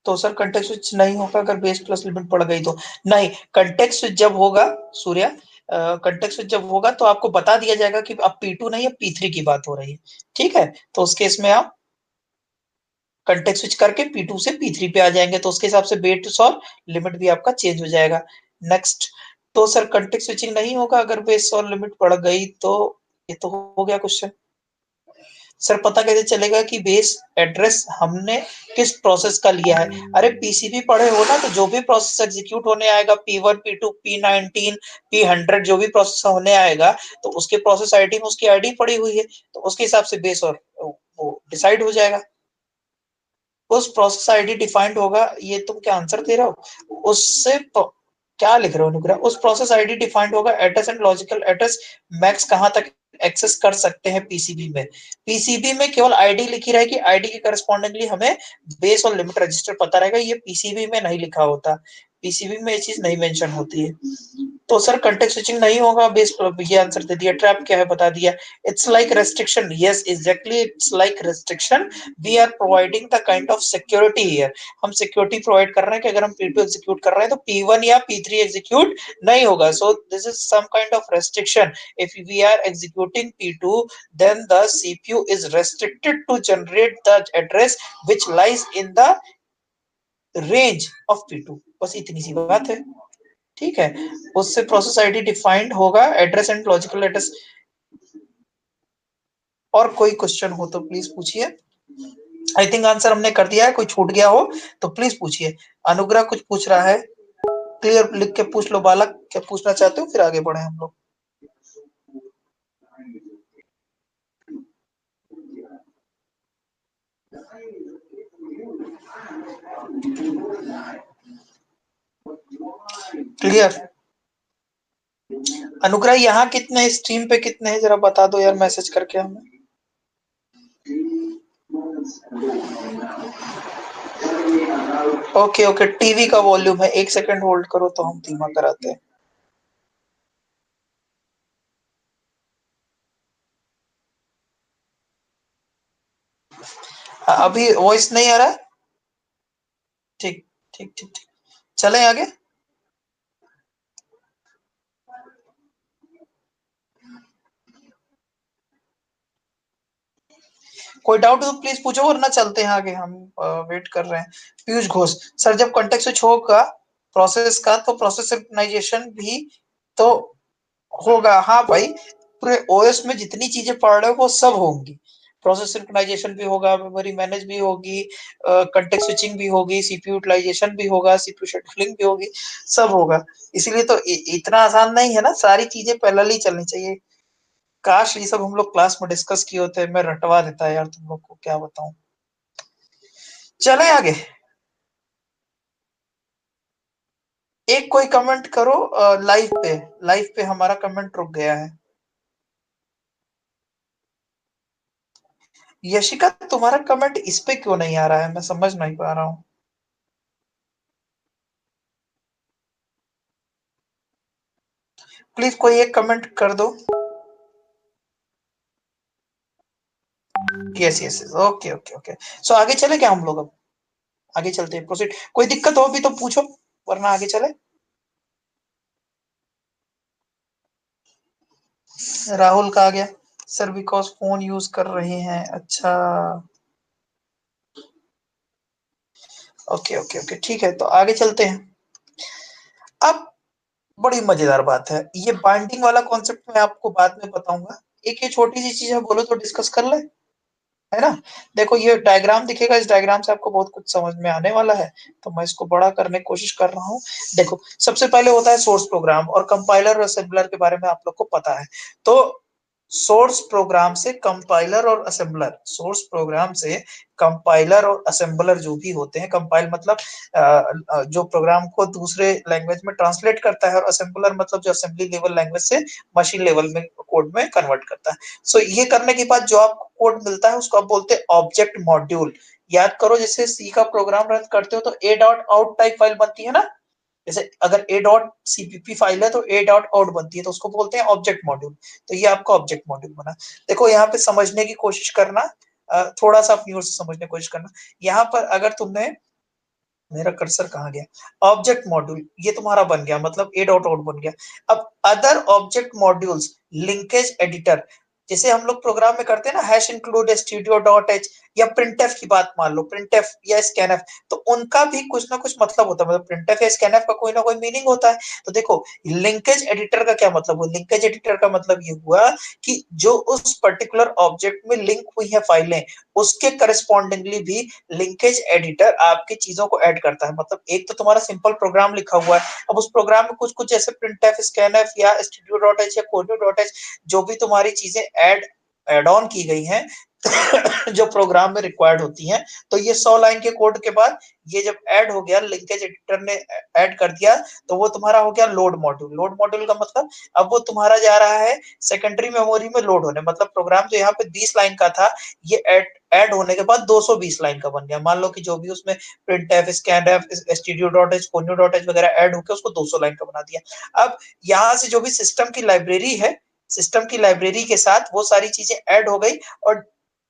तो सर कंटेक्स्ट स्विच नहीं होगा अगर बेस प्लस लिमिट पड़ गई तो? नहीं, कंटेक्स्ट स्विच जब होगा सूर्या, कंटेक्स्ट स्विच जब होगा तो आपको बता दिया जाएगा कि अब P2 नहीं है P3 की बात हो रही है। ठीक है, तो उस केस में आप कंटेक्स्ट स्विच करके P2 से P3 पे आ जाएंगे, तो उसके हिसाब से बेस और लिमिट भी आपका चेंज हो जाएगा। नेक्स्ट, तो सर कंटेक्स्ट स्विचिंग नहीं होगा अगर बेस और लिमिट पड़ गई तो? ये तो हो गया क्वेश्चन। सर पता कैसे चलेगा कि बेस एड्रेस हमने किस प्रोसेस का लिया है? अरे पीसीबी पढ़े हो ना, तो जो भी प्रोसेस एग्जीक्यूट होने आएगा P1 P2 P19 P100 जो भी प्रोसेस होने आएगा, तो उसके प्रोसेस आईडी में उसकी आईडी पड़ी हुई है, तो उसके हिसाब से बेस और वो डिसाइड हो जाएगा। उस प्रोसेस आईडी डिफाइंड होगा, ये तुम क्या आंसर दे रहे हो? उससे क्या लिख रहे हो अनुग्रह? उस प्रोसेस आईडी डिफाइंड होगा, address and logical address max कहां तक एक्सेस कर सकते हैं पीसीबी में। पीसीबी में केवल आईडी लिखी रहेगी, आईडी के करस्पॉन्डिंगली हमें बेस और लिमिट रजिस्टर पता रहेगा, ये पीसीबी में नहीं लिखा होता, पीसीबी में ये चीज नहीं मेंशन होती है। तो सर कंटेक्स्ट स्विचिंग नहीं होगा बेस, ये आंसर दे दिया। ट्रैप क्या है बता दिया, it's like restriction. Yes exactly, it's like restriction. We are providing the kind of security here. हम सिक्योरिटी प्रोवाइड कर रहे हैं कि अगर हम P2 एग्जीक्यूट कर रहे हैं तो P1 या P3 एग्जीक्यूट नहीं होगा। So this is some kind of restriction. If we are executing P2, then the CPU is restricted to generate the address which lies in the range of P2। बस इतनी सी बात है। ठीक है, उससे प्रोसेस आईडी डिफाइंड होगा, address and logical address. और कोई क्वेश्चन हो तो प्लीज पूछिए। आई थिंक आंसर हमने कर दिया है, कोई छूट गया हो तो प्लीज पूछिए। अनुग्रह कुछ पूछ रहा है, क्लियर लिख के पूछ लो बालक, क्या पूछना चाहते हो, फिर आगे बढ़े हम लोग। क्लियर? अनुग्रह यहाँ कितने, स्ट्रीम पे कितने हैं जरा बता दो यार, मैसेज करके हमें। ओके ओके, टीवी का वॉल्यूम है, 1 सेकंड होल्ड करो तो हम धीमा कराते हैं। अभी वॉइस नहीं आ रहा? ठीक ठीक ठीक ठीक, चलें आगे। कोई डाउट हो तो प्लीज पूछो, वरना चलते हैं आगे, हम वेट कर रहे हैं। पीयूष घोष, सर जब कॉन्टेक्स्ट स्विच होगा प्रोसेस का तो प्रोसेस सिंक्रोनाइजेशन भी तो होगा? हाँ भाई, पूरे ओएस में जितनी चीजें पढ़ रहे हो वो सब होंगी। प्रोसेस सिंक्रोनाइजेशन भी होगा, मेमोरी मैनेज भी होगी, कॉन्टेक्स्ट स्विचिंग भी होगी, सीपीयू यूटिलाइजेशन भी होगा, सीपीयू शेड्यूलिंग भी होगी, सब होगा। इसीलिए तो इतना आसान नहीं है ना, सारी चीजें पहले ही चलनी चाहिए। काश ये सब हम लोग क्लास में डिस्कस किए होते, मैं रटवा देता यार तुम लोग को, क्या बताऊं। चले आगे। एक कोई कमेंट करो लाइव पे हमारा कमेंट रुक गया है। यशिका तुम्हारा कमेंट इस पे क्यों नहीं आ रहा है, मैं समझ नहीं पा रहा हूँ। प्लीज कोई एक कमेंट कर दो। Yes yes, okay okay okay. So आगे चले क्या हम लोग? अब आगे चलते हैं, प्रोसीड। कोई दिक्कत हो भी तो पूछो, वरना आगे चले। राहुल कहा गया सर बिकॉज फोन यूज कर रहे हैं। अच्छा ओके ओके ओके ठीक है, तो आगे चलते हैं। अब बड़ी मजेदार बात है, ये बाइंडिंग वाला कॉन्सेप्ट मैं आपको बाद में बताऊंगा। एक ये छोटी सी चीज है, बोलो तो डिस्कस कर ले, है ना। देखो ये डायग्राम दिखेगा, इस डायग्राम से आपको बहुत कुछ समझ में आने वाला है, तो मैं इसको बड़ा करने की कोशिश कर रहा हूँ। देखो सबसे पहले होता है सोर्स प्रोग्राम, और कंपाइलर और असेंबलर के बारे में आप लोग को पता है। तो सोर्स प्रोग्राम से कंपाइलर और असेंबलर, सोर्स प्रोग्राम से कंपाइलर और असेंबलर जो भी होते हैं, कंपाइल मतलब जो प्रोग्राम को दूसरे लैंग्वेज में ट्रांसलेट करता है, और असेंबलर मतलब जो असेंबली लेवल लैंग्वेज से मशीन लेवल में कोड में कन्वर्ट करता है। सो ये करने के बाद जो आपको कोड मिलता है उसको आप बोलते हैं ऑब्जेक्ट मॉड्यूल। याद करो, जैसे सी का प्रोग्राम रन करते हो तो ए डॉट आउट टाइप फाइल बनती है ना, जैसे अगर ए डॉट सीपीपी फाइल है तो ए डॉट आउट बनती है, तो उसको बोलते हैं ऑब्जेक्ट मॉड्यूल। तो ये आपका ऑब्जेक्ट मॉड्यूल बना। देखो यहाँ पे समझने की कोशिश करना, थोड़ा सा अपनी ओर से समझने की कोशिश करना। यहाँ पर अगर तुमने, मेरा कर्सर कहाँ गया, ऑब्जेक्ट मॉड्यूल ये तुम्हारा बन गया, मतलब ए डॉट आउट बन गया। अब other object modules, linkage editor, जैसे हम लोग प्रोग्राम में करते हैं ना, hash include studio dot H, या प्रिंटफ की बात मान लो, प्रिंटफ या स्कैनफ, तो उनका भी कुछ ना कुछ मतलब होता है, मतलब प्रिंटफ या स्कैनफ का कोई ना कोई मीनिंग होता है। तो देखो लिंकेज एडिटर का क्या मतलब हुआ, लिंकेज एडिटर का मतलब ये हुआ कि जो उस पर्टिकुलर ऑब्जेक्ट में लिंक हुई है फाइलें, उसके करस्पॉन्डिंगली भी लिंकेज एडिटर आपकी चीजों को ऐड करता है। मतलब एक तो तुम्हारा सिंपल प्रोग्राम लिखा हुआ है, अब उस प्रोग्राम में कुछ कुछ जैसे प्रिंटफ, स्कैनफ या स्टूडियो डॉट एच या कोडियो डॉट एच, जो भी तुम्हारी चीजें ऐड ऑन की गई हैं जो प्रोग्राम में रिक्वायर्ड होती हैं, तो ये 100 लाइन के कोड के बाद ये जब ऐड हो गया, लिंकेज एडिटर ने ऐड कर दिया, तो वो तुम्हारा हो गया लोड मॉड्यूल। लोड मॉड्यूल का मतलब अब वो तुम्हारा जा रहा है सेकेंडरी मेमोरी में लोड होने, मतलब प्रोग्राम जो यहाँ पे 20 लाइन का था, ये ऐड होने के बाद 220 लाइन का बन गया। मान लो कि जो भी उसमें printf, scanf, studio dot H, conio dot H वगैरह ऐड होकर उसको 200 लाइन का बना दिया। अब यहाँ से जो भी सिस्टम की लाइब्रेरी है, सिस्टम की लाइब्रेरी के साथ वो सारी चीजें ऐड हो गई, और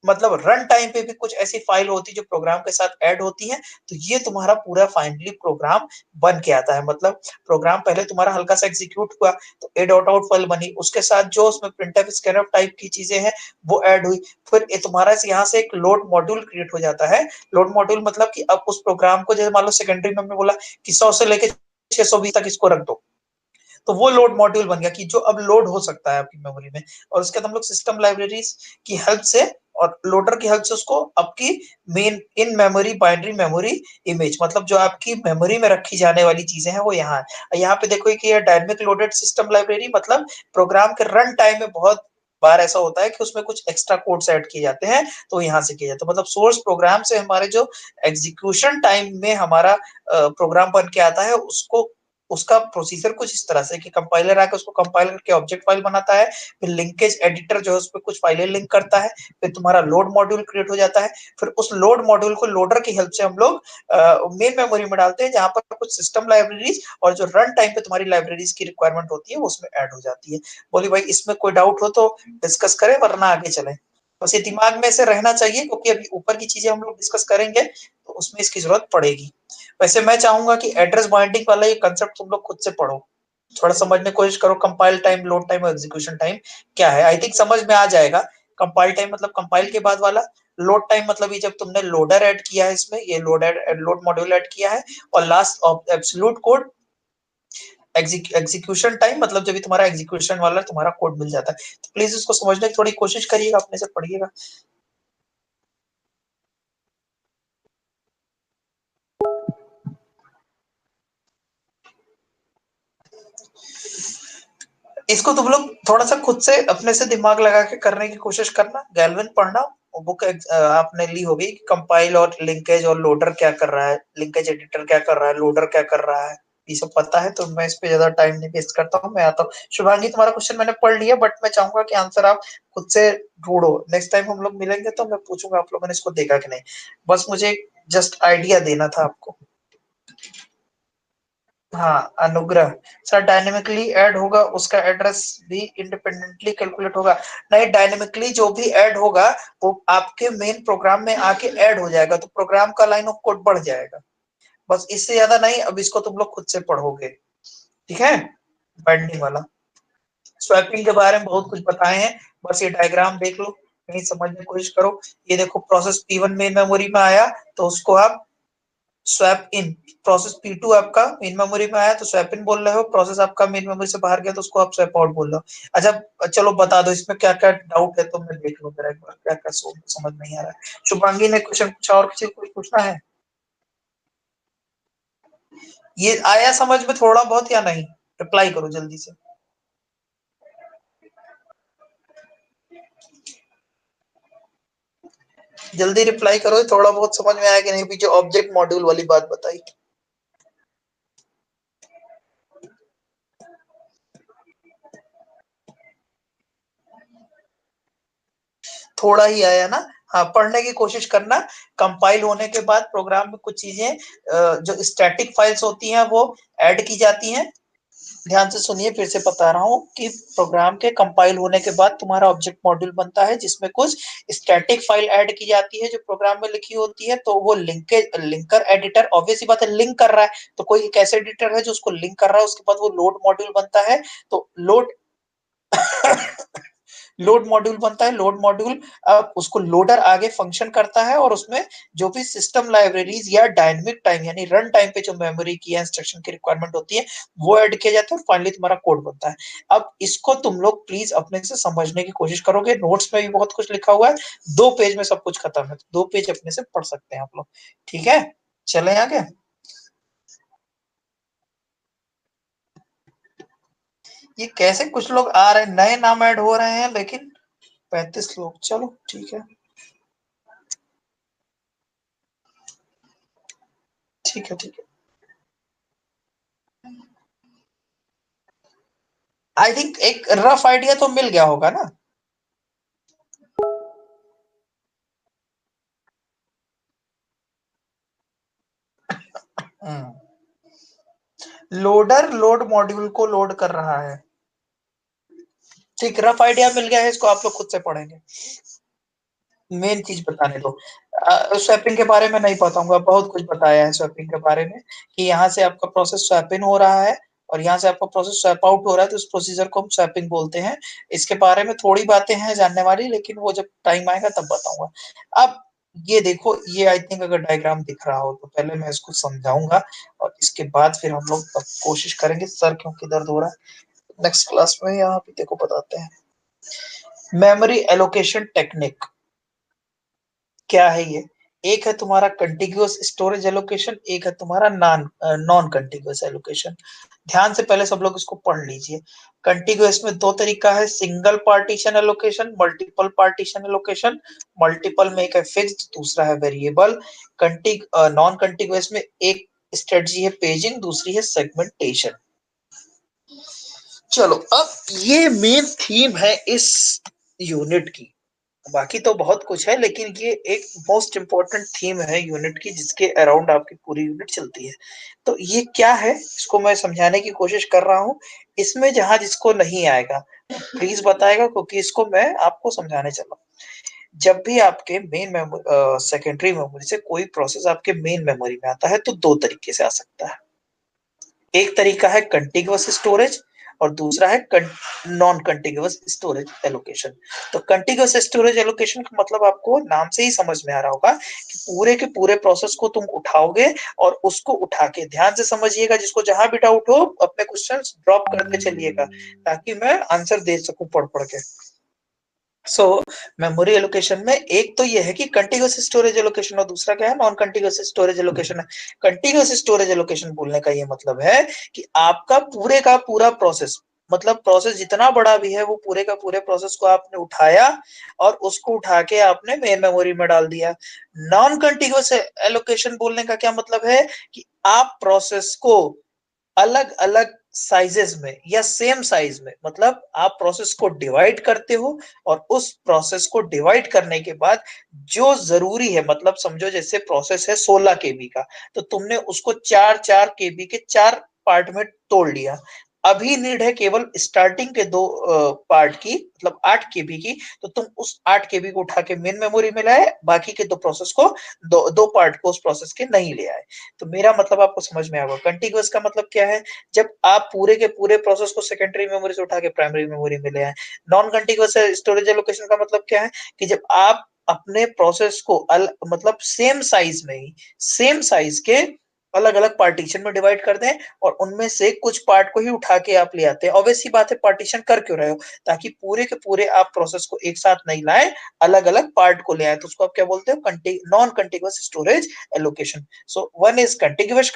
मतलब रन टाइम पे भी कुछ ऐसी फाइल होती है जो प्रोग्राम के साथ ऐड होती है, तो ये तुम्हारा पूरा फाइनली प्रोग्राम बन के आता है। मतलब प्रोग्राम पहले तुम्हारा हल्का सा एग्जीक्यूट हुआ तो ए डॉट आउट फाइल बनी, उसके साथ जो उसमें प्रिंटफ, स्कैनफ टाइप की चीजें हैं वो ऐड हुई, फिर ये तुम्हारा यहाँ से एक लोड मॉड्यूल क्रिएट हो जाता है। लोड मॉड्यूल मतलब कि अब उस प्रोग्राम को, जैसे मान लो सेकेंडरी में हमने बोला कि 100 से लेके 620 तक इसको रख दो, तो वो लोड मॉड्यूल बन गया कि जो अब लोड हो सकता है आपकी मेमोरी में। और उसके बाद हम लोग सिस्टम लाइब्रेरीज की हेल्प से और लोडर की हेल्प से उसको आपकी main in memory binary memory image, मतलब जो आपकी मेमोरी में रखी जाने वाली चीजें हैं वो यहाँ है। यहाँ पे देखो कि ये डायनेमिक लोडेड सिस्टम लाइब्रेरी, मतलब प्रोग्राम के रन टाइम में बहुत बार ऐसा होता है कि उसमें कुछ एक्स्ट्रा कोड्स ऐड किए जाते हैं, तो यहाँ से किया जाता है। मतलब सोर्स प्रोग्राम से हमारे जो एग्जीक्यूशन टाइम में हमारा प्रोग्राम बन के आता है, उसको उसका प्रोसीजर कुछ इस तरह से कि कंपाइलर आकर उसको कंपाइल करके ऑब्जेक्ट फाइल बनाता है, फिर लिंकेज एडिटर जो है उस पर कुछ फाइलें लिंक करता है, फिर तुम्हारा लोड मॉड्यूल क्रिएट हो जाता है, फिर उस लोड मॉड्यूल को लोडर की हेल्प से हम लोग मेन मेमोरी में डालते हैं, जहां पर कुछ सिस्टम लाइब्रेरीज और जो रन टाइम पे तुम्हारी लाइब्रेरीज की रिक्वायरमेंट होती है वो उसमें ऐड हो जाती है। बोली भाई इसमें कोई डाउट हो तो डिस्कस करें, वरना आगे चले। बस ये दिमाग में से रहना चाहिए, क्योंकि अभी ऊपर की चीजें हम लोग डिस्कस करेंगे तो उसमें इसकी जरूरत पड़ेगी। वैसे मैं चाहूंगा कि एड्रेस बाइंडिंग वाला ये कंसेप्ट तुम लोग खुद से पढ़ो, थोड़ा समझने की कोशिश करो। कंपाइल टाइम, लोड टाइम और एग्जीक्यूशन टाइम क्या है, आई थिंक समझ में आ जाएगा। कंपाइल टाइम मतलब कंपाइल के बाद वाला, लोड टाइम मतलब ये जब तुमने लोडर ऐड किया है इसमें, ये लोड मॉड्यूल ऐड किया है, और last absolute code execution time मतलब जब भी तुम्हारा एग्जीक्यूशन वाला तुम्हारा कोड मिल जाता है। तो प्लीज इसको समझने की थोड़ी कोशिश करिएगा, अपने से पढ़िएगा। इसको तुम लोग थोड़ा सा खुद से अपने से दिमाग लगा के करने की कोशिश करना। गैल्विन पढ़ना, बुक आपने ली होगी, कंपाइल और लिंकेज और लोडर क्या कर रहा है, लिंकेज एडिटर क्या कर रहा है, लोडर क्या कर रहा है, ये सब पता है, तो मैं इस पे ज्यादा टाइम नहीं वेस्ट करता हूँ। मैं आता हूँ। शुभांगी तुम्हारा क्वेश्चन मैंने पढ़ लिया, बट मैं चाहूंगा कि आंसर आप खुद से ढूंढो। नेक्स्ट टाइम हम लोग मिलेंगे तो मैं पूछूंगा आप लोगों ने इसको देखा कि नहीं, बस मुझे जस्ट आइडिया देना था आपको। हाँ अनुग्रह सर, डायनेमिकली ऐड होगा उसका एड्रेस भी इंडिपेंडेंटली कैलकुलेट होगा? नहीं, डायनेमिकली जो भी ऐड होगा वो आपके मेन प्रोग्राम में आके ऐड हो जाएगा, तो प्रोग्राम का लाइन ऑफ कोड बढ़ जाएगा। बस इससे ज्यादा नहीं, अब इसको तुम लोग खुद से पढ़ोगे, ठीक है, बाइंडिंग वाला। स्वैपिंग के बारे में बहुत कुछ बताए हैं, बस ये डायग्राम देख लो, कहीं समझने की कोशिश करो। ये देखो प्रोसेस P1 मेन मेमोरी में आया तो उसको आप स्वैप इन, प्रोसेस P2 आपका मेन मेमोरी में आया तो स्वैप इन बोल रहे हो, प्रोसेस आपका मेन मेमोरी से बाहर गया तो उसको आप स्वैप आउट बोल रहे हो। अच्छा चलो बता दो इसमें क्या क्या डाउट है, तो मैं देख लो मेरा एक बार क्या क्या समझ नहीं आ रहा है। शुभांगी ने क्वेश्चन पूछा, और किसी को कुछ पूछना है? ये आया समझ में थोड़ा बहुत या नहीं? रिप्लाई करो जल्दी से। जल्दी रिप्लाई करो, थोड़ा बहुत समझ में आया कि नहीं? पीछे ऑब्जेक्ट मॉड्यूल वाली बात बताई। थोड़ा ही आया ना? हाँ, पढ़ने की कोशिश करना। कंपाइल होने के बाद प्रोग्राम में कुछ चीजें जो स्टैटिक फाइल्स होती हैं वो ऐड की जाती हैं। ध्यान से सुनिए, फिर से बता रहा हूँ कि प्रोग्राम के कंपाइल होने के बाद तुम्हारा ऑब्जेक्ट मॉड्यूल बनता है जिसमें कुछ स्टैटिक फाइल ऐड की जाती है जो प्रोग्राम में लिखी होती है। तो वो लिंकर एडिटर, ऑब्वियस सी बात है, लिंक कर रहा है तो कोई एक ऐसा एडिटर है जो उसको लिंक कर रहा है। उसके बाद वो लोड मॉड्यूल बनता है, तो लोड मॉड्यूल बनता है। लोड मॉड्यूल अब उसको लोडर आगे फंक्शन करता है और उसमें जो भी सिस्टम लाइब्रेरीज या डायनेमिक टाइम यानी रन टाइम पे जो मेमोरी की या इंस्ट्रक्शन की रिक्वायरमेंट होती है वो ऐड किया जाता है और फाइनली तुम्हारा कोड बनता है। अब इसको तुम लोग प्लीज अपने से समझने की कोशिश करोगे। नोट्स में भी बहुत कुछ लिखा हुआ है, 2 पेज में सब कुछ खत्म है, 2 पेज अपने से पढ़ सकते हैं आप लोग। ठीक है, चले आगे। ये कैसे कुछ लोग आ रहे हैं, नए नाम ऐड हो रहे हैं, लेकिन 35 लोग, चलो ठीक है, ठीक है, ठीक है। आई थिंक एक रफ आइडिया तो मिल गया होगा ना? लोडर लोड मॉड्यूल को लोड कर रहा है। ठीक, रफ आइडिया मिल गया है, इसको आप लोग खुद से पढ़ेंगे। मेन चीज बताने दो। स्वैपिंग के बारे में नहीं बताऊंगा, बहुत कुछ बताया है स्वैपिंग के बारे में कि यहाँ से आपका प्रोसेस स्वैप इन हो रहा है और यहाँ से आपका प्रोसेस स्वैप आउट हो रहा है, तो उस प्रोसीजर को हम स्वैपिंग बोलते हैं। इसके बारे में थोड़ी बातें हैं जानने वाली, लेकिन वो जब टाइम आएगा तब बताऊंगा। अब ये देखो, ये आई थिंक अगर डायग्राम दिख रहा हो तो पहले मैं इसको समझाऊंगा और इसके बाद फिर हम लोग कोशिश करेंगे। सर क्योंकि दर्द हो रहा है, नेक्स्ट क्लास में यहाँ पे देखो बताते हैं। मेमोरी एलोकेशन टेक्निक क्या है ये? एक है तुम्हारा कंटिग्यूअस स्टोरेज एलोकेशन, एक है तुम्हारा नॉन कंटिग्यूअस एलोकेशन। ध्यान से पहले सब लोग इसको पढ़ लीजिए। कंटिग्यूअस में 2 तरीका है, single partition allocation, multiple partition allocation. Multiple में एक है फिक्स्ड, दूसरा है वेरिएबल। नॉन कंटिग्यूअस में एक स्ट्रेटजी है पेजिंग, दूसरी है सेगमेंटेशन। चलो, अब ये मेन थीम है इस यूनिट की। बाकी तो बहुत कुछ है, लेकिन ये एक मोस्ट इंपॉर्टेंट थीम है यूनिट की जिसके अराउंड आपकी पूरी यूनिट चलती है। तो ये क्या है, इसको मैं समझाने की कोशिश कर रहा हूँ। इसमें जहां जिसको नहीं आएगा प्लीज बताएगा, क्योंकि इसको मैं आपको समझाने चला। जब भी आपके मेन मेमोरी सेकेंडरी मेमोरी से कोई प्रोसेस आपके मेन मेमोरी में आता है तो 2 तरीके से आ सकता है। एक तरीका है कंटिग्यूअस स्टोरेज और दूसरा है नॉन कंटिग्यूअस स्टोरेज एलोकेशन। तो कंटिग्यूअस स्टोरेज एलोकेशन का मतलब आपको नाम से ही समझ में आ रहा होगा कि पूरे के पूरे प्रोसेस को तुम उठाओगे और उसको उठा के, ध्यान से समझिएगा, जिसको जहां भी डाउट हो अपने क्वेश्चंस ड्रॉप करते चलिएगा ताकि मैं आंसर दे सकूं पढ़ पढ़ के। सो मेमोरी एलोकेशन में एक तो ये है कि कंटिग्यूअस स्टोरेज एलोकेशन और दूसरा क्या है, नॉन कंटिग्यूअस स्टोरेज एलोकेशन है। कंटिग्यूअस स्टोरेज एलोकेशन बोलने का ये मतलब है कि आपका पूरे का पूरा प्रोसेस, मतलब प्रोसेस जितना बड़ा भी है वो पूरे का पूरे प्रोसेस को आपने उठाया और उसको उठा के आपने मेन मेमोरी में डाल दिया। नॉन कंटिग्यूअस एलोकेशन बोलने का क्या मतलब है कि आप प्रोसेस को अलग अलग साइजेस में या सेम साइज में, मतलब आप प्रोसेस को डिवाइड करते हो और उस प्रोसेस को डिवाइड करने के बाद जो जरूरी है, मतलब समझो जैसे प्रोसेस है 16 केबी का, तो तुमने उसको 4 4 केबी के 4 पार्ट में तोड़ लिया। अभी नीड है केवल स्टार्टिंग के 2 पार्ट की, मतलब 8 केबी की, तो तुम उस 8 केबी को उठा के मेन मेमोरी में लाए, बाकी के 2 प्रोसेस को, दो पार्ट को उस प्रोसेस के नहीं ले आए। तो मेरा मतलब आपको समझ में आएगा। कंटिग्यूअस का मतलब क्या है, जब आप पूरे के पूरे प्रोसेस को सेकेंडरी मेमोरी से उठा के प्राइमरी मेमोरी में ले आए। नॉन कंटिग्यूअस स्टोरेज एलोकेशन का मतलब क्या है कि जब आप अपने प्रोसेस को मतलब सेम साइज में ही, सेम साइज के अलग अलग पार्टीशन में डिवाइड कर दें और उनमें से कुछ पार्ट को ही उठा के आप ले आते हैं। ऑब्वियस सी बात है, पार्टीशन कर क्यों रहे हो, ताकि पूरे के पूरे आप प्रोसेस को एक साथ नहीं लाए, अलग अलग पार्ट को ले आए। तो उसको आप क्या बोलते हो, non contiguous storage allocation. So one is contiguous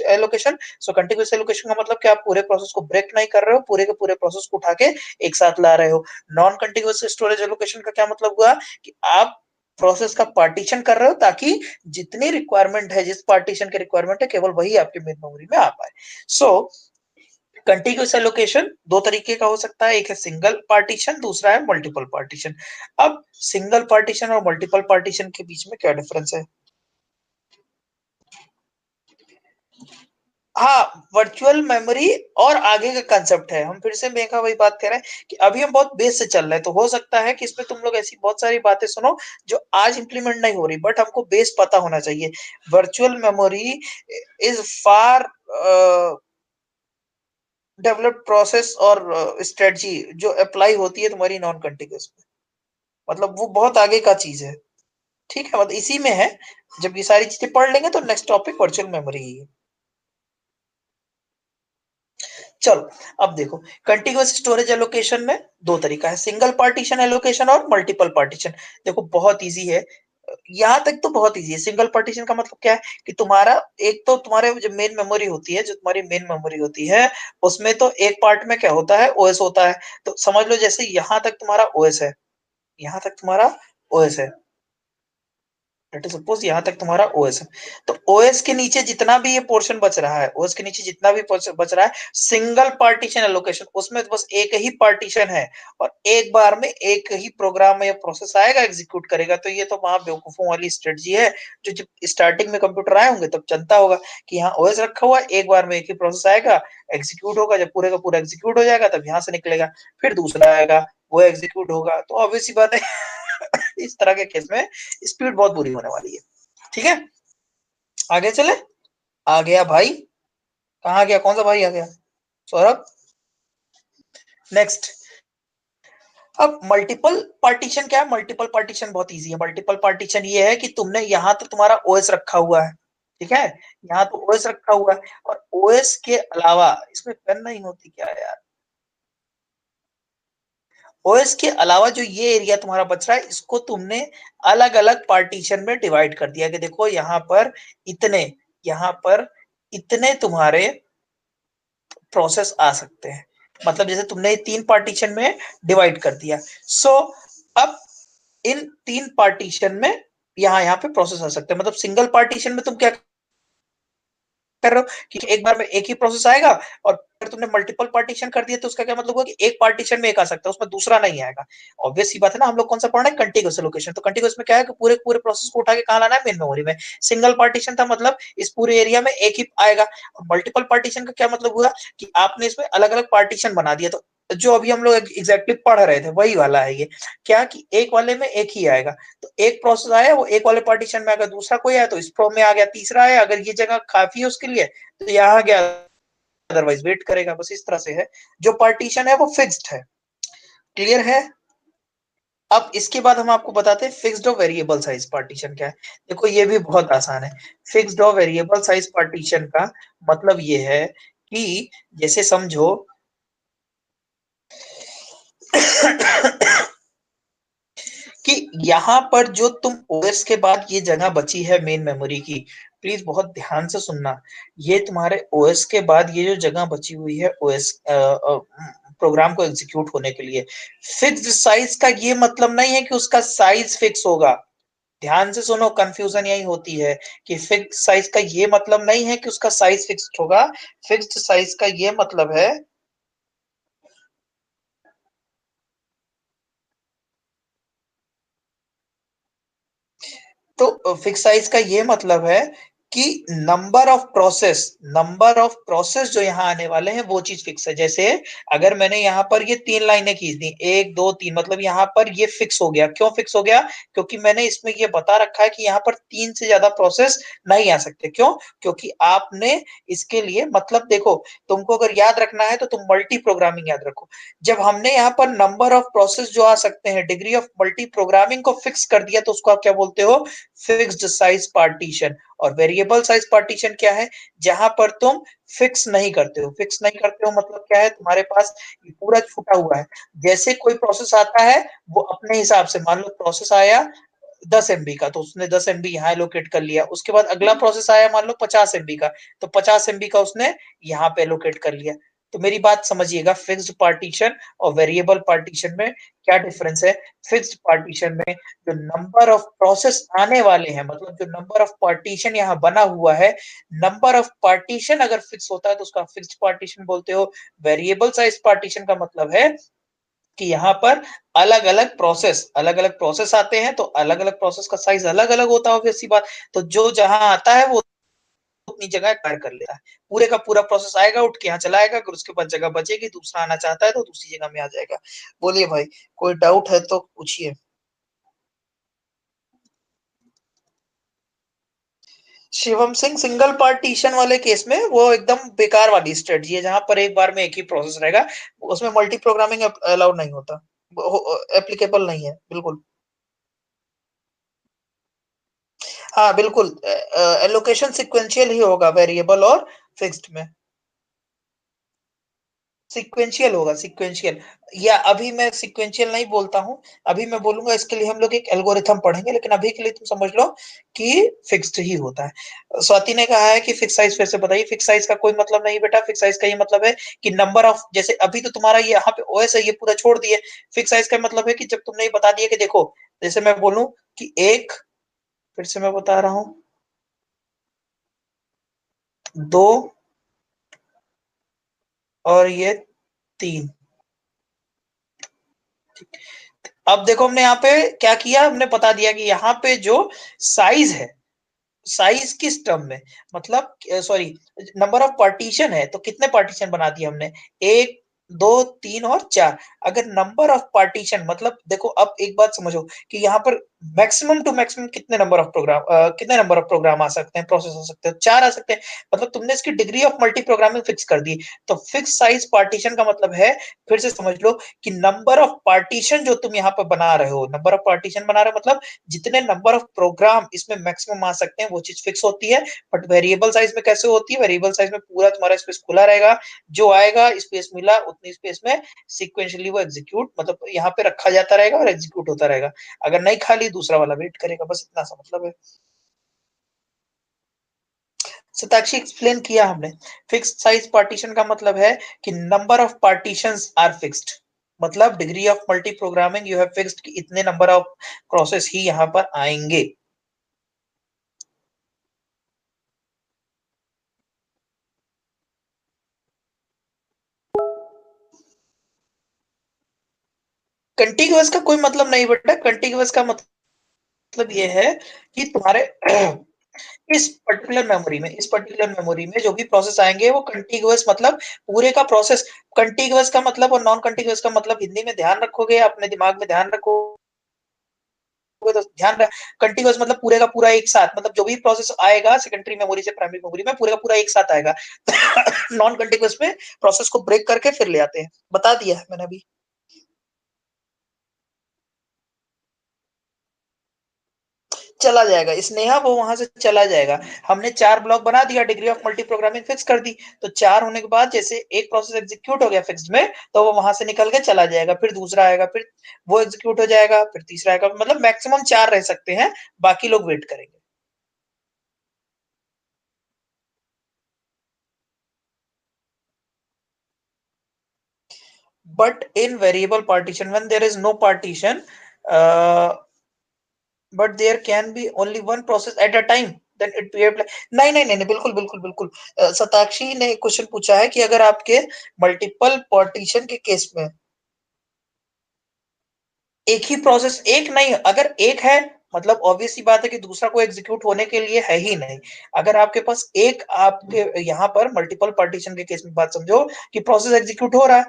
allocation. So contiguous allocation का मतलब कि आप पूरे प्रोसेस को ब्रेक नहीं कर रहे हो, पूरे के पूरे प्रोसेस को उठा के एक साथ ला रहे हो। नॉन कंटिग्यूअस स्टोरेज एलोकेशन का क्या मतलब हुआ कि आप प्रोसेस का पार्टीशन कर रहे हो, ताकि जितनी रिक्वायरमेंट है, जिस पार्टीशन की रिक्वायरमेंट है, केवल वही आपके मेन मेमोरी में आ पाए। सो कंटिग्यूअस एलोकेशन 2 तरीके का हो सकता है, एक है सिंगल पार्टीशन, दूसरा है मल्टीपल पार्टीशन। अब सिंगल पार्टीशन और मल्टीपल पार्टीशन के बीच में क्या डिफरेंस है? हाँ, वर्चुअल मेमोरी और आगे का कंसेप्ट है। हम फिर से मेघा वही बात कर रहे हैं कि अभी हम बहुत बेस से चल रहे हैं, तो हो सकता है कि इसमें तुम लोग ऐसी बहुत सारी बातें सुनो जो आज इंप्लीमेंट नहीं हो रही, बट हमको बेस पता होना चाहिए। Virtual memory is far developed process और स्ट्रेटजी जो अप्लाई होती है तुम्हारी नॉन कंटिन्यूअस में, मतलब वो बहुत आगे का चीज है। ठीक है, मतलब इसी में है। जब ये सारी चीजें पढ़ लेंगे तो नेक्स्ट टॉपिक वर्चुअल मेमोरी ही है। चलो, अब देखो, कंटिन्यूअस स्टोरेज एलोकेशन में 2 तरीका है, सिंगल पार्टीशन एलोकेशन और मल्टीपल पार्टीशन। देखो बहुत इजी है, यहाँ तक तो बहुत इजी है। सिंगल पार्टीशन का मतलब क्या है कि तुम्हारा एक तो तुम्हारे जो मेन मेमोरी होती है, जो तुम्हारी मेन मेमोरी होती है, उसमें तो एक पार्ट में क्या होता है, ओएस होता है। तो समझ लो जैसे यहाँ तक तुम्हारा ओएस है, यहाँ तक तुम्हारा ओएस है, लेट सपोज यहाँ तक तुम्हारा ओएस है। तो ओएस के नीचे जितना भी ये पोर्शन बच रहा है, ओएस के नीचे जितना भी बच रहा है, सिंगल पार्टीशन एलोकेशन, उसमें तो बस एक ही पार्टीशन है और एक बार में एक ही प्रोग्राम या प्रोसेस आएगा, एग्जीक्यूट करेगा। तो ये तो वहां बेवकूफों वाली स्ट्रेटजी है, जो जब स्टार्टिंग में कंप्यूटर आए होंगे तब जनता होगा कि यहाँ ओएस रखा हुआ है, एक बार में एक ही प्रोसेस आएगा, एग्जीक्यूट होगा, जब पूरे का पूरा एग्जीक्यूट हो जाएगा तब यहाँ से निकलेगा, फिर दूसरा आएगा, वो एग्जीक्यूट होगा। तो ऑब्वियस सी बात है इस तरह के केस में स्पीड बहुत बुरी होने वाली है। ठीक है, आगे चले। आ गया भाई, कहाँ गया, कौन सा भाई आ गया? सौरभ। नेक्स्ट, अब मल्टीपल पार्टीशन क्या है? मल्टीपल पार्टीशन बहुत इजी है। मल्टीपल पार्टीशन ये है कि तुमने यहाँ तो तुम्हारा ओएस रखा हुआ है, ठीक है, यहाँ तो ओएस रखा हुआ है, और ओएस के अलावा इसमें पेन नहीं होती क्या यार, ओएस के अलावा जो ये एरिया तुम्हारा बच रहा है, इसको तुमने अलग अलग पार्टीशन में डिवाइड कर दिया कि देखो यहाँ पर इतने, यहाँ पर इतने तुम्हारे प्रोसेस आ सकते हैं। मतलब जैसे तुमने 3 पार्टीशन में डिवाइड कर दिया। सो अब इन 3 पार्टीशन में यहाँ यहाँ पे प्रोसेस आ सकते हैं। मतलब सिंगल पार्टीशन में तुम क्या कर रहे हो कि एक बार में एक ही प्रोसेस आएगा, और अगर तुमने मल्टीपल पार्टीशन कर दिया तो उसका क्या मतलब हुआ कि एक पार्टीशन में एक आ सकता है, उसमें दूसरा नहीं आएगा। ऑब्वियस सी बात है ना, हम लोग कौन सा पढ़ रहे हैं, कंटिग्यूअस एलोकेशन। तो कंटिग्यूअस में क्या है कि पूरे पूरे प्रोसेस को उठा के कहाँ लाना है, मेन मेमोरी में। सिंगल पार्टीशन था मतलब इस पूरे एरिया में एक ही आएगा। और मल्टीपल पार्टीशन का क्या मतलब हुआ कि आपने इसमें अलग अलग पार्टीशन बना दिया। तो जो अभी हम लोग एग्जैक्टली पढ़ रहे थे वही वाला है ये, क्या कि एक वाले में एक ही आएगा। तो एक प्रोसेस आया, वो एक वाले पार्टीशन में, अगर दूसरा कोई आया तो इस प्रो में आ गया, तीसरा आया, अगर ये जगह काफी है उसके लिए तो यहाँ गया, अदरवाइज वेट करेगा। बस इस तरह से है, जो पार्टीशन है वो फिक्स्ड है। क्लियर है? अब इसके बाद हम आपको बताते हैं फिक्स्ड और वेरिएबल साइज पार्टीशन क्या है। देखो ये भी बहुत आसान है। फिक्स्ड और वेरिएबल साइज पार्टीशन का मतलब ये है कि जैसे समझो कि यहाँ पर जो तुम ओएस के बाद ये जगह बची है मेन मेमोरी की, प्लीज बहुत ध्यान से सुनना। ये तुम्हारे ओएस के बाद ये जो जगह बची हुई है ओएस प्रोग्राम को एग्जीक्यूट होने के लिए, फिक्स्ड साइज का ये मतलब नहीं है कि उसका साइज फिक्स होगा। ध्यान से सुनो, कंफ्यूजन यही होती है कि फिक्स्ड साइज का ये मतलब नहीं है कि उसका साइज फिक्स्ड होगा। फिक्स्ड साइज का ये मतलब है, तो फिक्स साइज का ये मतलब है कि नंबर ऑफ प्रोसेस जो यहाँ आने वाले हैं वो चीज फिक्स है। जैसे अगर मैंने यहाँ पर ये 3 लाइनें खींच दी, 1 2 3, मतलब यहाँ पर ये फिक्स हो गया। क्यों फिक्स हो गया? क्योंकि मैंने इसमें ये बता रखा है कि यहाँ पर 3 से ज्यादा प्रोसेस नहीं आ सकते। क्यों? क्योंकि आपने इसके लिए, मतलब देखो, तुमको अगर याद रखना है तो तुम मल्टी प्रोग्रामिंग याद रखो। जब हमने यहाँ पर नंबर ऑफ प्रोसेस जो आ सकते हैं, डिग्री ऑफ मल्टी प्रोग्रामिंग को फिक्स कर दिया, तो उसको आप क्या बोलते हो? Fixed size partition. और वेरिएबल साइज पार्टीशन क्या है? जहां पर तुम फिक्स नहीं करते हो। फिक्स नहीं करते हो मतलब क्या है? तुम्हारे पास पूरा छूटा हुआ है। जैसे कोई प्रोसेस आता है, वो अपने हिसाब से, मान लो प्रोसेस आया 10 एमबी का, तो उसने 10 एमबी यहाँ एलोकेट कर लिया। उसके बाद अगला प्रोसेस आया मान लो 50 एमबी का, तो 50 एमबी का उसने यहाँ पे एलोकेट कर लिया। तो मेरी बात समझिएगा, फिक्स्ड पार्टीशन और वेरिएबल पार्टीशन में क्या डिफरेंस है? फिक्स्ड पार्टीशन में जो नंबर ऑफ प्रोसेस आने वाले हैं, मतलब जो नंबर ऑफ पार्टीशन यहाँ बना हुआ है, नंबर ऑफ पार्टीशन अगर फिक्स होता है तो उसका फिक्स्ड पार्टीशन बोलते हो। वेरिएबल साइज पार्टीशन का मतलब है कि यहाँ पर अलग अलग प्रोसेस आते हैं, तो अलग अलग प्रोसेस का साइज अलग अलग होता है, ऑब्वियस सी बात। तो जो जहां आता है वो अपनी जगह कार्य कर लेता है। पूरे का पूरा प्रोसेस आएगा, उठ के यहाँ चला आएगा, अगर उसके पास जगह बचेगी, दूसरा आना चाहता है तो दूसरी जगह में आ जाएगा। बोलिए भाई, कोई डाउट है तो पूछिए। शिवम सिंह, सिंगल पार्टीशन वाले केस में वो एकदम बेकार वाली स्ट्रेटजी है, जहां पर एक बार में एक ही प्रोसेस रहेगा, उसमें मल्टी प्रोग्रामिंग अलाउड नहीं होता, एप्लीकेबल नहीं है बिल्कुल। हाँ बिल्कुल, एलोकेशन सिक्वेंशियल ही होगा वेरिएबल और फिक्स्ड में। सिक्वेंशियल होगा, सिक्वेंशियल। या अभी मैं सिक्वेंशियल नहीं बोलता हूँ, अभी मैं बोलूंगा, इसके लिए हम लोग एक एल्गोरिथम पढ़ेंगे, लेकिन अभी के लिए तुम समझ लो कि फिक्स्ड ही होता है। स्वाति ने कहा है कि फिक्स साइज फिर से बताइए। फिक्स साइज का कोई मतलब नहीं बेटा। फिक्स साइज का ये मतलब है कि नंबर ऑफ, जैसे अभी तो तुम्हारा ये यहाँ पे ओएस है, ये पूरा छोड़ दिए। फिक्स साइज का मतलब है कि जब तुमने ये बता दिया कि देखो, जैसे मैं बोलूं कि एक, फिर से मैं बता रहा हूँ, दो, और ये 3। अब देखो हमने यहाँ पे क्या किया, हमने बता दिया कि यहाँ पे जो साइज है, साइज किस टर्म में, मतलब सॉरी, नंबर ऑफ पार्टीशन है, तो कितने पार्टीशन बना दिए हमने? 1 2 3 और 4। अगर नंबर ऑफ पार्टीशन, मतलब देखो अब एक बात समझो कि यहाँ पर मैक्सिमम टू मैक्सिमम कितने नंबर ऑफ प्रोग्राम आ सकते हैं, प्रोसेस आ सकते हैं? 4 आ सकते हैं। मतलब तुमने इसकी degree of multi programming fix कर दी। तो फिक्स साइज पार्टीशन का मतलब है, फिर से समझ लो, कि नंबर ऑफ पार्टीशन जो तुम यहाँ पर बना रहे हो, नंबर ऑफ पार्टीशन बना रहे हो मतलब जितने नंबर ऑफ प्रोग्राम इसमें मैक्सिमम आ सकते हैं, वो चीज फिक्स होती है। बट वेरिएबल साइज में कैसे होती है? वेरिएबल साइज में पूरा तुम्हारा स्पेस खुला रहेगा, जो आएगा स्पेस मिला उतनी स्पेस में सिक्वेंशियली वो एग्जीक्यूट, मतलब यहाँ पे रखा जाता रहेगा और एग्जीक्यूट होता रहेगा। अगर नहीं खाली, दूसरा वाला वेट करेगा, बस इतना सा मतलब है। सताक्षी एक्सप्लेन किया हमने। फिक्स्ड साइज पार्टीशन का मतलब है कि number of partitions are fixed, मतलब degree of multiprogramming you have fixed कि इतने नंबर ऑफ प्रोसेस ही यहाँ पर आएंगे। कंटिन्यूअस का कोई मतलब नहीं बेटा। कंटिन्यूअस का मतलब ये है कि तुम्हारे इस पर्टिकुलर मेमोरी में जो भी प्रोसेस आएंगे वो कंटिन्यूअस, मतलब पूरे का प्रोसेस। कंटिन्यूअस का मतलब और नॉन कंटिन्यूअस का मतलब हिंदी में ध्यान रखोगे, अपने दिमाग में ध्यान रखोगे तो ध्यान रख। कंटिन्यूअस मतलब पूरे का पूरा एक साथ, मतलब जो भी प्रोसेस आएगा सेकेंडरी मेमोरी से प्राइमरी मेमोरी में, पूरे का पूरा एक साथ आएगा। नॉन कंटिन्यूअस में प्रोसेस को ब्रेक करके फिर ले आते हैं। बता दिया है मैंने अभी। चला जाएगा स्नेहा, वो वहां से चला जाएगा। हमने 4 ब्लॉक बना दिया, degree of multi programming fix कर दी, तो 4 होने के बाद जैसे एक प्रोसेस एग्जीक्यूट हो गया फिक्स्ड में, तो वो वहां से निकल के चला जाएगा, फिर दूसरा आएगा, फिर वो एग्जीक्यूट हो जाएगा, फिर तीसरा आएगा, मतलब मैक्सिमम 4 रह सकते हैं, बाकी लोग वेट करेंगे। But in variable partition, when there is no partition, uh, but there can be only one process at a time, then it behave like, नहीं नहीं नहीं नहीं, बिल्कुल बिल्कुल बिल्कुल। सताक्षी ने क्वेश्चन पूछा है कि अगर आपके मल्टीपल पार्टीशन के केस में एक ही प्रोसेस, एक नहीं, अगर एक है मतलब ऑब्वियस सी बात है कि दूसरा कोई एग्जीक्यूट होने के लिए है ही नहीं। अगर आपके पास एक, आपके यहाँ पर मल्टीपल पार्टीशन के केस में बात समझो कि प्रोसेस एग्जीक्यूट हो रहा है,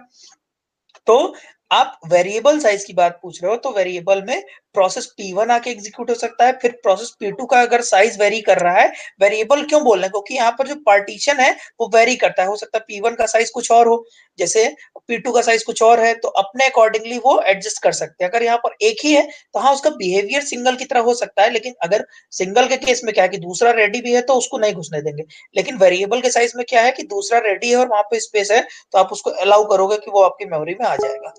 तो आप वेरिएबल साइज की बात पूछ रहे हो, तो वेरिएबल में प्रोसेस P1 आके एग्जीक्यूट हो सकता है, फिर प्रोसेस P2 का अगर साइज वेरी कर रहा है, वेरिएबल क्यों बोल रहे हैं, क्योंकि यहाँ पर जो पार्टीशन है वो वेरी करता है। हो सकता है P1 का साइज कुछ और हो, जैसे P2 का साइज कुछ और है, तो अपने अकॉर्डिंगली वो एडजस्ट कर सकते हैं। अगर यहाँ पर एक ही है तो हाँ, उसका बिहेवियर सिंगल की तरह हो सकता है, लेकिन अगर सिंगल के केस में क्या है कि दूसरा रेडी भी है तो उसको नहीं घुसने देंगे। लेकिन वेरिएबल के साइज में क्या है कि दूसरा रेडी है और वहां पे स्पेस है, तो आप उसको अलाउ करोगे कि वो आपकी मेमोरी में आ जाएगा।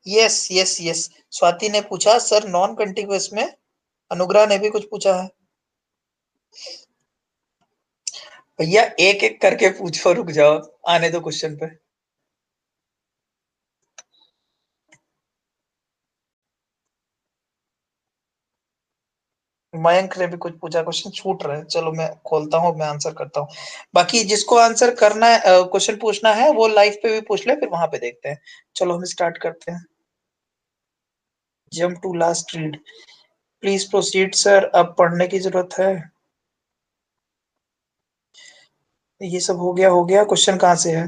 यस यस यस, स्वाति ने पूछा सर नॉन कंटिन्यूअस में, अनुग्रह ने भी कुछ पूछा है। भैया एक एक करके पूछो, रुक जाओ, आने दो क्वेश्चन पे। मयंक ने भी कुछ पूछा, क्वेश्चन छूट रहे हैं, चलो मैं खोलता हूँ, मैं आंसर करता हूँ। बाकी जिसको आंसर करना है, क्वेश्चन पूछना है, वो लाइव पे भी पूछ ले, फिर वहां पे देखते हैं। चलो हम स्टार्ट करते हैं। Jump to last read, please proceed sir, अब पढ़ने की जरूरत है। ये सब हो गया, क्वेश्चन कहाँ से है?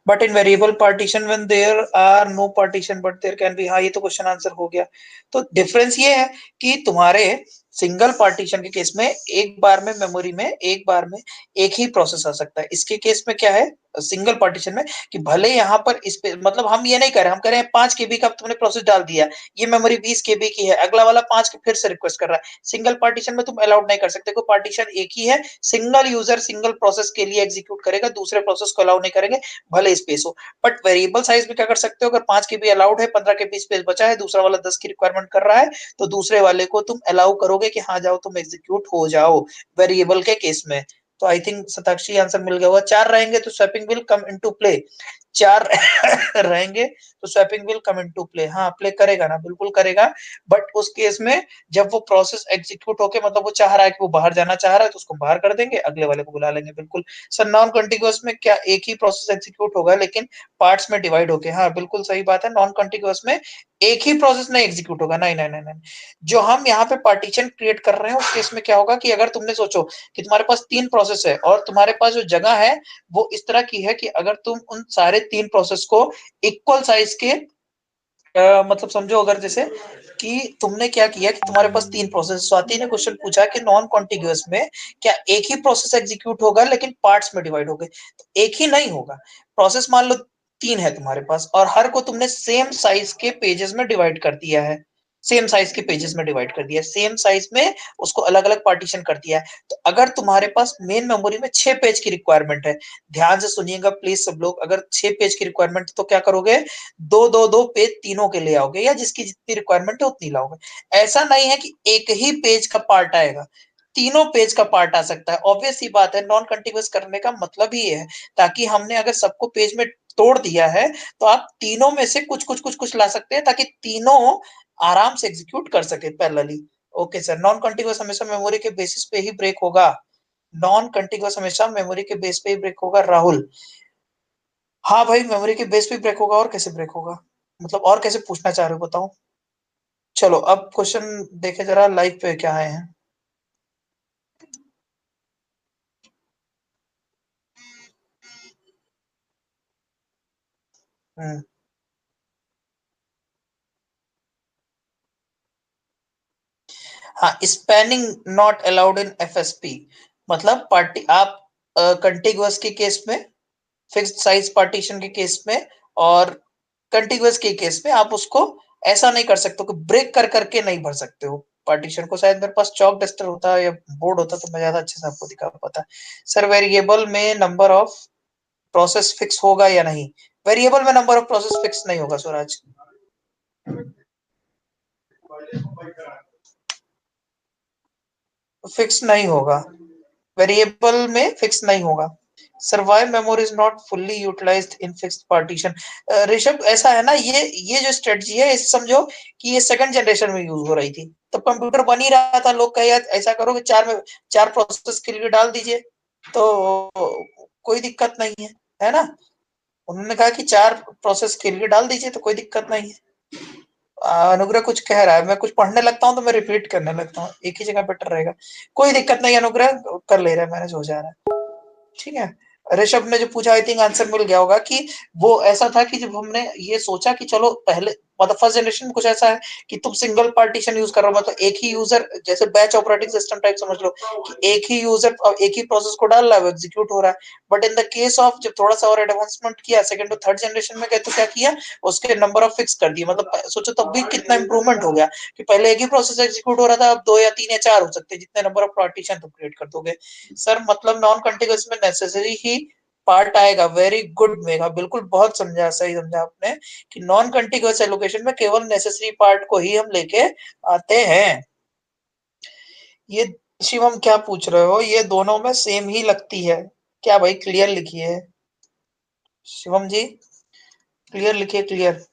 But in variable partition when there are no partition but there can be, हाँ ये तो क्वेश्चन आंसर हो गया। तो डिफरेंस ये है कि तुम्हारे सिंगल पार्टीशन के केस में एक बार में मेमोरी में एक बार में एक ही प्रोसेस आ सकता है। इसके केस में क्या है सिंगल पार्टीशन में कि भले यहाँ पर इस पे, मतलब हम ये नहीं कर रहे, हम कह रहे हैं 5 केबी का तुमने प्रोसेस डाल दिया, ये मेमोरी 20 केबी की है, अगला वाला 5 के फिर से रिक्वेस्ट कर रहा है। सिंगल पार्टीशन में तुम अलाउड नहीं कर सकते, कोई पार्टीशन एक ही है, सिंगल यूजर सिंगल प्रोसेस के लिए एग्जीक्यूट करेगा, दूसरे प्रोसेस को अलाउ नहीं करेंगे भले स्पेस हो। बट वेरिएबल साइज में क्या कर सकते हो, अगर 5 के बी अलाउड है, 15 के बी स्पेस बचा है, दूसरा वाला 10 की रिक्वायरमेंट कर रहा है, तो दूसरे वाले को तुम अलाउ करोगे कि हाँ जाओ तुम एग्जीक्यूट हो जाओ वेरिएबल के केस में। तो आई थिंक सताक्षी आंसर मिल गया होगा। 4 रहेंगे तो swapping will come into play, 4 रहेंगे तो swapping will come into play, हाँ प्ले करेगा ना, बिल्कुल करेगा। बट उस केस में जब वो प्रोसेस एग्जीक्यूट होके, मतलब वो चाह रहा है कि वो बाहर जाना चाह रहा है, तो उसको बाहर कर देंगे, अगले वाले को बुला लेंगे। बिल्कुल सर, नॉन कंटिन्यूअस में क्या एक ही प्रोसेस एग्जीक्यूट होगा लेकिन पार्ट्स में डिवाइड होके, हाँ बिल्कुल सही बात है, नॉन कंटिन्यूअस में एक ही प्रोसेस नहीं एग्जीक्यूट होगा, नहीं नहीं नहीं नहीं। जो हम यहाँ पे पार्टीशन क्रिएट कर रहे हैं उस केस में क्या होगा कि अगर तुमने सोचो कि तुम्हारे पास 3 प्रोसेस है और तुम्हारे पास जो जगह है वो इस तरह की है कि अगर तुम उन सारे 3 प्रोसेस को इक्वल साइज के, मतलब समझो अगर जैसे कि तुमने क्या किया कि तुम्हारे पास 3 प्रोसेस, स्वाति ने क्वेश्चन पूछा कि नॉन कॉन्टिग्यूअस में क्या एक ही प्रोसेस एग्जीक्यूट होगा लेकिन पार्ट्स में डिवाइड हो गए, तो एक ही नहीं होगा। प्रोसेस मान लो 3 है तुम्हारे पास और हर को तुमने सेम साइज के पेजेस में डिवाइड कर दिया है, सेम साइज के पेजेस में डिवाइड कर दिया है, सेम साइज में उसको अलग अलग पार्टीशन कर दिया है। तो अगर तुम्हारे पास मेन मेमोरी में 6 पेज की रिक्वायरमेंट है, ध्यान से सुनिएगा प्लीज सब लोग, अगर 6 पेज की रिक्वायरमेंट तो क्या करोगे, दो पेज तीनों के ले आओगे या जिसकी जितनी रिक्वायरमेंट है उतनी लाओगे। ऐसा नहीं है कि एक ही पेज का पार्ट आएगा, तीनों पेज का पार्ट आ सकता है। ऑब्वियस सी बात है, नॉन कंटिन्यूअस करने का मतलब ही है ताकि हमने अगर सबको पेज में तोड़ दिया है तो आप तीनों में से कुछ कुछ कुछ कुछ ला सकते हैं ताकि तीनों आराम से एग्जीक्यूट कर सके parallelly. Okay sir, non continuous हमेशा मेमोरी के बेसिस पे ही ब्रेक होगा, नॉन कंटिन्यूअस हमेशा मेमोरी के बेस पे ही ब्रेक होगा राहुल। हाँ भाई, मेमोरी के बेस पे ब्रेक होगा, और कैसे ब्रेक होगा, मतलब और कैसे पूछना चाह रहे हो बताओ। चलो अब क्वेश्चन देखे जरा लाइव पे क्या आए हैं। हम्म, हाँ, spanning not allowed in FSP, मतलब पार्टी आप कंटिग्यूअस के केस में, फिक्स्ड साइज पार्टीशन के केस में और कंटिग्यूअस के केस में आप उसको ऐसा नहीं कर सकते कि ब्रेक कर करके नहीं भर सकते हो पार्टीशन को। शायद मेरे पास चौक डस्टर होता या बोर्ड होता तो मैं ज्यादा अच्छे से आपको दिखा पाता। सर वेरिएबल में नंबर ऑफ प्रोसेस फिक्स होगा या नहीं, वेरिएबल में नंबर ऑफ प्रोसेस फिक्स नहीं होगा स्वराज, फिक्स नहीं होगा, वेरिएबल में फिक्स नहीं होगा। Sir why memory is not fully utilized in fixed partition, Rishabh ऐसा है ना, ये जो स्ट्रेटजी है इसे समझो कि ये सेकंड जनरेशन में यूज हो रही थी, तो कंप्यूटर बन ही रहा था, लोग कहे यार ऐसा करो कि 4 प्रोसेस के लिए डाल दीजिए तो कोई दिक्कत नहीं है, है ना। उन्होंने कहा कि 4 प्रोसेस के लिए डाल दीजिए तो कोई दिक्कत नहीं है। अनुग्रह कुछ कह रहा है, मैं कुछ पढ़ने लगता हूँ तो मैं रिपीट करने लगता हूँ, एक ही जगह बेटर रहेगा। कोई दिक्कत नहीं, अनुग्रह कर ले रहा है, मैनेज हो जा रहा है, ठीक है। ऋषभ ने जो पूछा आई थिंक आंसर मिल गया होगा कि वो ऐसा था कि जब हमने ये सोचा कि चलो पहले मतलब फर्स्ट जनरेशन में कुछ ऐसा है कि तुम सिंगल पार्टीशन यूज कर रहे हो, मतलब एक ही यूजर, जैसे बैच ऑपरेटिंग सिस्टम टाइप समझ लो कि एक ही यूजर एक ही प्रोसेस को डाल रहा है, वो एग्जीक्यूट हो रहा है। But in the case of जब थोड़ा सा और एडवांसमेंट किया सेकंड और थर्ड जनरेशन में, कहते क्या किया, उसके नंबर ऑफ फिक्स कर दिए। मतलब सोचो तब भी कितना इंप्रूवमेंट हो गया कि पहले एक ही प्रोसेस एग्जीक्यूट हो रहा था, अब 2 या 3 या 4 हो सकते हैं, जितने नंबर ऑफ पार्टीशन तुम क्रिएट कर दोगे। सर मतलब नॉन कंटिन्यूअस में नेसेसरी ही पार्ट आएगा। वेरी गुड मेघा, बिल्कुल बहुत समझा, सही समझा आपने कि नॉन कंटिन्यूअस एलोकेशन में केवल नेसेसरी पार्ट को ही हम लेके आते हैं। ये शिवम क्या पूछ रहे हो, ये दोनों में सेम ही लगती है क्या भाई? क्लियर लिखिए शिवम जी, क्लियर लिखिए, क्लियर।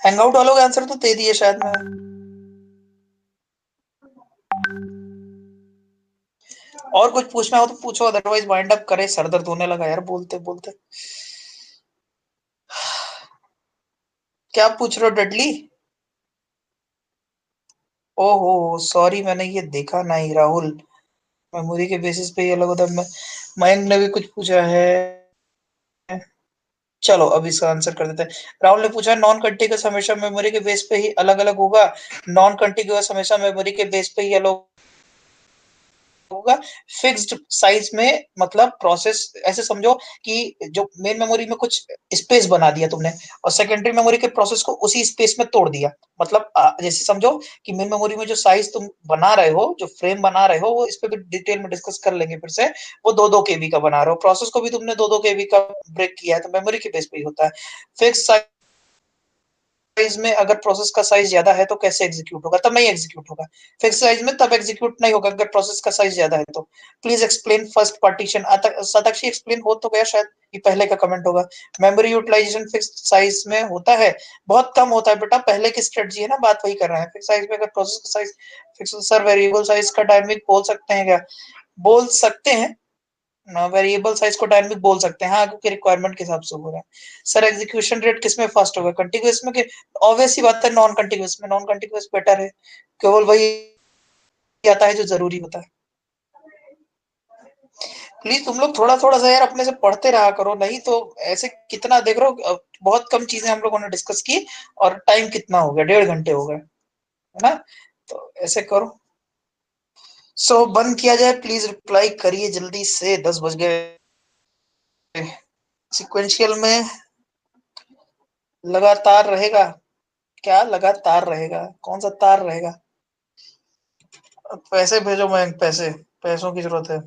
हैंगआउट वालों का आंसर तो दे दिए शायद मैं। और कुछ पूछना हो तो पूछो, अदरवाइज वाइंड अप करे, सर दर्द होने लगा यार बोलते बोलते। क्या पूछ रहे हो डडली? ओहो सॉरी, मैंने ये देखा नहीं राहुल, मेमोरी के बेसिस पे ये अलग होता है। मयंक ने भी कुछ पूछा है, चलो अब इसका आंसर कर देते हैं। राहुल ने पूछा नॉन कंटिन्यूअस हमेशा मेमोरी के बेस पे ही अलग अलग होगा? नॉन कंटिन्यूअस हमेशा मेमोरी के बेस पे ही अलग होगा। फिक्स्ड साइज में मतलब प्रोसेस ऐसे समझो कि जो मेन मेमोरी में कुछ स्पेस बना दिया तुमने और सेकेंडरी मेमोरी के प्रोसेस को उसी स्पेस में तोड़ दिया। मतलब जैसे समझो कि मेन मेमोरी में जो साइज तुम बना रहे हो, जो फ्रेम बना रहे हो, वो इस पे भी डिटेल में डिस्कस कर लेंगे फिर से। वो 2-2 केबी का बना रहे हो, प्रोसेस को भी तुमने 2-2 केबी का ब्रेक किया है, तो मेमोरी के बेस पे ही होता है। फिक्स साइज में अगर प्रोसेस का साइज ज्यादा है तो कैसे एग्जीक्यूट होगा? तब नहीं एग्जीक्यूट होगा। फिक्स साइज में तब एग्जीक्यूट नहीं होगा अगर प्रोसेस का साइज ज्यादा है तो। Please explain first partition. Satakshi explain हो तो गया शायद, ये पहले का कमेंट होगा। मेमोरी यूटिलाइजेशन फिक्स साइज में होता है? बहुत कम होता है बेटा, पहले की स्ट्रेटजी है ना, बात वही कर रहे हैं। फिक्स साइज में अगर प्रोसेस का size fix, sir variable size का डायनेमिक बोल सकते हैं क्या? बोल सकते हैं ना, वेरिएबल साइज को डायनेमिक बोल सकते हैं हाँ, क्योंकि रिक्वायरमेंट के हिसाब से हो रहा है। सर एग्जीक्यूशन रेट किसमें फास्ट होगा, कंटिन्यूअस में? ऑब्वियस ही बात है, नॉन कंटिन्यूअस में। नॉन कंटिन्यूअस बेटर है, केवल वही आता है जो जरूरी होता है। प्लीज तुम लोग थोड़ा थोड़ा सा यार अपने से पढ़ते रहा करो, नहीं तो ऐसे कितना देख रहे हो, बहुत कम चीजें हम लोगों ने डिस्कस की और टाइम कितना हो गया, 1.5 घंटे हो गए, है ना? तो ऐसे करो। सो बंद किया जाए, प्लीज रिप्लाई करिए जल्दी से, 10 बज गए। सिक्वेंशियल में लगातार रहेगा क्या? लगातार रहेगा, कौन सा तार रहेगा? पैसे भेजो मैं, पैसे, पैसों की जरूरत है।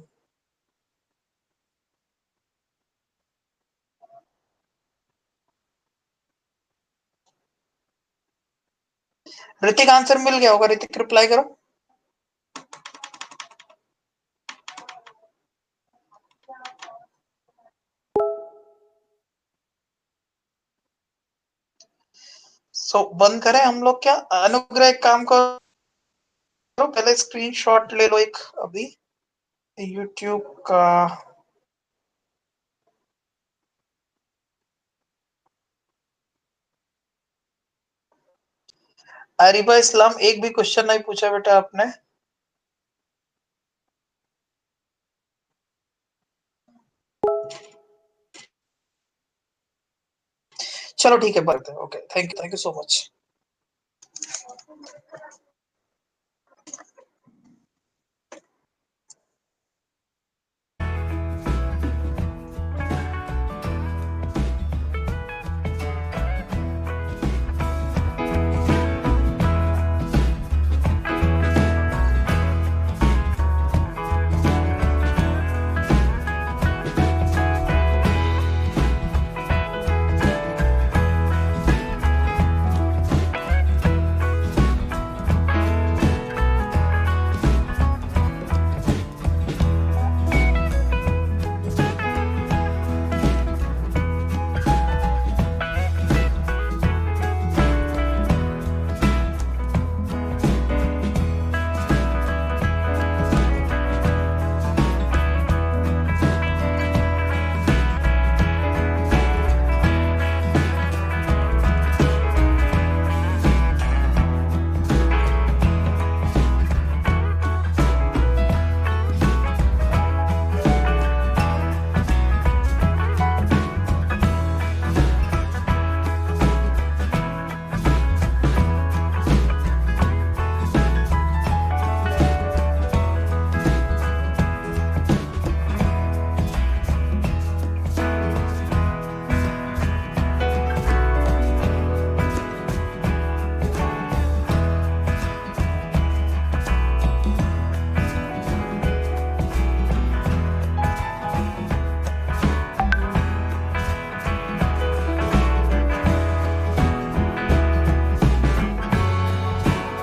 ऋतिक आंसर मिल गया होगा, ऋतिक रिप्लाई करो। सो बंद करें हम लोग क्या? अनुग्रह एक काम करो, पहले स्क्रीनशॉट ले लो एक अभी यूट्यूब का। अरिबा इस्लाम एक भी क्वेश्चन नहीं पूछा बेटा आपने। चलो ठीक है, बात है, okay, thank you so much.